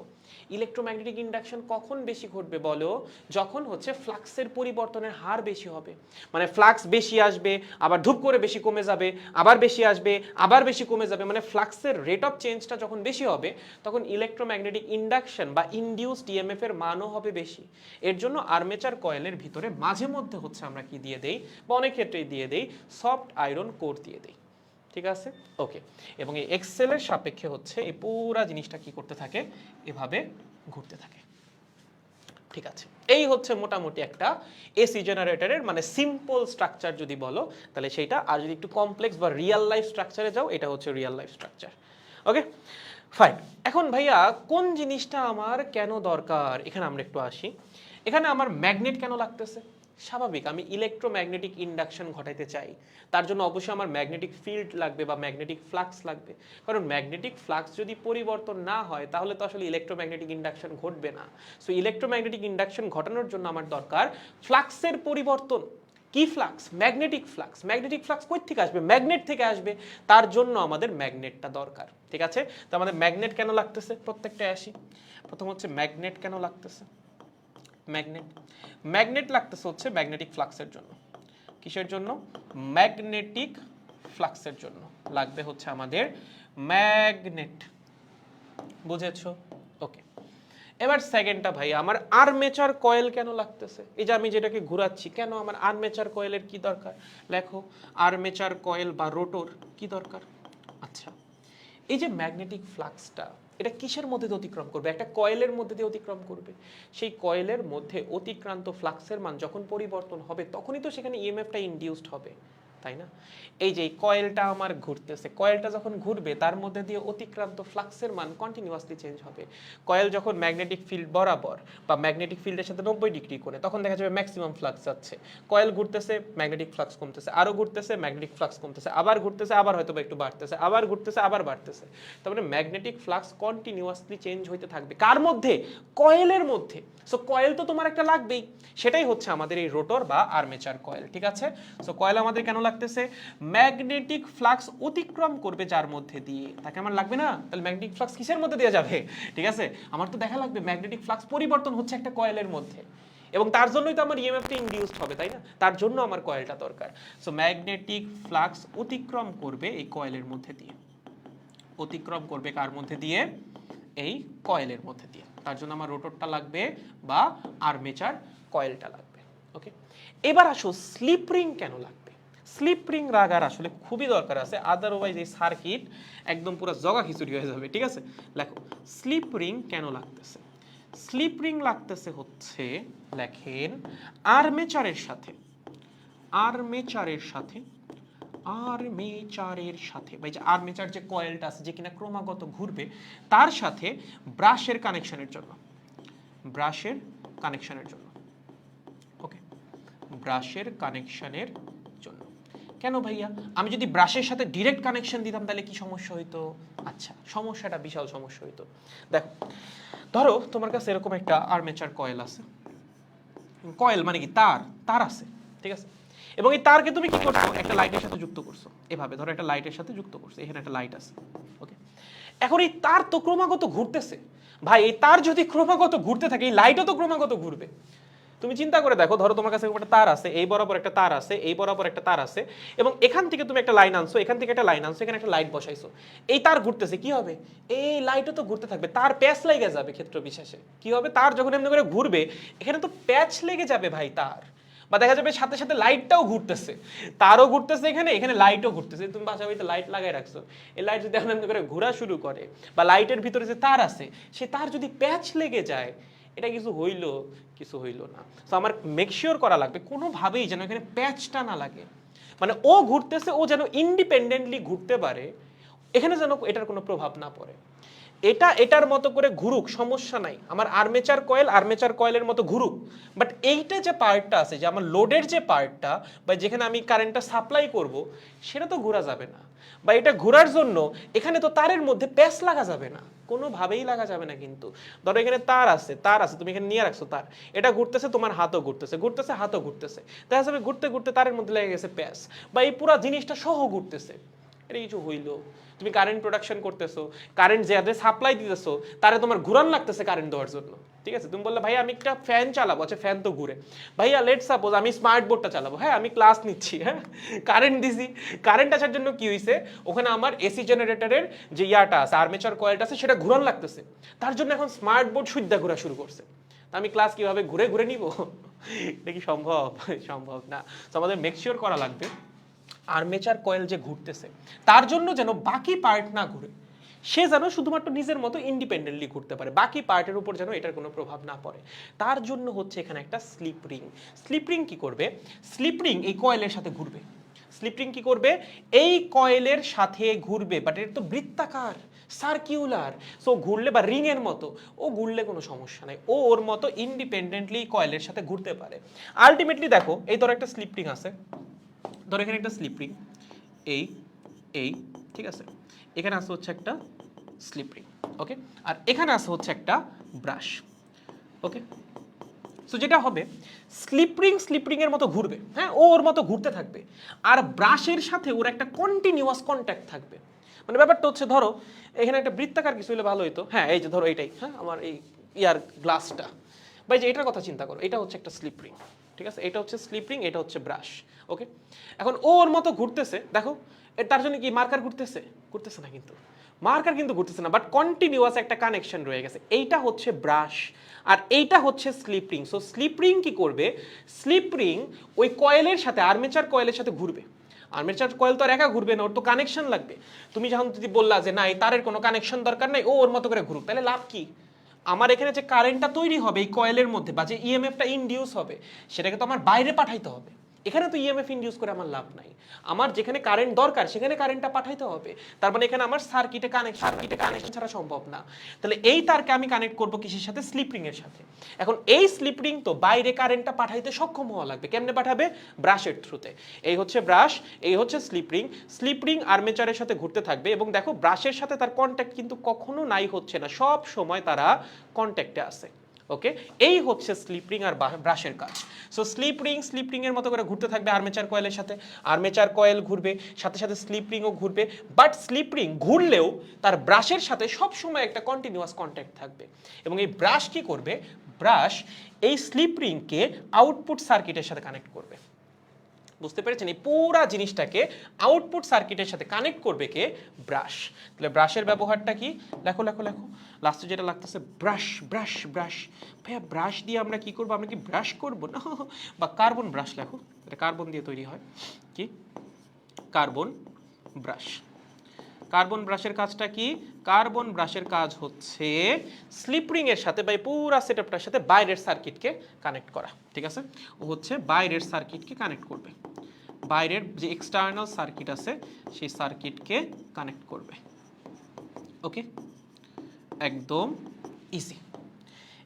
S1: ইলেকট্রোম্যাগনেটিক ইন্ডাকশন কখন বেশি ঘটবে বলো, যখন হচ্ছে ফ্লাক্সের পরিবর্তনের হার বেশি হবে, মানে ফ্লাক্স বেশি আসবে, আবার ধূপ করে বেশি কমে যাবে, আবার বেশি আসবে, আবার বেশি কমে যাবে, মানে ফ্লাক্সের রেট অফ চেঞ্জটা যখন বেশি হবে তখন ইলেকট্রোম্যাগনেটিক ইন্ডাকশন বা ইনডিউসড ইএমএফ এর মানও হবে বেশি। এর জন্য আর্মেচার কয়েলের ভিতরে মাঝে মধ্যে হচ্ছে আমরা কি দিয়ে দেই, বা অনেক ক্ষেত্রেই দিয়ে দেই, সফট আয়রন কোর দিয়ে দেই। ঠিক আছে, ওকে। এবং এই এক্সেলের সাপেক্ষে হচ্ছে এই পুরা জিনিসটা কি করতে থাকে, এভাবে ঘুরতে থাকে। ঠিক আছে, এই হচ্ছে মোটামুটি একটা এসি জেনারেটরের মানে সিম্পল স্ট্রাকচার যদি বলো তাহলে সেইটা। আর যদি একটু কমপ্লেক্স বা রিয়েল লাইফ স্ট্রাকচারে যাও, এটা হচ্ছে real life structure. Okay fine. এখন ভাইয়া কোন জিনিসটা আমার কেন দরকার, এখানে আমরা একটু আসি। এখানে আমার ম্যাগনেট কেন লাগতেছে? স্বাভাবিক, আমি ইলেকট্রোম্যাগনেটিক ইন্ডাকশন ঘটাইতে চাই, তার জন্য অবশ্যই আমার ম্যাগনেটিক ফিল্ড লাগবে বা ম্যাগনেটিক ফ্লাক্স লাগবে। কারণ ম্যাগনেটিক ফ্লাক্স যদি পরিবর্তন না হয় তাহলে তো আসলে ইলেকট্রোম্যাগনেটিক ইন্ডাকশন ঘটবে না। সো ইলেকট্রোম্যাগনেটিক ইন্ডাকশন ঘটানোর জন্য আমার দরকার ফ্লাক্সের পরিবর্তন। কি flux? Magnetic flux. Magnetic flux কই থেকে আসবে? ম্যাগনেট থেকে আসবে। তার জন্য আমাদের ম্যাগনেটটা দরকার। ঠিক আছে, তো আমাদের ম্যাগনেট কেন লাগতেছে প্রত্যেকটা আসি। প্রথম হচ্ছে ম্যাগনেট কেন লাগতেছে। ম্যাগনেট লাগতেছে হচ্ছে ম্যাগনেটিক ফ্লাক্সের জন্য। কিসের জন্য? ম্যাগনেটিক ফ্লাক্সের জন্য লাগবে হচ্ছে আমাদের ম্যাগনেট। বুঝেছো? ওকে। এবার সেকেন্ডটা ভাই, আমার আর্মেচার কয়েল কেন লাগতেছে? এই যে আমি যেটাকে ঘোরাচ্ছি, কেন আমার আর্মেচার কয়েলের কি দরকার? লেখো, আর্মেচার কয়েল বা রোটর কি দরকার? আচ্ছা, এই যে ম্যাগনেটিক ফ্লাক্সটা, এটা কিসের মধ্যে দিয়ে অতিক্রম করবে? একটা কয়েলের মধ্যে দিয়ে অতিক্রম করবে। সেই কয়েলের মধ্যে অতিক্রান্ত ফ্লাক্সের মান যখন পরিবর্তন হবে তখনই তো সেখানে ইএমএফটা ইনডিউসড হবে, তাই না? এই যে কয়েলটা আমার ঘুরতেছে, কয়েলটা যখন ঘুরবে তার মধ্যে দিয়ে অতিক্রান্ত ফ্লাক্সের মান কন্টিনিউয়াসলি চেঞ্জ হবে। কয়েল যখন ম্যাগনেটিক ফিল্ড বরাবর বা ম্যাগনেটিক ফিল্ডের সাথে 90 ডিগ্রি করে, তখন দেখা যাবে ম্যাক্সিমাম ফ্লাক্স যাচ্ছে। কয়েল ঘুরতেছে, ম্যাগনেটিক ফ্লাক্স কমতেছে, আরো ঘুরতেছে, ম্যাগনেটিক ফ্লাক্স কমতেছে, আবার ঘুরতেছে, আবার হয়তো একটু বাড়তেছে, আবার ঘুরতেছে, আবার বাড়তেছে। তার মানে ম্যাগনেটিক ফ্লাক্স কন্টিনিউয়াসলি চেঞ্জ হইতে থাকবে। কার মধ্যে? কয়েলের মধ্যে। সো কয়েল তো তোমার একটা লাগবেই, সেটাই হচ্ছে আমাদের এই রোটর বা আর্মেচার কয়েল। ঠিক আছে, সো কয়েল আমাদের কেন লাগতেছে? ম্যাগনেটিক ফ্লাক্স অতিক্রম করবে যার মধ্যে দিয়ে, তাকে আমার লাগবে না? তাহলে ম্যাগনেটিক ফ্লাক্স কিসের মধ্যে দিয়ে যাবে? ঠিক আছে, আমার তো দেখা লাগবে ম্যাগনেটিক ফ্লাক্স পরিবর্তন হচ্ছে একটা কয়েলের মধ্যে, এবং তার জন্যই তো আমার ইএমএফটা ইনডিউসড হবে, তাই না? তার জন্য আমার কয়েলটা দরকার। সো ম্যাগনেটিক ফ্লাক্স অতিক্রম করবে এই কয়েলের মধ্যে দিয়ে, অতিক্রম করবে কার মধ্যে দিয়ে? এই কয়েলের মধ্যে দিয়ে। তার জন্য আমার রোটরটা লাগবে বা আর্মেচার কয়েলটা লাগবে। ওকে, এবার আসো স্লিপ রিং কেন লাগবে। স্লিপ রিং রাগার আসলে খুবই দরকার আছে, আদারওয়াইজ এই সার্কিট একদম পুরো জগা খিচুড়ি হয়ে যাবে। ঠিক আছে, লেখো স্লিপ রিং কেন লাগতেছে। স্লিপ রিং লাগতেছে হচ্ছে, লেখেন, আর্মেচারের সাথে, আর্মেচারের সাথে, আর্মেচারের সাথে, ভাই যে আর্মেচার যে কয়েলটা আছে যে কিনা ক্রমাগত ঘুরবে, তার সাথে ব্রাশের কানেকশনের জন্য, ব্রাশের কানেকশনের জন্য। ওকে, ব্রাশের কানেকশনের জন্য। কেন ভাইয়া? আমি যদি ব্রাশের সাথে ডিরেক্ট কানেকশন দিতাম তাহলে কি সমস্যা হইতো? আচ্ছা, সমস্যাটা বিশাল সমস্যা হইতো। দেখো, ধরো তোমার কাছে এরকম একটা আর্মেচার কয়েল আছে। কয়েল মানে কি? তার, তার আছে। ঠিক আছে, এবং এই তারকে তুমি কি করছো? একটা লাইটের সাথে যুক্ত করছো। এভাবে ধরো একটা লাইটের সাথে যুক্ত করছো, এখানে একটা লাইট আছে। ওকে, এখন এই তার তো ক্রমাগত ঘুরতেছে। ভাই এই তার যদি ক্রমাগত ঘুরতে থাকে, এই লাইটও তো ক্রমাগত ঘুরবে। তুমি চিন্তা করে দেখো, ধরো তোমার কাছে একটা তার আছে, এই বরাবর একটা তার আছে, এই বরাবর একটা তার আছে, এবং এখান থেকে তুমি একটা লাইন আনছো, এখান থেকে একটা লাইন আনছো, এখানে একটা লাইট বসাইছো। এই তার ঘুরতেছে, কি হবে? এই লাইটও তো ঘুরতে থাকবে, তার প্যাচ লেগে যাবে ক্ষেত্র বিশেষে। কি হবে? তার যখন এমনি করে ঘুরবে এখানে তো প্যাচ লেগে যাবে ভাই তার। বা দেখা যাবে সাথে সাথে লাইটটাও ঘুরতেছে, তারও ঘুরতেছে, এখানে এখানে লাইটও ঘুরতেছে। তুমি বাসা বাড়িতে লাইট লাগাই রাখছো, এই লাইট যদি এখন এমনি করে ঘোরা শুরু করে, বা লাইটের ভিতরে যে তার আছে সে তার যদি প্যাচ লেগে যায়, এটা কিছু হইলো, কিছু হইলো না। তো আমার মেকশিওর করা লাগবে কোনোভাবেই যেন এখানে প্যাচটা না লাগে। মানে ও ঘুরতেছে, ও যেন ইন্ডিপেন্ডেন্টলি ঘুরতে পারে, এখানে যেন এটার কোনো প্রভাব না পড়ে। এটা এটার মতো করে ঘুরুক, সমস্যা নাই, আমার আর্মেচার কয়েল আর্মেচার কয়েলের মতো ঘুরুক, বাট এইটা যে পার্টটা আছে, যে আমার লোডের যে পার্টটা বা যেখানে আমি কারেন্টটা সাপ্লাই করব, সেটা তো ঘোরা যাবে না। বা এটা ঘোরার জন্য এখানে তো তারের মধ্যে প্যাচ লাগা যাবে না, কোনোভাবেই লাগা যাবে না। কিন্তু ধরো এখানে তার আছে, তার আছে, তুমি এখানে নিয়ে রাখছো তার, এটা ঘুরতেছে, তোমার হাতও ঘুরতেছে, ঘুরতেছে, হাতও ঘুরতেছে, দেখা যাবে ঘুরতে ঘুরতে তারের মধ্যে লেগে গেছে প্যাচ, বা এই পুরো জিনিসটা সহ ঘুরতেছে। এটা কিছু হইলো? তুমি কারেন্ট প্রোডাকশন করতেছো, কারেন্ট যে সাপ্লাই দিতেছো, তারে তোমার ঘুরান লাগতেছে কারেন্ট দেওয়ার জন্য। ঠিক আছে? তুমি বললে ভাই আমি একটা ফ্যান চালাবো, আচ্ছা ফ্যান তো ঘুরে। ভাইয়া লেটস সাপোজ আমি স্মার্ট বোর্ডটা চালাবো, হ্যাঁ আমি ক্লাস নিচ্ছি, হ্যাঁ কারেন্ট দিছি, কারেন্ট আসার জন্য কি হয়েছে, ওখানে আমার এসি জেনারেটরের যে ইয়াটা আছে আর্মেচার কয়েলটা আছে সেটা ঘুরান লাগতেছে, তার জন্য এখন স্মার্ট বোর্ড সুদ্ধা ঘোরা শুরু করছে। আমি ক্লাস কিভাবে ঘুরে ঘুরে নিব? এটা কি সম্ভব? সম্ভব না। তো আমাদের মেক শিওর করা লাগবে আর্মেচার কয়েল যে ঘুরতেছে তার জন্য যেন বাকি পার্ট না ঘুরে, সে যেন শুধুমাত্র নিজের মতো ইন্ডিপেন্ডেন্টলি ঘুরতে পারে, বাকি পার্টের উপর যেন এটার কোনো প্রভাব না পড়ে। তার জন্য হচ্ছে এখানে একটা স্লিপ রিং। স্লিপ রিং কি করবে? স্লিপ রিং এই কয়েলের সাথে ঘুরবে। স্লিপ রিং কি করবে? এই কয়েলের সাথে ঘুরবে, বাট এটা তো বৃত্তাকার, সার্কিউলার, সো ঘুরলে বা রিং এর মতো ও ঘুরলে কোনো সমস্যা নাই, ও ওর মতো ইন্ডিপেন্ডেন্টলি কয়েলের সাথে ঘুরতে পারে। আলটিমেটলি দেখো এই ধরো একটা স্লিপ রিং আছে, ধরো এখানে একটা স্লিপ রিং, এই এই ঠিক আছে, এখানে আছে হচ্ছে একটা স্লিপ রিং, ওকে, আর এখানে আছে হচ্ছে একটা ব্রাশ, ওকে। সো যেটা হবে স্লিপ রিং এর মতো ঘুরবে, হ্যাঁ ও ওর মতো ঘুরতে থাকবে, আর ব্রাশের সাথে ওর একটা কন্টিনিউয়াস কন্ট্যাক্ট থাকবে। মানে ব্যাপারটা হচ্ছে ধরো এখানে একটা বৃত্তাকার কিছু হলে ভালো হতো, হ্যাঁ এই যে ধরো এইটাই, হ্যাঁ আমার এই ইয়ার গ্লাসটা, ভাই যে এটার কথা চিন্তা করো, এটা হচ্ছে একটা স্লিপ রিং, ঠিক আছে, এটা হচ্ছে স্লিপ রিং, এটা হচ্ছে ব্রাশ, ওকে। এখন ওর মতো ঘুরতেছে, দেখো তার জন্য কি মার্কার ঘুরতেছে? ঘুরতেছে না, কিন্তু মার্কার কিন্তু ঘুরতেছে না, বাট কন্টিনিউয়াস একটা কানেকশন রয়ে গেছে। এইটা হচ্ছে ব্রাশ আর এইটা হচ্ছে slip ring. So slip ring কি করবে? স্লিপ রিং ওই কয়েলের সাথে, আর্মেচার কয়েলের সাথে ঘুরবে। আর্মেচার কয়েল তো আর একা ঘুরবে না, ওর তো কানেকশন লাগবে। তুমি যখন যদি বললা যে না এই তারের কোনো কানেকশন দরকার নাই, ও ওর মতো করে ঘুরুক, তাহলে লাভ কি? আমার এখানে যে কারেন্টটা তৈরি হবে এই কয়েলের মধ্যে, বা যে ইএমএফটা ইনডিউস হবে, সেটাকে তো আমার বাইরে পাঠাইতে হবে। এখানে তো ইএমএফ ইনডিউস করে আমার লাভ নাই, আমার যেখানে কারেন্ট দরকার সেখানে কারেন্টটা পাঠাইতে হবে। তার মানে এখানে আমার সার্কিটে কানেকশন ছাড়া সম্ভব না। তাহলে এই তারকে আমি কানেক্ট করব কিসের সাথে? স্লিপ রিং এর সাথে। এখন এই স্লিপ রিং তো বাইরে কারেন্টটা পাঠাইতে সক্ষম হওয়া লাগবে, কেমনে পাঠাবে? ব্রাশের থ্রুতে। এই হচ্ছে ব্রাশ, এই হচ্ছে স্লিপ রিং। স্লিপ রিং আর্মেচারের সাথে ঘুরতে থাকবে, এবং দেখো ব্রাশের সাথে তার কন্ট্যাক্ট কিন্তু কখনো নাই হচ্ছে না, সব সময় তারা কন্ট্যাক্টে আছে, ওকে। এই হচ্ছে স্লিপ রিং আর ব্রাশের কাজ। সো স্লিপ রিং এর মতো করে ঘুরতে থাকবে আর্মেচার কয়েলের সাথে, আর্মেচার কয়েল ঘুরবে, সাথে সাথে স্লিপ রিংও ঘুরবে, বাট স্লিপ রিং ঘুরলেও তার ব্রাশের সাথে সব সময় একটা কন্টিনিউয়াস কন্ট্যাক্ট থাকবে। এবং এই ব্রাশ কি করবে? ব্রাশ এই স্লিপ রিংকে আউটপুট সার্কিটের সাথে কানেক্ট করবে। বুঝতে পেরেছেন? এই পুরা জিনিসটাকে আউটপুট সার্কিটের সাথে কানেক্ট করবে কে? ব্রাশ। তাহলে ব্রাশের ব্যবহারটা কি? লেখো লেখো লেখো, লাস্টে যেটা লাগতেছে ব্রাশ ব্রাশ ব্রাশ। ভাইয়া ব্রাশ দিয়ে আমরা কি করবো? আমরা কি ব্রাশ করবো না? বা কার্বন ব্রাশ লেখো, এটা কার্বন দিয়ে তৈরি হয়, কি? Carbon brush. কার্বন ব্রাশের কাজটা কি? কার্বন ব্রাশের কাজ হচ্ছে স্লিপ রিং এর সাথে বা পুরো সেটআপটার সাথে বাইরের সার্কিটকে কানেক্ট করা, ঠিক আছে? ও হচ্ছে বাইরের সার্কিটকে কানেক্ট করবে, বাইরের যে এক্সটার্নাল সার্কিট আছে সেই সার্কিটকে কানেক্ট করবে, ওকে, একদম ইজি।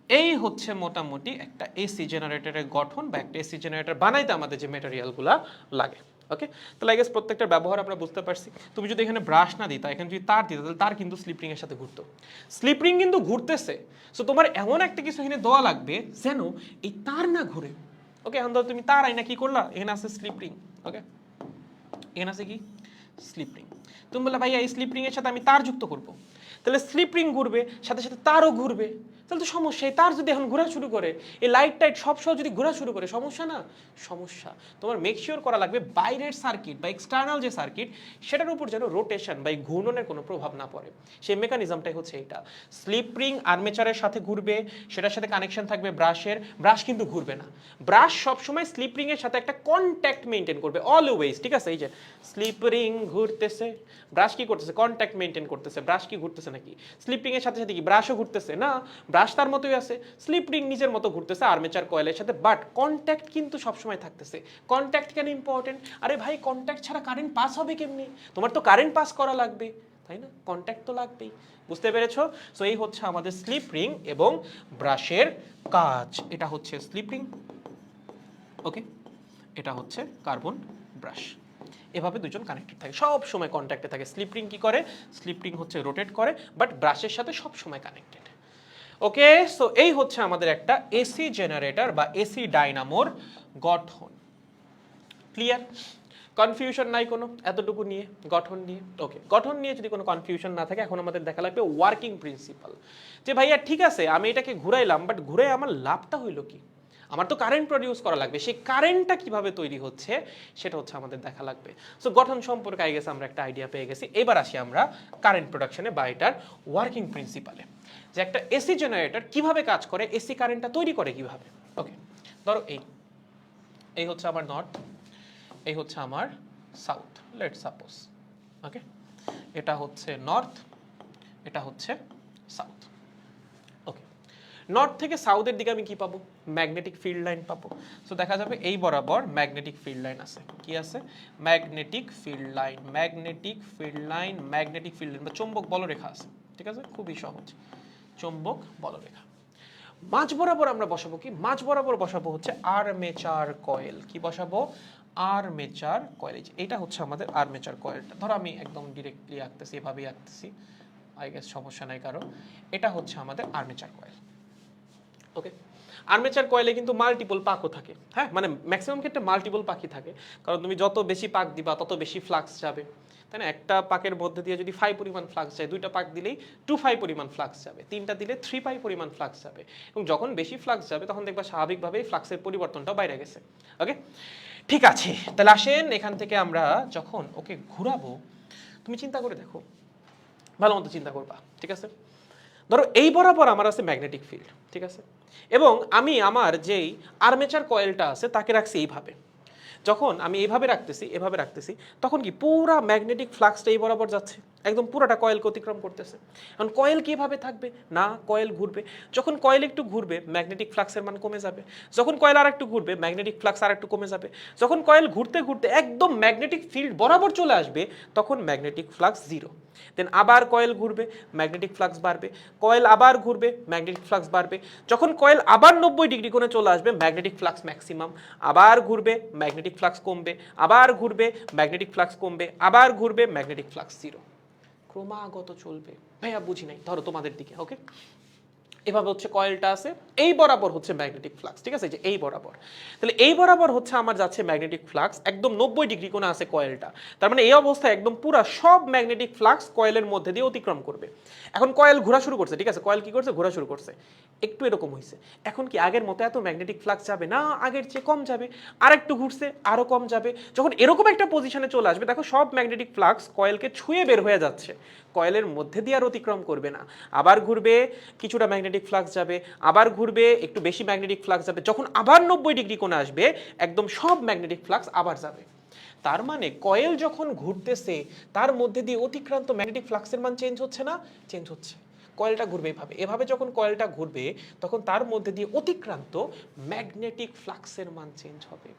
S1: এই হচ্ছে মোটামুটি একটা এসি জেনারেটরের গঠন, বা একটা এসি জেনারেটর বানাইতে আমাদের যে ম্যাটেরিয়ালগুলো লাগে, ওকে। তাহলে আই গেস প্রত্যেকটার ব্যবহার আমরা বুঝতে পারছি। তুমি যদি এখানে ব্রাশ না দিতা, এখানে যদি তার দিতা, তাহলে তার কিন্তু স্লিপ রিং এর সাথে ঘুরতো। স্লিপ রিং কিন্তু ঘুরতেছে, সো তোমার এমন একটা কিছু এখানে দেওয়া লাগবে যেন এই তার না ঘুরে, ওকে। এখন ধরো তুমি তার আইনা কি করলা, এখানে আছে স্লিপ রিং, ওকে, এখানে আছে কি? Slip ring. তুমি বললে ভাইয়া এই স্লিপ রিং এর সাথে আমি তার যুক্ত করব, তাহলে স্লিপ রিং ঘুরবে, সাথে সাথে তারও ঘুরবে, তাহলে তো সমস্যা। এই তার যদি এখন ঘোরা শুরু করে, এই লাইট টাইট সব সহ যদি ঘোরা শুরু করে, সমস্যা না? সমস্যা। তোমার মেক শিওর করা লাগবে বাইরের সার্কিট বা এক্সটার্নাল যে সার্কিট সেটার উপর যেন রোটেশন বা ঘূর্ণনের কোনো প্রভাব না পড়ে। সেই মেকানিজমটাই হচ্ছে এইটা। স্লিপ রিং আর্মেচারের সাথে ঘুরবে, সেটার সাথে কানেকশন থাকবে ব্রাশের, ব্রাশ কিন্তু ঘুরবে না। ব্রাশ সবসময় স্লিপ রিং এর সাথে একটা কন্ট্যাক্ট মেনটেন করবে অলওয়েজ, ঠিক আছে? এই যে স্লিপ রিং ঘুরতেছে, ব্রাশ কি করতেছে? কন্ট্যাক্ট মেনটেন করতেছে। ব্রাশ কি ঘুরতেছে নাকি? স্লিপ রিং এর সাথে সাথে কি ব্রাশও ঘুরতেছে না? ব্রাশ তার মতোই আছে, স্লিপ রিং নিজের মতো ঘুরতেছে আর্মেচার কয়েলের সাথে, বাট কন্ট্যাক্ট কিন্তু সবসময় থাকতেছে। কন্ট্যাক্ট কেন ইম্পর্টেন্ট? আরে ভাই কন্ট্যাক্ট ছাড়া কারেন্ট পাস হবে কেমনি? তোমার তো কারেন্ট পাস করা লাগবে, তাই না? কন্ট্যাক্ট তো লাগবেই। বুঝতে পেরেছো? সো এই হচ্ছে আমাদের স্লিপ রিং এবং ব্রাশের কাজ। এটা হচ্ছে স্লিপ রিং, ওকে, এটা হচ্ছে কার্বন ব্রাশ। এভাবে দুজন কানেক্টেড থাকে, সব সময় কন্ট্যাক্টে থাকে। স্লিপ রিং কি করে? স্লিপ রিং হচ্ছে রোটেট করে, বাট ব্রাশের সাথে সব সময় কানেক্টেড, ওকে। সো এই হচ্ছে আমাদের একটা এসি জেনারেটর বা এসি ডাইনামোর গঠন। ক্লিয়ার? কনফিউশন নাই কোনো এতটুকু নিয়ে, গঠন নিয়ে? ওকে, গঠন নিয়ে যদি কোনো কনফিউশন না থাকে, এখন আমাদের দেখা লাগবে ওয়ার্কিং প্রিন্সিপাল। যে ভাইয়া ঠিক আছে আমি এটাকে ঘুরাইলাম, বাট ঘুরে আমার লাভটা হইলো কি? আমার তো কারেন্ট প্রডিউস করা লাগবে, সেই কারেন্টটা কিভাবে তৈরি হচ্ছে সেটা হচ্ছে আমাদের দেখা লাগবে। সো গঠন সম্পর্কে আই গেছে আমরা একটা আইডিয়া পেয়ে গেছি। এবার আসি আমরা কারেন্ট প্রোডাকশনে বা এটার ওয়ার্কিং প্রিন্সিপালে, যে একটা এসি জেনারেটর কিভাবে কাজ করে, এসি কারেন্টটা তৈরি করে কিভাবে। ওকে, ধরো এই হচ্ছে আমার নর্থ, এই হচ্ছে আমার সাউথ, লেটস সাপোজ। ওকে, এটা হচ্ছে নর্থ, এটা হচ্ছে সাউথ। ওকে, নর্থ থেকে সাউথের দিকে আমি কি পাবো? ম্যাগনেটিক ফিল্ড লাইন পাবো। সো দেখা যাবে এই বরাবর ম্যাগনেটিক ফিল্ড লাইন আছে। কি আছে? Magnetic field line, magnetic field line, magnetic field line বা চৌম্বক বলরেখা আছে। ঠিক আছে, খুবই সহজ, চৌম্বক বলরেখা। মাঝ বরাবর আমরা বসাবো কি? মাঝ বরাবর বসাবো হচ্ছে আর্মেচার কয়েল। কি বসাবো? Armature coil. এটা হচ্ছে আমাদের আর্মেচার কয়েলটা। ধরো আমি একদম ডিরেক্টলি আঁকতেছি, এভাবেই আঁকতেছি, আই গেস সমস্যা নাই কারো। এটা হচ্ছে আমাদের আর্মেচার কয়েল। ওকে, আর্মেচার কয়েলে কিন্তু মাল্টিপল পাকও থাকে। হ্যাঁ, মানে ম্যাক্সিমাম ক্ষেত্রে মাল্টিপল পাকই থাকে, কারণ তুমি যত বেশি পাক দিবা তত বেশি ফ্লাক্স যাবে, তাই না? একটা পাকের মধ্যে দিয়ে যদি 5 পরিমাণ ফ্লাক্স যায়, দুইটা পাক দিলেই 2 পরিমাণ ফ্লাক্স যাবে, তিনটা দিলে 3 পরিমাণ ফ্লাক্স যাবে। এবং যখন বেশি ফ্লাক্স যাবে তখন দেখবা স্বাভাবিকভাবেই ফ্লাক্সের পরিবর্তনটাও বাইরে গেছে। ওকে, ঠিক আছে, তাহলে আসেন এখান থেকে আমরা যখন ওকে ঘুরাবো, তুমি চিন্তা করে দেখো, ভালো মতো চিন্তা করবা। ঠিক আছে, ধরো এই বরাবর আমার আছে ম্যাগনেটিক ফিল্ড। ঠিক আছে, এবং আমি আমার যেই আর্মেচার কয়েলটা আছে তাকে রাখছি এইভাবে। যখন আমি এইভাবে রাখতেছি তখন কি পুরা ম্যাগনেটিক ফ্লাক্সটা এই বরাবর যাচ্ছে, একদম পুরাটা কয়েলকে অতিক্রম করতেছে। এখন কয়েল কিভাবে থাকবে না, কয়েল ঘুরবে। যখন কয়েল একটু ঘুরবে ম্যাগনেটিক ফ্লাক্সের মান কমে যাবে, যখন কয়েল আর একটু ঘুরবে ম্যাগনেটিক ফ্লাক্স আর একটু কমে যাবে, যখন কয়েল ঘুরতে ঘুরতে একদম ম্যাগনেটিক ফিল্ড বরাবর চলে আসবে তখন ম্যাগনেটিক ফ্লাক্স জিরো। দেন আবার কয়েল ঘুরবে, ম্যাগনেটিক ফ্লাক্স বাড়বে, কয়েল আবার ঘুরবে, ম্যাগনেটিক ফ্লাক্স বাড়বে, যখন কয়েল আবার 90 ডিগ্রি কোণে চলে আসবে ম্যাগনেটিক ফ্লাক্স ম্যাক্সিমাম, আবার ঘুরবে, ম্যাগনেটিক ফ্লাক্স কমবে, আবার ঘুরবে, ম্যাগনেটিক ফ্লাক্স কমবে, আবার ঘুরবে, ম্যাগনেটিক ফ্লাক্স জিরো। ক্রমাগত চলবে। ভাইয়া বুঝি নাই, ধরো তোমাদের দিকে। ওকে, এভাবে হচ্ছে কয়েলটা আছে, এই বরাবর হচ্ছে ম্যাগনেটিক ফ্লাক্স। ঠিক আছে, যে এই বরাবর, তাহলে এই বরাবর হচ্ছে আমার যাচ্ছে ম্যাগনেটিক ফ্লাক্স, একদম 90 ডিগ্রি কোণে আছে কয়েলটা। তার মানে এই অবস্থায় একদম পুরো সব ম্যাগনেটিক ফ্লাক্স কয়েলের মধ্যে দিয়ে অতিক্রম করবে। এখন কয়েল ঘোরা শুরু করছে। ঠিক আছে, কয়েল কি করছে? ঘোরা শুরু করছে। একটু এরকম হয়েছে। এখন কি আগের মতো এত ম্যাগনেটিক ফ্লাক্স যাবে না, আগের চেয়ে কম যাবে। আর একটু ঘুরছে, আরো কম যাবে। যখন এরকম একটা পজিশনে চলে আসবে, দেখো সব ম্যাগনেটিক ফ্লাক্স কয়েলকে ছুঁয়ে বের হয়ে যাচ্ছে, কয়েলের মধ্যে দিয়ে আর অতিক্রম করবে না। আবার ঘুরবে, কিছুটা ম্যাগনেটিক ফ্লাক্স যাবে, আবার ঘুরবে, একটু বেশি ম্যাগনেটিক ফ্লাক্স যাবে, যখন আবার 90 ডিগ্রি কোণে আসবে একদম সব ম্যাগনেটিক ফ্লাক্স আবার যাবে। তার মানে কয়েল যখন ঘুরতেছে তার মধ্যে দিয়ে অতিক্রান্ত ম্যাগনেটিক ফ্লাক্সের মান চেঞ্জ হচ্ছে না? চেঞ্জ হচ্ছে। কয়েলটা ঘুরবে এভাবে যখন কয়েলটা ঘুরবে তখন তার মধ্যে দিয়ে অতিক্রান্ত ম্যাগনেটিক ফ্লাক্সের মান চেঞ্জ হবে।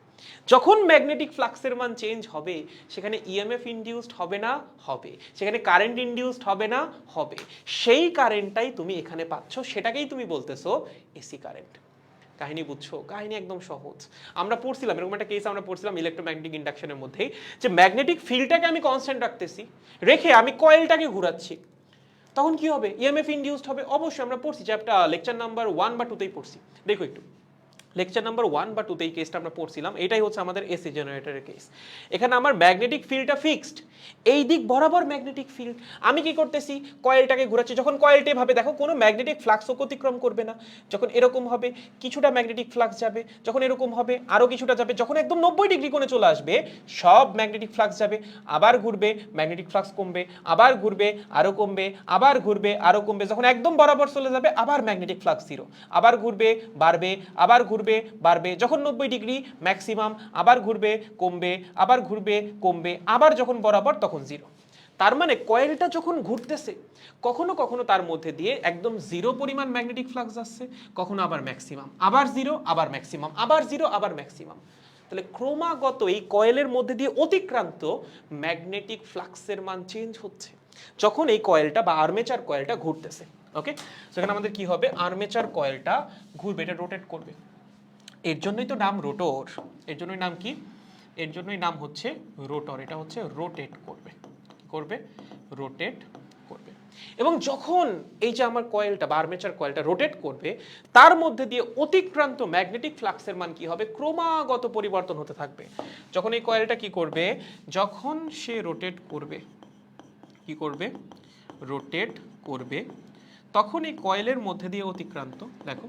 S1: যখন ম্যাগনেটিক ফ্লাক্সের মান চেঞ্জ হবে সেখানে ইএমএফ ইনডিউসড হবে না? হবে। সেখানে কারেন্ট ইনডিউসড হবে না? হবে। সেই কারেন্টটাই তুমি এখানে পাচ্ছ, সেটাকেই তুমি বলতেছো এসি কারেন্ট। কাহিনী বুঝছো? কাহিনী একদম সহজ। আমরা পড়ছিলাম এরকম একটা কেস, আমরা পড়ছিলাম ইলেকট্রোম্যাগনেটিক ইন্ডাকশনের মধ্যেই, যে ম্যাগনেটিক ফিল্ডটাকে আমি কনস্ট্যান্ট রাখতেছি, রেখে আমি কয়েলটাকে ঘুরাচ্ছি, তখন কি হবে? ইএমএফ ইনডিউসড হবে। অবশ্যই আমরা পড়ছি, চ্যাপ্টার লেকচার নাম্বার 1 বা 2তেই পড়ছি। দেখো একটু, লেকচার নাম্বার 1 বা 2তে এই কেসটা আমরা পড়ছিলাম। এটাই হচ্ছে আমাদের এসি জেনারেটরের কেস। এখানে আমার ম্যাগনেটিক ফিল্ডটা ফিক্সড, এই দিক বরাবর ম্যাগনেটিক ফিল্ড। আমি কি করতেছি? কয়েলটাকে ঘোরাচ্ছি। যখন কয়েলটা ভাবে দেখো কোনো ম্যাগনেটিক ফ্লাক্সও অতিক্রম করবে না, যখন এরকম হবে কিছুটা ম্যাগনেটিক ফ্লাক্স যাবে, যখন এরকম হবে আরো কিছুটা যাবে, যখন একদম 90 ডিগ্রি কোণে চলে আসবে সব ম্যাগনেটিক ফ্লাক্স যাবে, আবার ঘুরবে, ম্যাগনেটিক ফ্লাক্স কমবে, আবার ঘুরবে, আরো কমবে, আবার ঘুরবে, আরো কমবে, যখন একদম বরাবর চলে যাবে আবার ম্যাগনেটিক ফ্লাক্স জিরো, আবার ঘুরবে, বাড়বে, আবার ঘুরবে, বাড়বে, যখন 90 ডিগ্রি ম্যাক্সিমাম, আবার ঘুরবে, কমবে, আবার ঘুরবে, কমবে, আবার যখন বরাবর তখন জিরো। তার মানে কয়েলটা যখন ঘুরতেছে কখনো কখনো তার মধ্যে দিয়ে একদম জিরো পরিমাণ ম্যাগনেটিক ফ্লাক্স আসছে, কখনো আবার ম্যাক্সিমাম, আবার জিরো, আবার ম্যাক্সিমাম, আবার জিরো, আবার ম্যাক্সিমাম। তাহলে ক্রমাগত এই কয়েলের মধ্যে দিয়ে অতিক্রান্ত ম্যাগনেটিক ফ্লাক্সের মান চেঞ্জ হচ্ছে যখন এই কয়েলটা বা আর্মেচার কয়েলটা ঘুরতেছে। ওকে, সেখানে আমাদের কি হবে? আর্মেচার কয়েলটা ঘুরবে, এটা রোটেট করবে। এর জন্যই তো নাম রোটর। এর জন্যই নাম কি? এর জন্যই নাম হচ্ছে রোটর। এটা হচ্ছে রোটেট করবে, করবে, রোটেট করবে। এবং যখন এই যে আমার কয়েলটা বা আর্মেচার কয়েলটা রোটেট করবে, তার মধ্যে দিয়ে অতিক্রান্ত ম্যাগনেটিক ফ্লাক্সের মান কি হবে, ক্রমাগত পরিবর্তন হতে থাকবে। যখন এই কয়েলটা কি করবে, যখন সে রোটেট করবে, কি করবে, রোটেট করবে, তখন এই কয়েলের মধ্যে দিয়ে অতিক্রান্ত, দেখো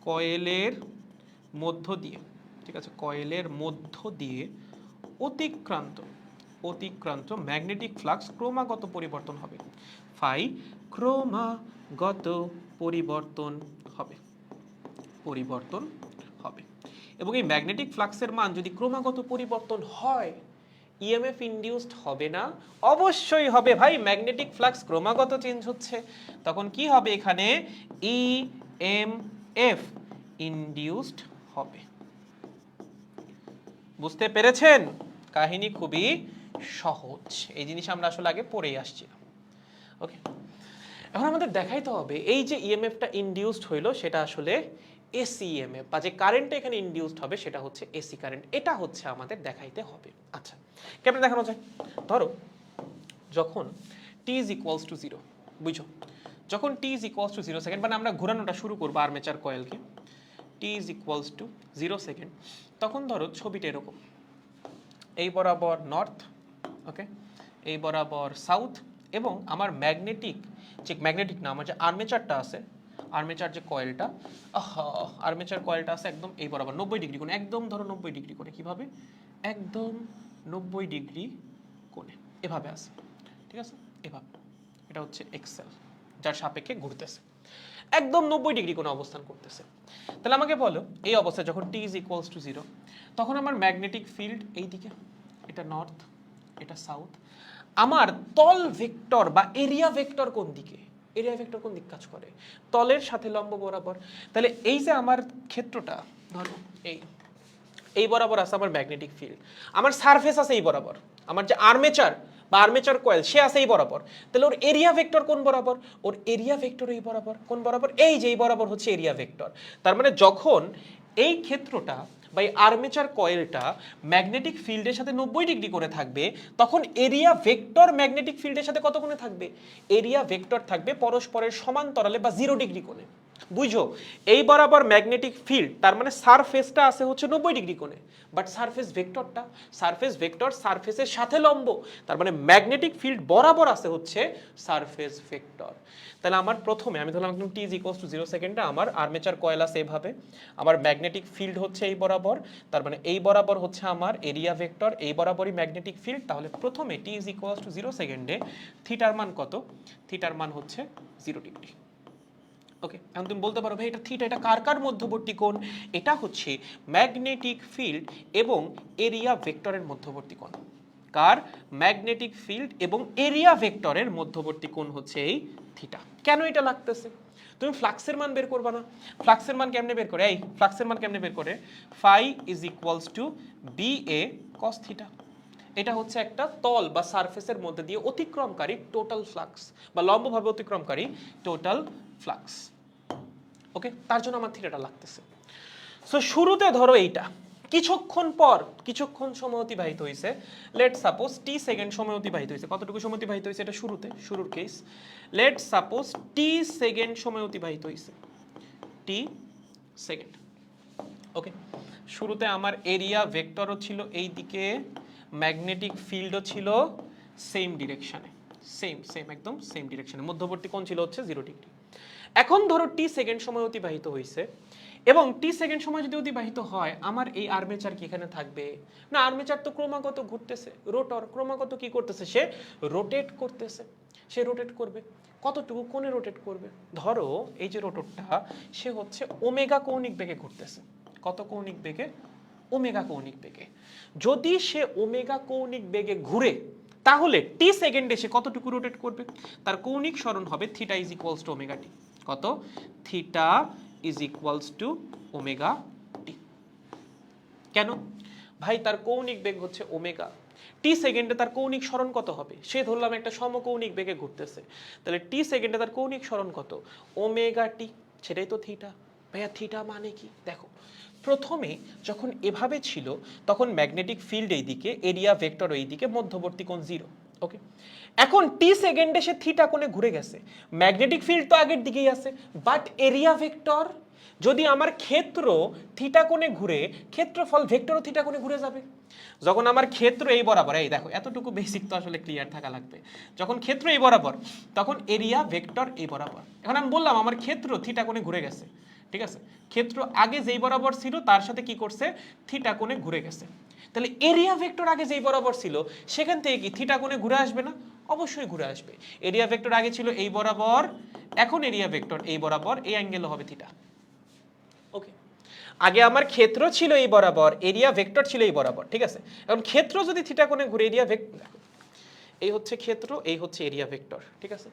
S1: কয়েলের মধ্য দিয়ে, ঠিক আছে, কয়েলের মধ্য দিয়ে অতিক্রান্ত অতিক্রান্ত ম্যাগনেটিক ফ্লাক্স ক্রমাগত পরিবর্তন হবে। ফাই ক্রমাগত পরিবর্তন হবে, পরিবর্তন হবে। এবং এই ম্যাগনেটিক ফ্লাক্সের মান যদি ক্রমাগত পরিবর্তন হয়, ইএমএফ ইনডিউসড হবে না? অবশ্যই হবে ভাই, ম্যাগনেটিক ফ্লাক্স ক্রমাগত চেঞ্জ হচ্ছে, তখন কি হবে এখানে, ইএমএফ ইনডিউসড হবে। বুঝতে পেরেছেন? কাহিনী খুবই সহজ, এই জিনিস আমরা আসলে আগে পড়েই আসছিলাম। ওকে, এখন আমাদের দেখাইতে হবে এই যে ইএমএফটা ইনডিউসড হইলো সেটা আসলে এসি ইএমএফ, বা যে কারেন্টটা এখানে ইনডিউসড হবে সেটা হচ্ছে এসি কারেন্ট, এটা হচ্ছে আমাদের দেখাইতে হবে। আচ্ছা, কেমনে দেখানো যায়? ধরো যখন টি ইজ ইকুয়ালস টু 0, বুঝছো, যখন t is equals to 0 second, মানে আমরা ঘোরানোটা শুরু করবো আর্মেচার কয়েলকে, t is equals to 0 second, তখন ধরো ছবিটা এরকম, এই বরাবর নর্থ, ওকে, এই বরাবর সাউথ, এবং আমার ম্যাগনেটিক না, আমার যে আর্মেচারটা আছে, আর্মেচার যে কয়েলটা, আর্মেচার কয়েলটা আছে একদম এই বরাবর 90 ডিগ্রি কোণে, একদম ধরো 90 ডিগ্রি কোণে, কিভাবে, একদম 90 ডিগ্রি কোণে এভাবে আছে, ঠিক আছে, এভাবে, এটা হচ্ছে এক্সেল, যার সাপেক্ষে ঘুরতেছে, একদম 90 ডিগ্রি কোণে অবস্থান করতেছে। তাহলে আমাকে বলো এই অবস্থায় যখন টি ইজ ইকুয়ালস টু 0, তখন আমার ম্যাগনেটিক ফিল্ড এই দিকে, এটা নর্থ, এটা সাউথ, আমার তল ভেক্টর বা এরিয়া ভেক্টর কোন দিকে, এরিয়া ভেক্টর কোন দিক কাজ করে, তলের সাথে লম্ব বরাবর। তাহলে এই যে আমার ক্ষেত্রটা, ধরো এই বরাবর আছে আমার ম্যাগনেটিক ফিল্ড, আমার সারফেস আছে এই বরাবর, আমার যে আর্মেচার বা আর্মেচার কয়েল সে আছে এই বরাবর, তাহলে ওর এরিয়া ভেক্টর কোন বরাবর, ওর এরিয়া ভেক্টর এই বরাবর, কোন বরাবর, এই যে এই বরাবর হচ্ছে এরিয়া ভেক্টর। তার মানে যখন এই ক্ষেত্রটা বা এই আর্মেচার কয়েলটা ম্যাগনেটিক ফিল্ডের সাথে 90 ডিগ্রি করে থাকবে, তখন এরিয়া ভেক্টর ম্যাগনেটিক ফিল্ডের সাথে কত কোণে থাকবে, এরিয়া ভেক্টর থাকবে পরস্পরের সমান্তরালে বা 0 ডিগ্রি কোণে। বুঝো, এই বরাবর ম্যাগনেটিক ফিল্ড, তার মানে সারফেসটা আছে হচ্ছে 90 ডিগ্রি কোণে, বাট সারফেস ভেক্টরটা, সারফেস ভেক্টর সারফেসের সাথে লম্ব, তার মানে ম্যাগনেটিক ফিল্ড বরাবর আছে হচ্ছে সারফেস ভেক্টর। তাহলে আমার প্রথমে আমি ধরলাম একদম টি ইজ ইকুয়ালস টু 0 সেকেন্ডে আমার আর্মেচার কয়েল আছে এভাবে, আমার ম্যাগনেটিক ফিল্ড হচ্ছে এই বরাবর, তার মানে এই বরাবর হচ্ছে আমার এরিয়া ভেক্টর, এই বরাবরই ম্যাগনেটিক ফিল্ড। তাহলে প্রথমে টি ইজ ইকুয়ালস টু 0 সেকেন্ডে থিটার মান কত, থিটার মান হচ্ছে 0 ডিগ্রি। ওকে, এখন তুমি বলতে পারো ভাই এটা থিটা, এটা কার কার মধ্যবর্তী কোণ, এটা হচ্ছে ম্যাগনেটিক ফিল্ড এবং এরিয়া ভেক্টরের মধ্যবর্তী কোণ। কার, ম্যাগনেটিক ফিল্ড এবং এরিয়া ভেক্টরের মধ্যবর্তী কোণ হচ্ছে এই থিটা। কেন এটা লাগতেছে, তুমি ফ্লাক্সের মান বের করবা না, ফ্লাক্সের মান কেমনে বের করে, এই ফ্লাক্সের মান কেমনে বের করে, phi is equals to B A cos theta, এটা হচ্ছে একটা তল বা সারফেসের মধ্যে দিয়ে অতিক্রমকারী টোটাল ফ্লাক্স বা লম্বভাবে অতিক্রমকারী টোটাল ফ্লাক্স। ওকে, তার জন্য আমার থিটাটা লাগতেছে। সো শুরুতে ধরো এইটা, কিছুক্ষণ পর, কিছুক্ষণ সময় অতিবাহিত হয়েছে, লেট সাপোজ টি সেকেন্ড সময় অতিবাহিত হয়েছে, কতটুকু সময় অতিবাহিত হয়েছে, এটা শুরুতে, শুরুর কেস, লেট সাপোজ টি সেকেন্ড সময় অতিবাহিত হয়েছে, টি সেকেন্ড। ওকে, শুরুতে আমার এরিয়া ভেক্টরও ছিল এই দিকে, ম্যাগনেটিক ফিল্ডও ছিল সেম ডিরেকশনে, সেম একদম সেম ডিরেকশনে, মধ্যবর্তী কোণ ছিল হচ্ছে 0 ডিগ্রি। এখন ধরো টি সেকেন্ড সময় অতিবাহিত হয়েছে, এবং টি সেকেন্ড সময় যদি অতিবাহিত হয়, আমার এই আর্মেচার কি এখানে থাকবে না, আর্মেচার তো ক্রমাগত ঘুরতেছে, রোটর ক্রমাগত কি করতেছে, সে রোটেট করতেছে, সে রোটেট করবে, কতটুকু কোণে রোটেট করবে, ধরো এই যে রোটরটা সে হচ্ছে ওমেগা কৌণিক বেগে ঘুরতেছে, কত কৌণিক বেগে, ওমেগা কৌণিক বেগে। যদি সে ওমেগা কৌণিক বেগে ঘুরে, তাহলে টি সেকেন্ডে সে কতটুকু রোটেট করবে, তার কৌণিক সরণ হবে theta is equals to omega t, কত, theta is equals to omega t. কেন ভাই, তার কৌণিক বেগ হচ্ছে ওমেগা, টি সেকেন্ডে তার কৌণিক সরণ কত হবে, সে ধরলাম একটা সমকৌণিক বেগে ঘুরতেছে, তাহলে টি সেকেন্ডে তার কৌণিক সরণ কত, ওমেগা টি, সেটাই তো থিটা। ভাইয়া থিটা মানে কি, দেখো প্রথমে যখন এভাবে ছিল তখন ম্যাগনেটিক ফিল্ড এই দিকে, এরিয়া ভেক্টর এই দিকে, মধ্যবর্তী কোণ 0, ওকে, এখন টি সেকেন্ডে সে থিটা কোণে ঘুরে গেছে, ম্যাগনেটিক ফিল্ড তো আগের দিকেই আছে, বাট এরিয়া ভেক্টর, যদি আমার ক্ষেত্র থিটা কোণে ঘুরে, ক্ষেত্রফল ভেক্টরও থিটা কোণে ঘুরে যাবে। যখন আমার ক্ষেত্র এই বরাবর, এই দেখো এতটুকু বেসিক তো আসলে ক্লিয়ার থাকা লাগবে, যখন ক্ষেত্র এই বরাবর তখন এরিয়া ভেক্টর এই বরাবর। এখন আমি বললাম আমার ক্ষেত্র থিটা কোণে ঘুরে গেছে, ঠিক আছে, ক্ষেত্র আগে যেই বরাবর ছিল তার সাথে কি করছে, থিটা কোণে ঘুরে গেছে, তাহলে এরিয়া ভেক্টর আগে যেই বরাবর ছিল সেখান থেকে কি থিটা কোণে ঘুরে আসবে না? অবশ্যই ঘুরে আসবে। এরিয়া ভেক্টর আগে ছিল এই বরাবর, এখন এরিয়া ভেক্টর এই বরাবর, এই অ্যাঙ্গেল হবে থিটা। ওকে, আগে আমার ক্ষেত্র ছিল এই বরাবর, এরিয়া ভেক্টর ছিল এই বরাবর, ঠিক আছে। এখন ক্ষেত্র যদি থিটা কোণে ঘুরে, এরিয়া ভেক্টর, এই হচ্ছে ক্ষেত্র, এই হচ্ছে এরিয়া ভেক্টর, ঠিক আছে।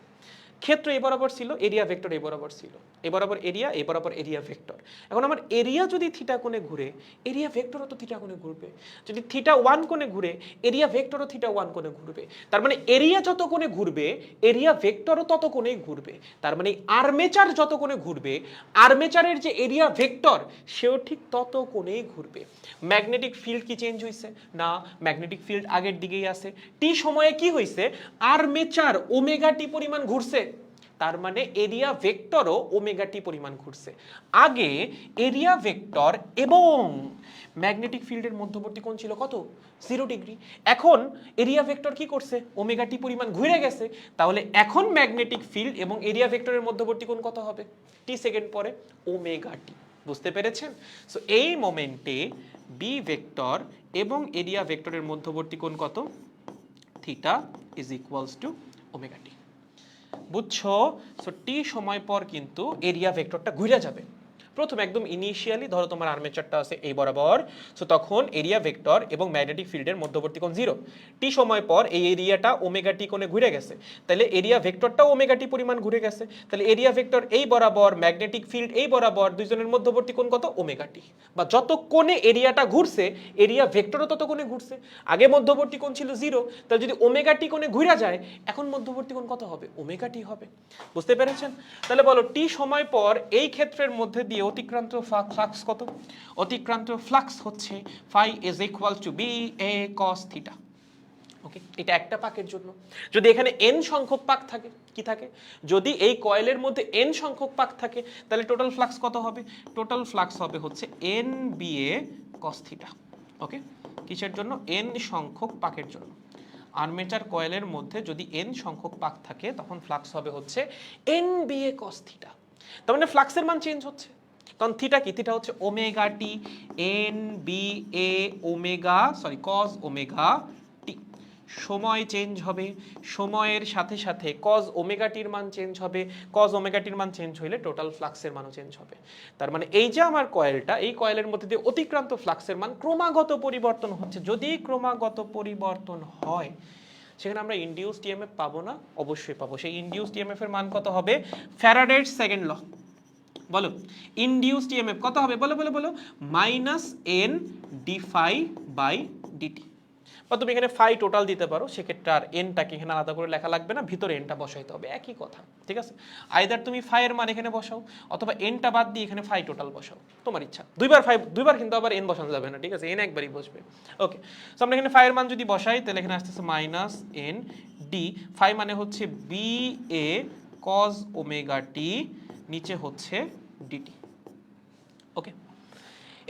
S1: ক্ষেত্র এই বরাবর ছিল, এরিয়া ভেক্টর এই বরাবর ছিল, এই বরাবর এরিয়া, এই বরাবর এরিয়া ভেক্টর। এখন আমার এরিয়া যদি থিটা কোণে ঘুরে, এরিয়া ভেক্টরও তো থিটা কোণে ঘুরবে। যদি থিটা 1 কোণে ঘুরে, এরিয়া ভেক্টরও থিটা 1 কোণে ঘুরবে। তার মানে এরিয়া যত কোণে ঘুরবে, এরিয়া ভেক্টরও তত কোণেই ঘুরবে। তার মানে আর্মেচার যত কোণে ঘুরবে, আর্মেচারের যে এরিয়া ভেক্টর সেও ঠিক তত কোণেই ঘুরবে। ম্যাগনেটিক ফিল্ড কি চেঞ্জ হয়েছে? না, ম্যাগনেটিক ফিল্ড আগের দিকেই আছে। টি সময়ে কি হয়েছে, আর্মেচার ওমেগা টি পরিমাণ ঘুরছে, তার মানে এরিয়া ভেক্টরও ওমেগা টি পরিমাণ ঘুরছে। আগে এরিয়া ভেক্টর এবং ম্যাগনেটিক ফিল্ডের মধ্যবর্তী কোণ ছিল কত? 0 ডিগ্রি। এখন এরিয়া ভেক্টর কি করছে, ওমেগা টি পরিমাণ ঘুরে গেছে, তাহলে এখন ম্যাগনেটিক ফিল্ড এবং এরিয়া ভেক্টরের মধ্যবর্তী কোণ কত হবে? টি সেকেন্ড পরে ওমেগা টি। বুঝতে পেরেছেন? সো এই মোমেন্টে বি ভেক্টর এবং এরিয়া ভেক্টরের মধ্যবর্তী কোণ কত? Theta is equals to omega t. বুঝছো? সো টি সময় পর কিন্তু এরিয়া ভেক্টরটা ঘুরে যাবে। প্রথম একদম ইনিশিয়ালি ধরো তোমার আর্মেচারটা আছে এই বরাবর, সো তখন এরিয়া ভেক্টর এবং ম্যাগনেটিক ফিল্ডের মধ্যবর্তী কোণ 0। টি সময় পর এই এরিয়াটা ওমেগা টি কোণে ঘুরে গেছে, তাহলে এরিয়া ভেক্টরটাও ওমেগা টি পরিমাণ ঘুরে গেছে, তাহলে এরিয়া ভেক্টর এই বরাবর, ম্যাগনেটিক ফিল্ড এই বরাবর, দুইজনের মধ্যবর্তী কোণ কত? Omega t. বা যত কোণে এরিয়াটা ঘুরছে, এরিয়া ভেক্টরও তত কোণে ঘুরছে। আগে মধ্যবর্তী কোণ ছিল 0, তাহলে যদি ওমেগা টি কোণে ঘুরে যায়, এখন মধ্যবর্তী কোণ কত হবে? ওমেগা টি হবে। বুঝতে পেরেছেন? তাহলে বলো টি সময় পর এই ক্ষেত্রের মধ্যে দিয়ে অতিক্রান্ত ফ্লাক্স কত? অতিক্রান্ত ফ্লাক্স হচ্ছে phi is equal to B A cos theta. Okay, এটা একটা পাকের জন্য। যদি এখানে n সংখ্যক পাক থাকে, কি থাকে, যদি এই কয়েলের মধ্যে n সংখ্যক পাক থাকে, তাহলে টোটাল ফ্লাক্স কত হবে? টোটাল ফ্লাক্স হবে হচ্ছে n ba cos থিটা। ওকে, কিসের জন্য? n সংখ্যক পাকের জন্য। আর্মেচার কয়েলের মধ্যে যদি n সংখ্যক পাক থাকে তখন ফ্লাক্স হবে হচ্ছে n ba cos থিটা। তার মানে ফ্লাক্সের মান চেঞ্জ হচ্ছে, কারণ থিটা কি? থিটা হচ্ছে omega t, n b a omega sorry cos omega t. সময় চেঞ্জ হবে, সময়ের সাথে সাথে cos ওমেগা টির মান চেঞ্জ হবে, cos ওমেগা টির মান চেঞ্জ হইলে টোটাল ফ্লাক্সের মানও চেঞ্জ হবে। তার মানে এই যে আমার কয়েলটা, এই কয়েলের মধ্যে দিয়ে অতিক্রান্ত ফ্লাক্সের মান ক্রমাগত পরিবর্তন হচ্ছে। যদি ক্রমাগত পরিবর্তন হয়, সেখানে আমরা ইনডিউসড ইএমএফ পাবো না? অবশ্যই পাবো। সেই ইনডিউসড ইএমএফ এর মান কত হবে? ফ্যারাডের সেকেন্ড ল। বলো ইনডিউসড ইএমএফ কত হবে? বলো বলো বলো। Minus N D phi by dt. বা তুমি এখানে ফাই টোটাল দিতে পারো, সেক্ষেত্রে আর এনটাকে এখানে আলাদা করে লেখা লাগবে না, ভিতরে এনটা বসাইতে হবে, একই কথা, ঠিক আছে। আইদার তুমি ফাই এর মান এখানে বসাও, অথবা এনটা বাদ দিয়ে এখানে ফাই টোটাল বসাও, তোমার ইচ্ছা। দুইবার কিন্তু আবার এন বসানো যাবে না, ঠিক আছে, এন একবারই বসবে। ওকে, সো আমরা এখানে ফাই এর মান যদি বসাই, তাহলে এখানে আসতেছে মাইনাস এন ডি ফাই, মানে হচ্ছে B A cause omega t, নিচে হচ্ছে ডিটি। ওকে,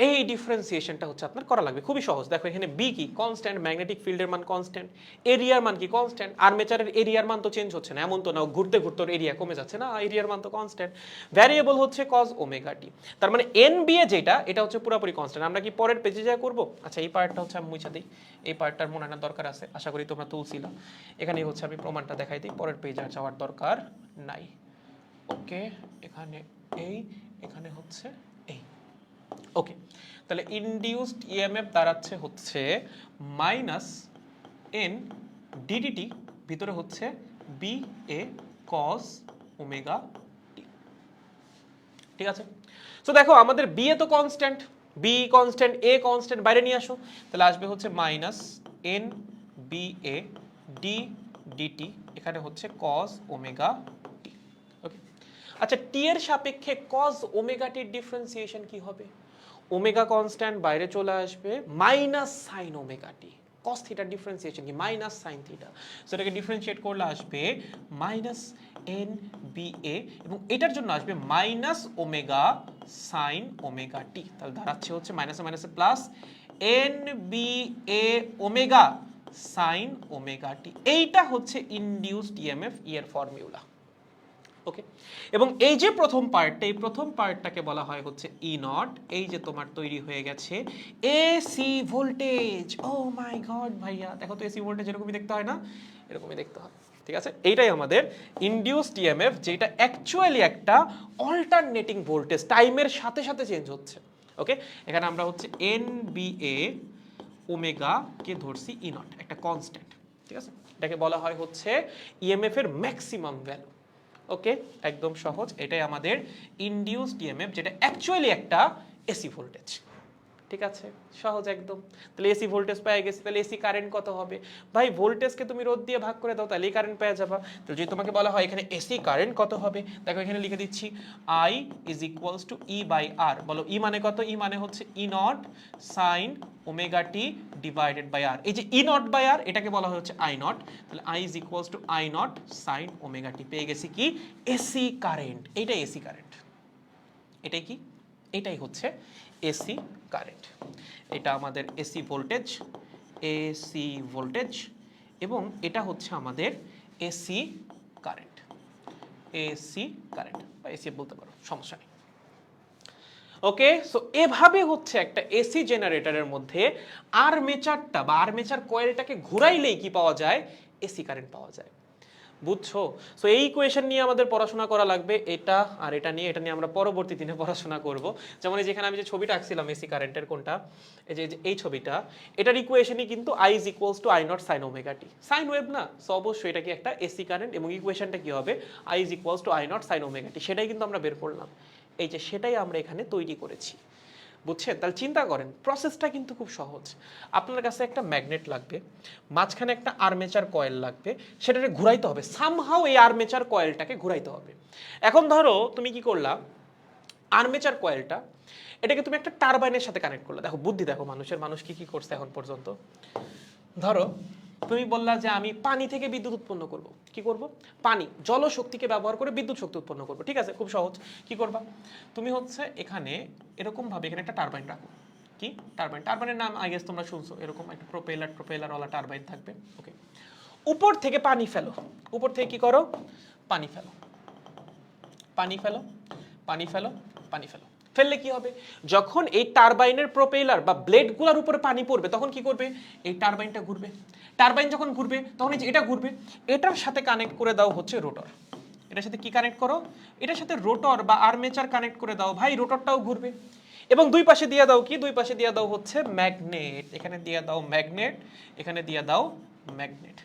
S1: এই ডিফারেন্সিয়েশনটা হচ্ছে আপনার করা লাগবে, খুবই সহজ। দেখো এখানে বি কি? কনস্ট্যান্ট, ম্যাগনেটিক ফিল্ডের মান কনস্ট্যান্ট, এরিয়ার মান কি? কনস্ট্যান্ট। আর্মেচারের এরিয়ার মান তো চেঞ্জ হচ্ছে না, এমন তো না ঘুরতে ঘুরতে এরিয়া কমে যাচ্ছে না, এরিয়ার মান তো কনস্ট্যান্ট। ভ্যারিয়েবল হচ্ছে কজ ওমেগা টি, তার মানে এন বি এ যেটা, এটা হচ্ছে পুরোপুরি কনস্ট্যান্ট। আমরা কি পরের পেজে যা করব? আচ্ছা, এই পার্টটা হচ্ছে আমি মুছে দিই, এই পার্টটার মনে আনার দরকার আছে, আশা করি তোমরা তুলছিলা। এখানে হচ্ছে আমি প্রমাণটা দেখাই দিই, পরের পেজে আর যাওয়ার দরকার নাই। ওকে, এখানে এখানে হচ্ছে এই। ওকে, তাহলে ইনডিউসড ইএমএফ দাঁড়াচ্ছে হচ্ছে মাইনাস এন ডিডিটি, ভিতরে হচ্ছে B A cos omega t. ঠিক আছে, তো দেখো আমাদের বি এ তো constant, B constant, A constant, বাইরে নিয়ে আসো, তাহলে আসবে হচ্ছে minus N B A d dt, এখানে হচ্ছে কস ওমেগা টি। ওকে, আচ্ছা, টি এর সাপেক্ষে কস ওমেগা টির ডিফারেন্সিয়েশন কি হবে? ওমেগা কনস্ট্যান্ট বাইরে চলে আসবে, মাইনাস সাইন ওমেগা টি। কস থিটার ডিফারেন্সিয়েশন কি মাইনাস সাইন থিটা, সো এটাকে ডিফারেন্সিয়েট করলে আসবে মাইনাস এন বি এ এবং এটার জন্য আসবে মাইনাস ওমেগা সাইন ওমেগা টি, তাহলে দাঁড়াচ্ছে হচ্ছে মাইনাসে মাইনাসে প্লাস এন বি এ ওমেগা সাইন ওমেগা টি। এইটা হচ্ছে ইনডিউসড ইএমএফ এর ফর্মুলা। ওকে, এবং এই যে প্রথম পার্টটা, এই প্রথম পার্টটাকে বলা হয় হচ্ছে ই নট। এই যে তোমার তৈরি হয়ে গেছে এসি ভোল্টেজ। ও মাই গড ভাইয়া, দেখো তো এসি ভোল্টেজ এরকমই দেখতে হয় না? এরকমই দেখতে হয়, ঠিক আছে? এইটাই আমাদের ইনডিউসড ইএমএফ, যেটা অ্যাকচুয়ালি একটা অল্টারনেটিং ভোল্টেজ, টাইমের সাথে সাথে চেঞ্জ হচ্ছে। ওকে, এখানে আমরা হচ্ছে এন বি এ ওমেগা কে ধরছি ই নট, একটা কনস্ট্যান্ট, ঠিক আছে? এটাকে বলা হয় হচ্ছে ইএমএফ এর ম্যাক্সিমাম ভ্যালু। ওকে, একদম সহজ, এটাই আমাদের ইনডিউসড ইএমএফ, যেটা অ্যাকচুয়ালি একটা এসি ভোল্টেজ। ঠিক আছে, সহজ একদম। তাহলে এসি ভোল্টেজ পেয়ে গেছি, তাহলে এসি কারেন্ট কত হবে? ভাই ভোল্টেজকে তুমি রোধ দিয়ে ভাগ করে দাও, তাহলেই কারেন্ট পেয়ে যাবা। তো যদি তোমাকে বলা হয় এখানে এসি কারেন্ট কত হবে, দেখো এখানে লিখে দিচ্ছি I is equals to E by R. বলো ই মানে কত? ই মানে হচ্ছে E naught sine omega t divided by R. এই যে ই নট বাই আর, এটাকে বলা হচ্ছে আই নট। তাহলে I is equals to I naught sine omega t. পেয়ে গেছি কি? AC current. এইটাই এসি কারেন্ট। এটাই কি? এটাই হচ্ছে এসি কারেন্ট। এটা আমাদের এসি ভোল্টেজ, এসি ভোল্টেজ, এবং এটা হচ্ছে আমাদের এসি কারেন্ট, এসি কারেন্ট বা এসি বলতে পারো, সমস্যা নেই। ওকে, সো এভাবে হচ্ছে একটা এসি জেনারেটরের মধ্যে আর্মেচারটা বা আর্মেচার কয়েলটাকে ঘুরাইলেই কি পাওয়া যায়? এসি কারেন্ট পাওয়া যায়। বুঝছো? সো এই ইকুয়েশন নিয়ে আমাদের পড়াশোনা করা লাগবে, এটা আর এটা নিয়ে আমরা পরবর্তী দিনে পড়াশোনা করব। যেমন এই যেখানে আমি যে ছবিটা আঁকছিলাম এসি কারেন্টের, কোনটা? এই যে এই ছবিটা, এটার ইকুয়েশনই কিন্তু I is equals to I naught sine omega T. Sine wave না, সো অবশ্যই এটা কি একটা এসি কারেন্ট, এবং ইকুয়েশনটা কি হবে? I is equals to I naught sine omega t. সেটাই কিন্তু আমরা বের করলাম, এই যে সেটাই আমরা এখানে তৈরি করেছি। বুঝছেন? তাহলে চিন্তা করেন, প্রসেসটা কিন্তু খুব সহজ। আপনার কাছে একটা ম্যাগনেট লাগবে, মাঝখানে একটা আর্মেচার কয়েল লাগবে, সেটাকে ঘুরাইতে হবে, সামহাও এই আর্মেচার কয়েলটাকে ঘুরাইতে হবে। এখন ধরো তুমি কি করলা, আর্মেচার কয়েলটা এটাকে তুমি একটা টারবাইনের সাথে কানেক্ট করলে। দেখো বুদ্ধি, দেখো মানুষ কি কি করছে এখন পর্যন্ত। ধরো তুমি বললা যে আমি পানি থেকে বিদ্যুৎ উৎপন্ন করব। কি করব? পানি, জলশক্তিকে ব্যবহার করে বিদ্যুৎ শক্তি উৎপন্ন করব। ঠিক আছে, খুব সহজ। কি করবা? তুমি হচ্ছে এখানে এরকম ভাবে এখানে একটা টারবাইন রাখো। কি টারবাইন? টারবাইনের নাম আই গেস তোমরা শুনছো, এরকম একটা প্রোপেলারওয়ালা টারবাইন থাকবে। ওকে, উপর থেকে পানি ফেলো। উপর থেকে কি করো? পানি ফেলো, পানি ফেলো, পানি ফেলো, পানি ফেলো। ফেললে কি হবে? যখন এই টারবাইনের প্রোপেলার বা ব্লেডগুলোর উপরে পানি পড়বে, তখন কি করবে? এই টারবাইনটা ঘুরবে। টারবাইন যখন ঘুরবে, তখন এই যে এটা ঘুরবে, এটার সাথে কানেক্ট করে দাও হচ্ছে রোটর। এটার সাথে কি কানেক্ট করো? এটার সাথে রোটর বা আর্মেচার কানেক্ট করে দাও। ভাই রোটরটাও ঘুরবে, এবং দুই পাশে দিয়ে দাও কি? দুই পাশে দিয়ে দাও হচ্ছে ম্যাগনেট। এখানে দিয়ে দাও ম্যাগনেট, এখানে দিয়ে দাও ম্যাগনেট।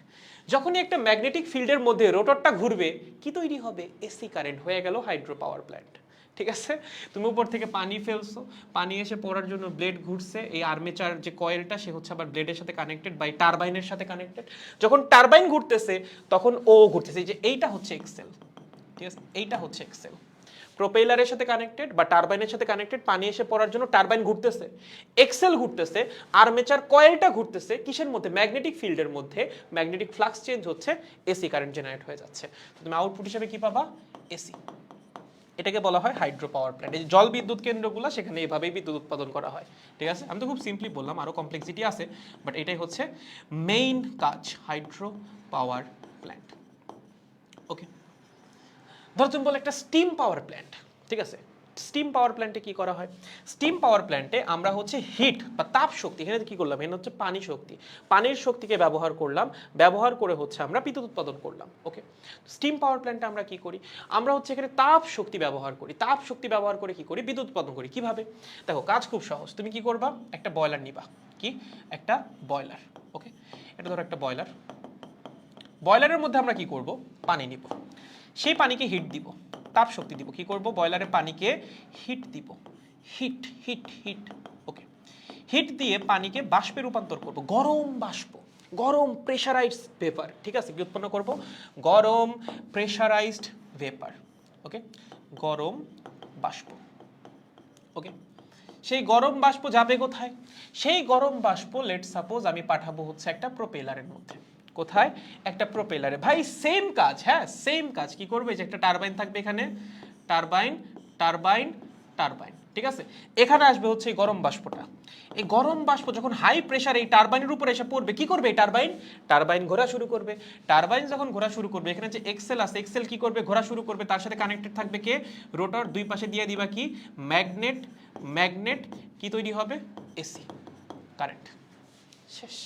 S1: যখনই একটা ম্যাগনেটিক ফিল্ডের মধ্যে রোটরটা ঘুরবে, কি তৈরি হবে? AC current. হয়ে গেল হাইড্রো পাওয়ার প্ল্যান্ট। ঠিক আছে, তুমি উপর থেকে পানি ফেলছো, পানি এসে পড়ার জন্য ব্লেড ঘুরছে, এই আর্মেচার যে কয়েলটা সে হচ্ছে আবার ব্লেডের সাথে কানেক্টেড বাই টারবাইনের সাথে কানেক্টেড। যখন টারবাইন ঘুরতেছে তখন ও ঘুরতেছে। এই যে এইটা হচ্ছে এক্সেল, ঠিক আছে, এইটা হচ্ছে এক্সেল। প্রোপেলারের সাথে কানেক্টেড বা টারবাইনের সাথে কানেক্টেড, পানি এসে পড়ার জন্য টারবাইন ঘুরতেছে, এক্সেল ঘুরতেছে, আর্মেচার কয়েলটা ঘুরতেছে। কিসের মধ্যে? ম্যাগনেটিক ফিল্ডের মধ্যে। ম্যাগনেটিক ফ্লাক্স চেঞ্জ হচ্ছে, এসি কারেন্ট জেনারেট হয়ে যাচ্ছে। তো তুমি আউটপুট হিসেবে কি পাবা? এসি। এটাকে বলা হয় হাইড্রো পাওয়ার প্ল্যান্ট। এই জল বিদ্যুৎ কেন্দ্রগুলো, সেখানে এভাবেই বিদ্যুৎ উৎপাদন করা হয়। ঠিক আছে, আমি তো খুব সিম্পলি বললাম, আরো কমপ্লেক্সিটি আছে, বাট এটাই হচ্ছে মেইন কাজ, হাইড্রো পাওয়ার প্ল্যান্ট। ওকে, ধরো তুমি বলে একটা স্টিম পাওয়ার প্ল্যান্ট। ঠিক আছে, স্টিম পাওয়ার প্ল্যান্টে কি করা হয়? স্টিম পাওয়ার প্ল্যান্টে আমরা হচ্ছে হিট বা তাপ শক্তি, এখানে কি করলাম? এখানে হচ্ছে পানি শক্তি, পানির শক্তিকে ব্যবহার করলাম, ব্যবহার করে হচ্ছে আমরা বিদ্যুৎ উৎপাদন করলাম। ওকে, স্টিম পাওয়ার প্ল্যান্টে আমরা কি করি? আমরা হচ্ছে এখানে তাপ শক্তি ব্যবহার করি, তাপ শক্তি ব্যবহার করে কি করি? বিদ্যুৎ উৎপাদন করি। কিভাবে? দেখো কাজ খুব সহজ। তুমি কি করবা? একটা বয়লার নিবা। কি? একটা বয়লার। ওকে, এটা ধরো একটা বয়লার। বয়লারের মধ্যে আমরা কি করব? পানি নিব, সেই পানিকে হিট দিব, তাপ শক্তি দিব। কি করব? বয়লারে পানিকে হিট দিব, হিট হিট হিট। ওকে, হিট দিয়ে পানিকে বাষ্পে রূপান্তর করব, গরম বাষ্প, গরম প্রেসারাইজড ভেপার। ঠিক আছে, কি উৎপন্ন করব? গরম প্রেসারাইজড ভেপার। ওকে, গরম বাষ্প। ওকে, সেই গরম বাষ্প যাবে কোথায়? সেই গরম বাষ্প লেট সাপোজ আমি পাঠাবো হচ্ছে একটা প্রোপেলারের মধ্যে। কোথায়? একটা প্রোপেলারে। ভাই সেম কাজ, হ্যাঁ সেম কাজ। কি করবে? যে একটা টারবাইন থাকবে এখানে, টারবাইন টারবাইন টারবাইন, ঠিক আছে? এখানে আসবে হচ্ছে এই গরম বাষ্পটা। এই গরম বাষ্প যখন হাই প্রেসার এই টারবাইনের উপরে এসে পড়বে, কি করবে এই টারবাইন? টারবাইন ঘোরা শুরু করবে। টারবাইন যখন ঘোরা শুরু করবে, এখানে যে এক্সেল আছে, এক্সেল কি করবে? ঘোরা শুরু করবে। তার সাথে কানেক্টেড থাকবে কে? রোটর। দুই পাশে দিয়ে দিবা কি? ম্যাগনেট। ম্যাগনেট কি তৈরি হবে? AC current. শেষ।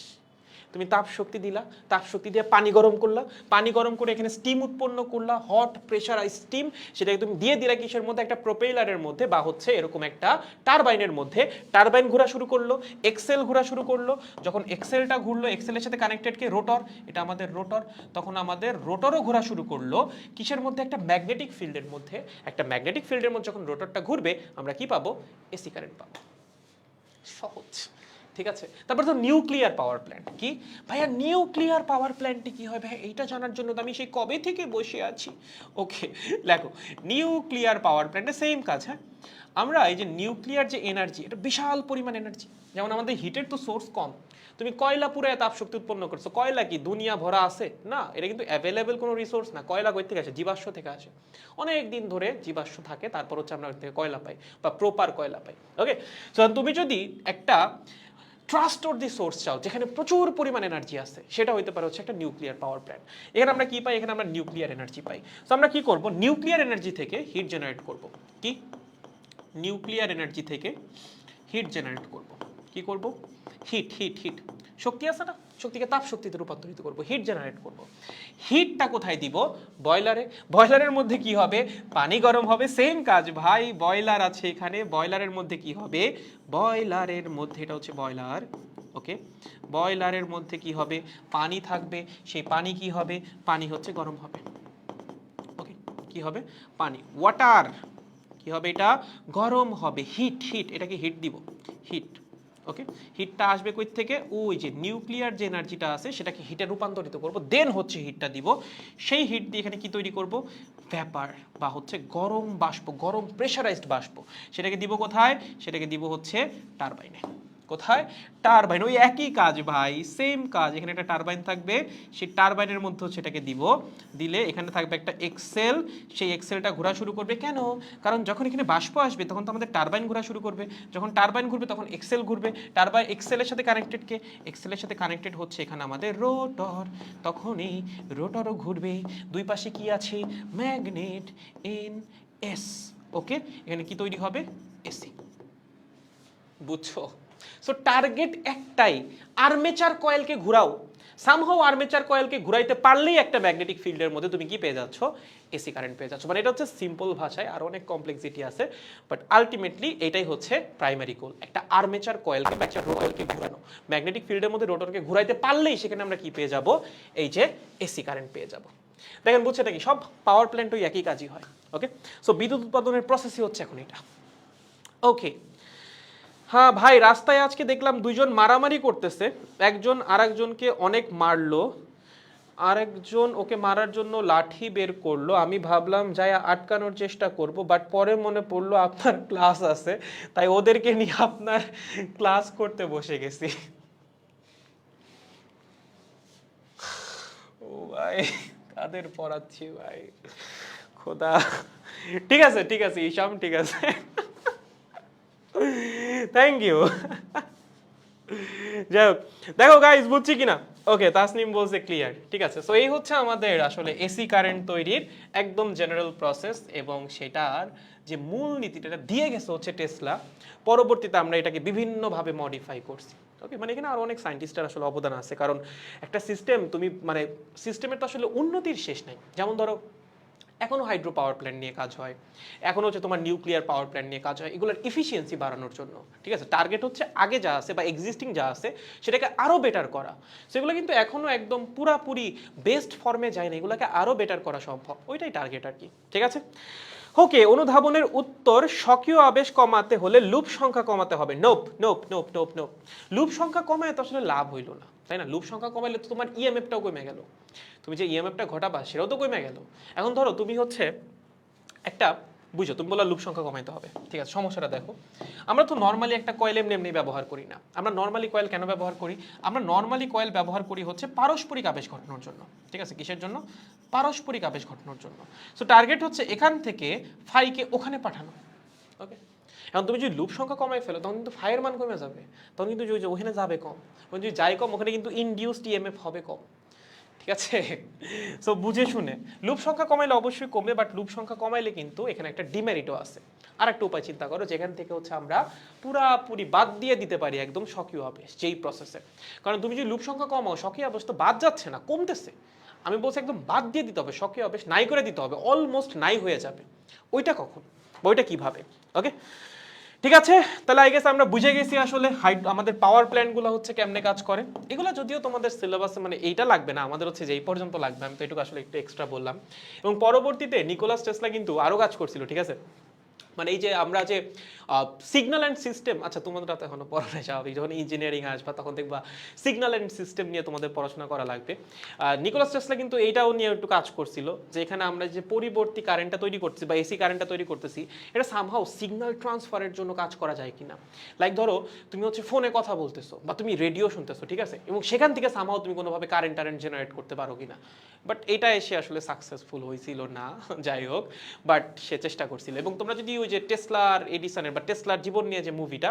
S1: তুমি তাপ শক্তি দিলা, তাপ শক্তি দিয়ে পানি গরম করলা, পানি গরম করে এখানে স্টিম উৎপন্ন করলা, হট প্রেশারাইজ স্টিম, সেটাকে তুমি দিয়ে দিলা কিসের মধ্যে? একটা প্রোপেলারের মধ্যে, বা হচ্ছে এরকম একটা টারবাইনের মধ্যে। টারবাইন ঘোরা শুরু করলো, এক্সেল ঘোরা শুরু করলো। যখন এক্সেলটা ঘুরলো, এক্সেলের সাথে কানেক্টেড কে? রোটর। এটা আমাদের রোটর। তখন আমাদের রোটরও ঘোরা শুরু করলো কিসের মধ্যে? একটা ম্যাগনেটিক ফিল্ডের মধ্যে। একটা ম্যাগনেটিক ফিল্ডের মধ্যে যখন রোটরটা ঘুরবে, আমরা কি পাবো? এসি কারেন্ট পাবো। সহজ, ঠিক আছে? তারপর তো নিউক্লিয়ার পাওয়ার প্ল্যান্ট। কি ভাইয়া নিউক্লিয়ার পাওয়ার প্ল্যান্টটি কি হয়? ভাই এইটা জানার জন্য তো আমি সেই কবে থেকে বসে আছি। ওকে, দেখো নিউক্লিয়ার পাওয়ার প্ল্যান্টে সেম কাজ। হ্যাঁ, আমরা এই যে নিউক্লিয়ার যে এনার্জি, এটা বিশাল পরিমাণ এনার্জি। যেমন আমাদের হিটের তো সোর্স কম। তুমি কয়লা পুরায় তাপ শক্তি উৎপন্ন করছো, কয়লা কি দুনিয়া ভরা আছে? না, এটা কিন্তু অ্যাভেলেবেল কোনো রিসোর্স না। কয়লা কই থেকে আসে? জীবাশ্ম থেকে আসে। অনেক দিন ধরে জীবাশ্ম থাকে, তারপর হচ্ছে আমরা ওর থেকে কয়লা পাই, বা প্রপার কয়লা পাই। ওকে, সো তুমি যদি একটা ট্রাস্টওয়ার্দি সোর্স চাও যেখানে প্রচুর পরিমাণ এনার্জি আছে, সেটা হইতে পারে হচ্ছে একটা নিউক্লিয়ার পাওয়ার প্ল্যান্ট। এখানে আমরা কি পাই? এখানে আমরা নিউক্লিয়ার এনার্জি পাই। তো আমরা কি করব? নিউক্লিয়ার এনার্জি থেকে হিট জেনারেট করব। কি? নিউক্লিয়ার এনার্জি থেকে হিট জেনারেট করব। কি করব? Hit hit hit. শক্তি আছে না, শক্তিকে তাপ শক্তিতে রূপান্তরিত করব, হিট জেনারেট করব। হিটটা কোথায় দিব? বয়লারে। বয়লারের মধ্যে কি হবে? পানি গরম হবে। সেম কাজ ভাই, বয়লার আছে এখানে। বয়লারের মধ্যে কি হবে? বয়লারের মধ্যে, এটা হচ্ছে বয়লার। ওকে, বয়লারের মধ্যে কি হবে? পানি থাকবে। সেই পানি কি হবে? পানি হচ্ছে গরম হবে। ওকে, কি হবে? পানি, ওয়াটার। কি হবে? এটা গরম হবে। হিট হিট, এটাকে হিট দিব, হিট। ওকে, হিটটা আসবে কই থেকে? ওই যে নিউক্লিয়ার যে এনার্জিটা আছে সেটাকে হিটে রূপান্তরিত করব, দেন হচ্ছে হিটটা দিব। সেই হিট দিয়ে এখানে কি তৈরি করব? ভ্যাপার, বা হচ্ছে গরম বাষ্প, গরম প্রেশারাইজড বাষ্প। সেটাকে দিব কোথায়? সেটাকে দিব হচ্ছে টারবাইনে। কোথায়? টারবাইন। ওই একই কাজ ভাই, সেম কাজ। এখানে একটা টারবাইন থাকবে, সেই টারবাইনের মধ্যে সেটাকে দিব। দিলে এখানে থাকবে একটা এক্সেল, সেই এক্সেলটা ঘোরা শুরু করবে। কেন? কারণ যখন এখানে বাষ্প আসবে তখন তো আমাদের টারবাইন ঘোরা শুরু করবে। যখন টারবাইন ঘুরবে তখন এক্সেল ঘুরবে। টারবাইন এক্সেলের সাথে কানেক্টেড কে? এক্সেলের সাথে কানেক্টেড হচ্ছে এখানে আমাদের রোটর। তখন এই রোটরও ঘুরবে। দুই পাশে কি আছে? Magnet, N S. ওকে, এখানে কি তৈরি হবে? এসি। বুঝছো? সো টার্গেট একটাই, আর্মেচার কয়েলকে ঘুরাও। সামহাও আর্মেচার কয়েলকে ঘুরাইতে পারলেই একটা ম্যাগনেটিক ফিল্ডের মধ্যে তুমি কি পেয়ে যাচ্ছ? এসি কারেন্ট পেয়ে যাচ্ছ। মানে এটা হচ্ছে সিম্পল ভাষায়, আর অনেক কমপ্লেক্সিটি আছে, বাট আলটিমেটলি এটাই হচ্ছে প্রাইমারি গোল। একটা আর্মেচার কয়েলকে বা একটা রোটরকে ঘুরানো। ম্যাগনেটিক ফিল্ডের মধ্যে রোটরকে ঘুরাইতে পারলেই সেখানে আমরা কি পেয়ে যাব? এই যে এসি কারেন্ট পেয়ে যাব। দেখেন, বুঝছে নাকি? সব পাওয়ার প্ল্যান্ট ওই একই কাজই হয়। ওকে, সো বিদ্যুৎ উৎপাদনের প্রসেসই হচ্ছে এখন এটা। ওকে, হ্যাঁ ভাই, রাস্তায় আজকে দেখলাম দুইজন মারামারি করতেছে। একজন আরেকজনকে অনেক মারলো, আরেকজন ওকে মারার জন্য লাঠি বের করলো। আমি ভাবলাম যাই আটকানোর চেষ্টা করব, বাট পরে মনে পড়লো আপনার ক্লাস আছে, তাই ওদেরকে নিয়ে আপনার ক্লাস করতে বসে গেছি। ও ভাই, কাদের পড়াচ্ছি ভাই, খোদা। ঠিক আছে ঠিক আছে ঈশাম, ঠিক আছে, থ্যাংক ইউ। যাই হোক, দেখো গাইস বুঝছি কিনা। ওকে, তাসনিম বলছে ক্লিয়ার। ঠিক আছে, সো এই হচ্ছে আমাদের আসলে এসি কারেন্ট তৈরির একদম জেনারেল প্রসেস, এবং সেটার যে মূল নীতিটা দিয়ে গেছে হচ্ছে টেসলা। পরবর্তীতে আমরা এটাকে বিভিন্নভাবে মডিফাই করছি। ওকে, মানে এখানে আরো অনেক সায়েন্টিস্টের আসলে অবদান আছে, কারণ একটা সিস্টেম তুমি মানে সিস্টেমের তো আসলে উন্নতির শেষ নাই। যেমন ধরো এখনো হাইড্রো পাওয়ার প্ল্যান্ট নিয়ে কাজ হয়, এখনো হচ্ছে তোমার নিউক্লিয়ার পাওয়ার প্ল্যান্ট নিয়ে কাজ হয়, এগুলোর এফিসিয়েন্সি বাড়ানোর জন্য। ঠিক আছে, টার্গেট হচ্ছে আগে যা আছে বা এক্সিস্টিং যা আছে সেটাকে আরও বেটার করা। সেগুলো কিন্তু এখনো একদম পুরাপুরি বেস্ট ফর্মে যায় না, এগুলোকে আরও বেটার করা সম্ভব, ওইটাই টার্গেট আর কি। ঠিক আছে, ওকে, অনুধাবনের উত্তর, স্বকীয় আবেশ কমাতে হলে লুপ সংখ্যা কমাতে হবে। Nope nope nope nope nope, loop সংখ্যা কমায় তো আসলে লাভ হইল না, তাই না? লুপ সংখ্যা কমাইলে তো তোমার ইএমএফটাও কমে গেল, তুমি যে ইএমএফটা ঘটাবা সেটাও তো কমে গেল। এখন ধরো তুমি হচ্ছে একটা বুঝো, তুমি বললা লুপ সংখ্যা কমাইতে হবে, ঠিক আছে। সমস্যাটা দেখো, আমরা তো নর্মালি একটা কয়েল এমনি এমনি ব্যবহার করি না। আমরা নর্মালি কয়েল কেন ব্যবহার করি? আমরা নর্মালি কয়েল ব্যবহার করি হচ্ছে পারস্পরিক আবেশ ঘটানোর জন্য, ঠিক আছে। কিসের জন্য? পারস্পরিক আবেশ ঘটানোর জন্য। সো টার্গেট হচ্ছে এখান থেকে ফাইকে ওখানে পাঠানো, ওকে। এখন তুমি যদি লুপ সংখ্যা কমাই ফেলো তখন কিন্তু ফাইয়ের মান কমে যাবে, তখন কিন্তু ওখানে যাবে কম, ওখানে যদি যাই কম ওখানে কিন্তু ইনডিউসড ইএমএফ হবে কম, ঠিক আছে। সো বুঝে শুনে লুপ সংখ্যা কমাইলে অবশ্যই কমবে, বাট লুপ সংখ্যা কমাইলে কিন্তু এখানে একটা ডিমেরিটও আছে। আর একটা উপায় চিন্তা করো, যেখান থেকে হচ্ছে আমরা পুরাপুরি বাদ দিয়ে দিতে পারি একদম সক্রিয় আবেশ যেই প্রসেসে। কারণ তুমি যদি লুপ সংখ্যা কমাও, সক্রিয় আবেশ তো বাদ যাচ্ছে না, কমতেছে। আমি বলছি একদম বাদ দিয়ে দিতে হবে, সক্রিয় আবেশ নাই করে দিতে হবে, অলমোস্ট নাই হয়ে যাবে। ওইটা কখন, ওইটা কিভাবে, ওকে। ঠিক আছে, তাহলে আই গেস আমরা বুঝে গেছি আসলে আমাদের পাওয়ার প্ল্যান্টগুলো হচ্ছে কেমনে কাজ করে। এগুলো যদিও তোমাদের সিলেবাসে মানে এইটা লাগবে না, আমাদের হচ্ছে যেই পর্যন্ত লাগবে, আমি তো এটুকু আসলে একটু এক্সট্রা বললাম। এবং পরবর্তীতে নিকোলাস টেসলা কিন্তু আরো কাজ করছিল, ঠিক আছে। মানে এই যে আমরা যে সিগন্যাল অ্যান্ড সিস্টেম, আচ্ছা তোমাদের তো এখনো পড়ানো স্বাভাবিক, যখন ইঞ্জিনিয়ারিং আসবা তখন দেখবা সিগন্যাল অ্যান্ড সিস্টেম নিয়ে তোমাদের পড়াশোনা করা লাগবে। নিকোলাস টেসলা কিন্তু এইটাও নিয়ে একটু কাজ করছিল, যে এখানে আমরা যে পরিবর্তী কারেন্টটা তৈরি করছি বা এসি কারেন্টটা তৈরি করতেছি, এটা সামহাও সিগন্যাল ট্রান্সফারের জন্য কাজ করা যায় কিনা। লাইক ধরো তুমি হচ্ছে ফোনে কথা বলতেছো বা তুমি রেডিও শুনতেছো, ঠিক আছে, এবং সেখান থেকে সামহাও তুমি কোনোভাবে কারেন্ট জেনারেট করতে পারো কিনা। বাট এটা এসে আসলে সাকসেসফুল হয়েছিল না, যাই হোক, বাট সে চেষ্টা করছিল। এবং তোমরা যদি ওই যে টেসলার এডিসনের বা টেসলার জীবন নিয়ে যে মুভিটা,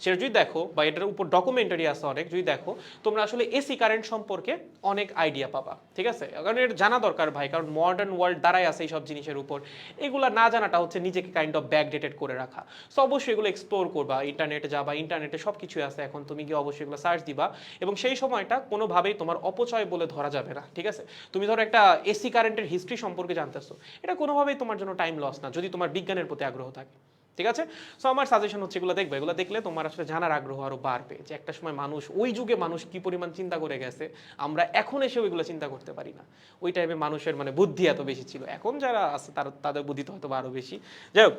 S1: সেটা যদি দেখো বা এটার উপর ডকুমেন্টারি আছে অনেক, যদি দেখো তোমরা আসলে এসি কারেন্ট সম্পর্কে অনেক আইডিয়া পাবা, ঠিক আছে। কারণ এটা জানা দরকার ভাই, কারণ মডার্ন ওয়ার্ল্ড দাঁড়ায় আছে এইসব জিনিসের উপর। এগুলো না জানাটা হচ্ছে নিজেকে কাইন্ড অফ ব্যাকডেটেড করে রাখা। সো অবশ্যই এগুলো এক্সপ্লোর করবা, ইন্টারনেটে যাবা, ইন্টারনেটে সব কিছু আছে এখন, তুমি গিয়ে অবশ্যই এগুলো সার্চ দিবা। এবং সেই সময়টা কোনোভাবেই তোমার অপচয় বলে ধরা যাবে না, ঠিক আছে। তুমি ধরো একটা এসি কারেন্টের হিস্ট্রি সম্পর্কে জানতেছো, এটা কোনোভাবেই তোমার জন্য টাইম লস না, যদি তোমার বিজ্ঞানের প্রতি আগ্রহ থাকে, ঠিক আছে। সো আমার সাজেশন হচ্ছে এগুলো দেখবে, এগুলো দেখলে তোমার আসলে জানার আগ্রহ আরো বাড়বে, যে একটা সময় মানুষ, ওই যুগে মানুষ কি পরিমাণ চিন্তা করে গেছে, আমরা এখন এসে ওইগুলো চিন্তা করতে পারি না। ওই টাইমে মানুষের মানে বুদ্ধি এত বেশি ছিল, এখন যারা আছে তাদের বুদ্ধি তো হয়তো আরো বেশি, যাই হোক।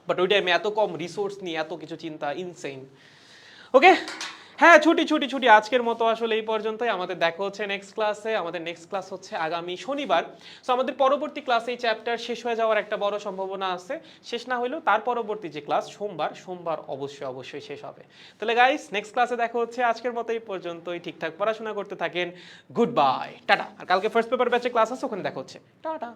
S1: বাট ওই টাইমে এত কম রিসোর্স নিয়ে এত কিছু চিন্তা, ইনসেইন, ওকে। হ্যাঁ, ছুটি ছুটি ছুটি, আজকের মতো আসলে এই পর্যন্তই। আমাদের দেখা হচ্ছে নেক্সট ক্লাসে। আমাদের নেক্সট ক্লাস হচ্ছে আগামী শনিবার। সো আমাদের পরবর্তী ক্লাসে এই চ্যাপ্টার শেষ হয়ে যাওয়ার একটা বড় সম্ভাবনা আছে, শেষ না হলেও তার পরবর্তী যে ক্লাস সোমবার অবশ্যই শেষ হবে। তাহলে গাইস, নেক্সট ক্লাসে দেখা হচ্ছে। আজকের মতো এই পর্যন্তই। ঠিকঠাক পড়াশোনা করতে থাকেন। Good bye, tata. আর কালকে ফার্স্ট পেপার ব্যাচে ক্লাস আছে, ওখানে দেখা হচ্ছে। টাটা।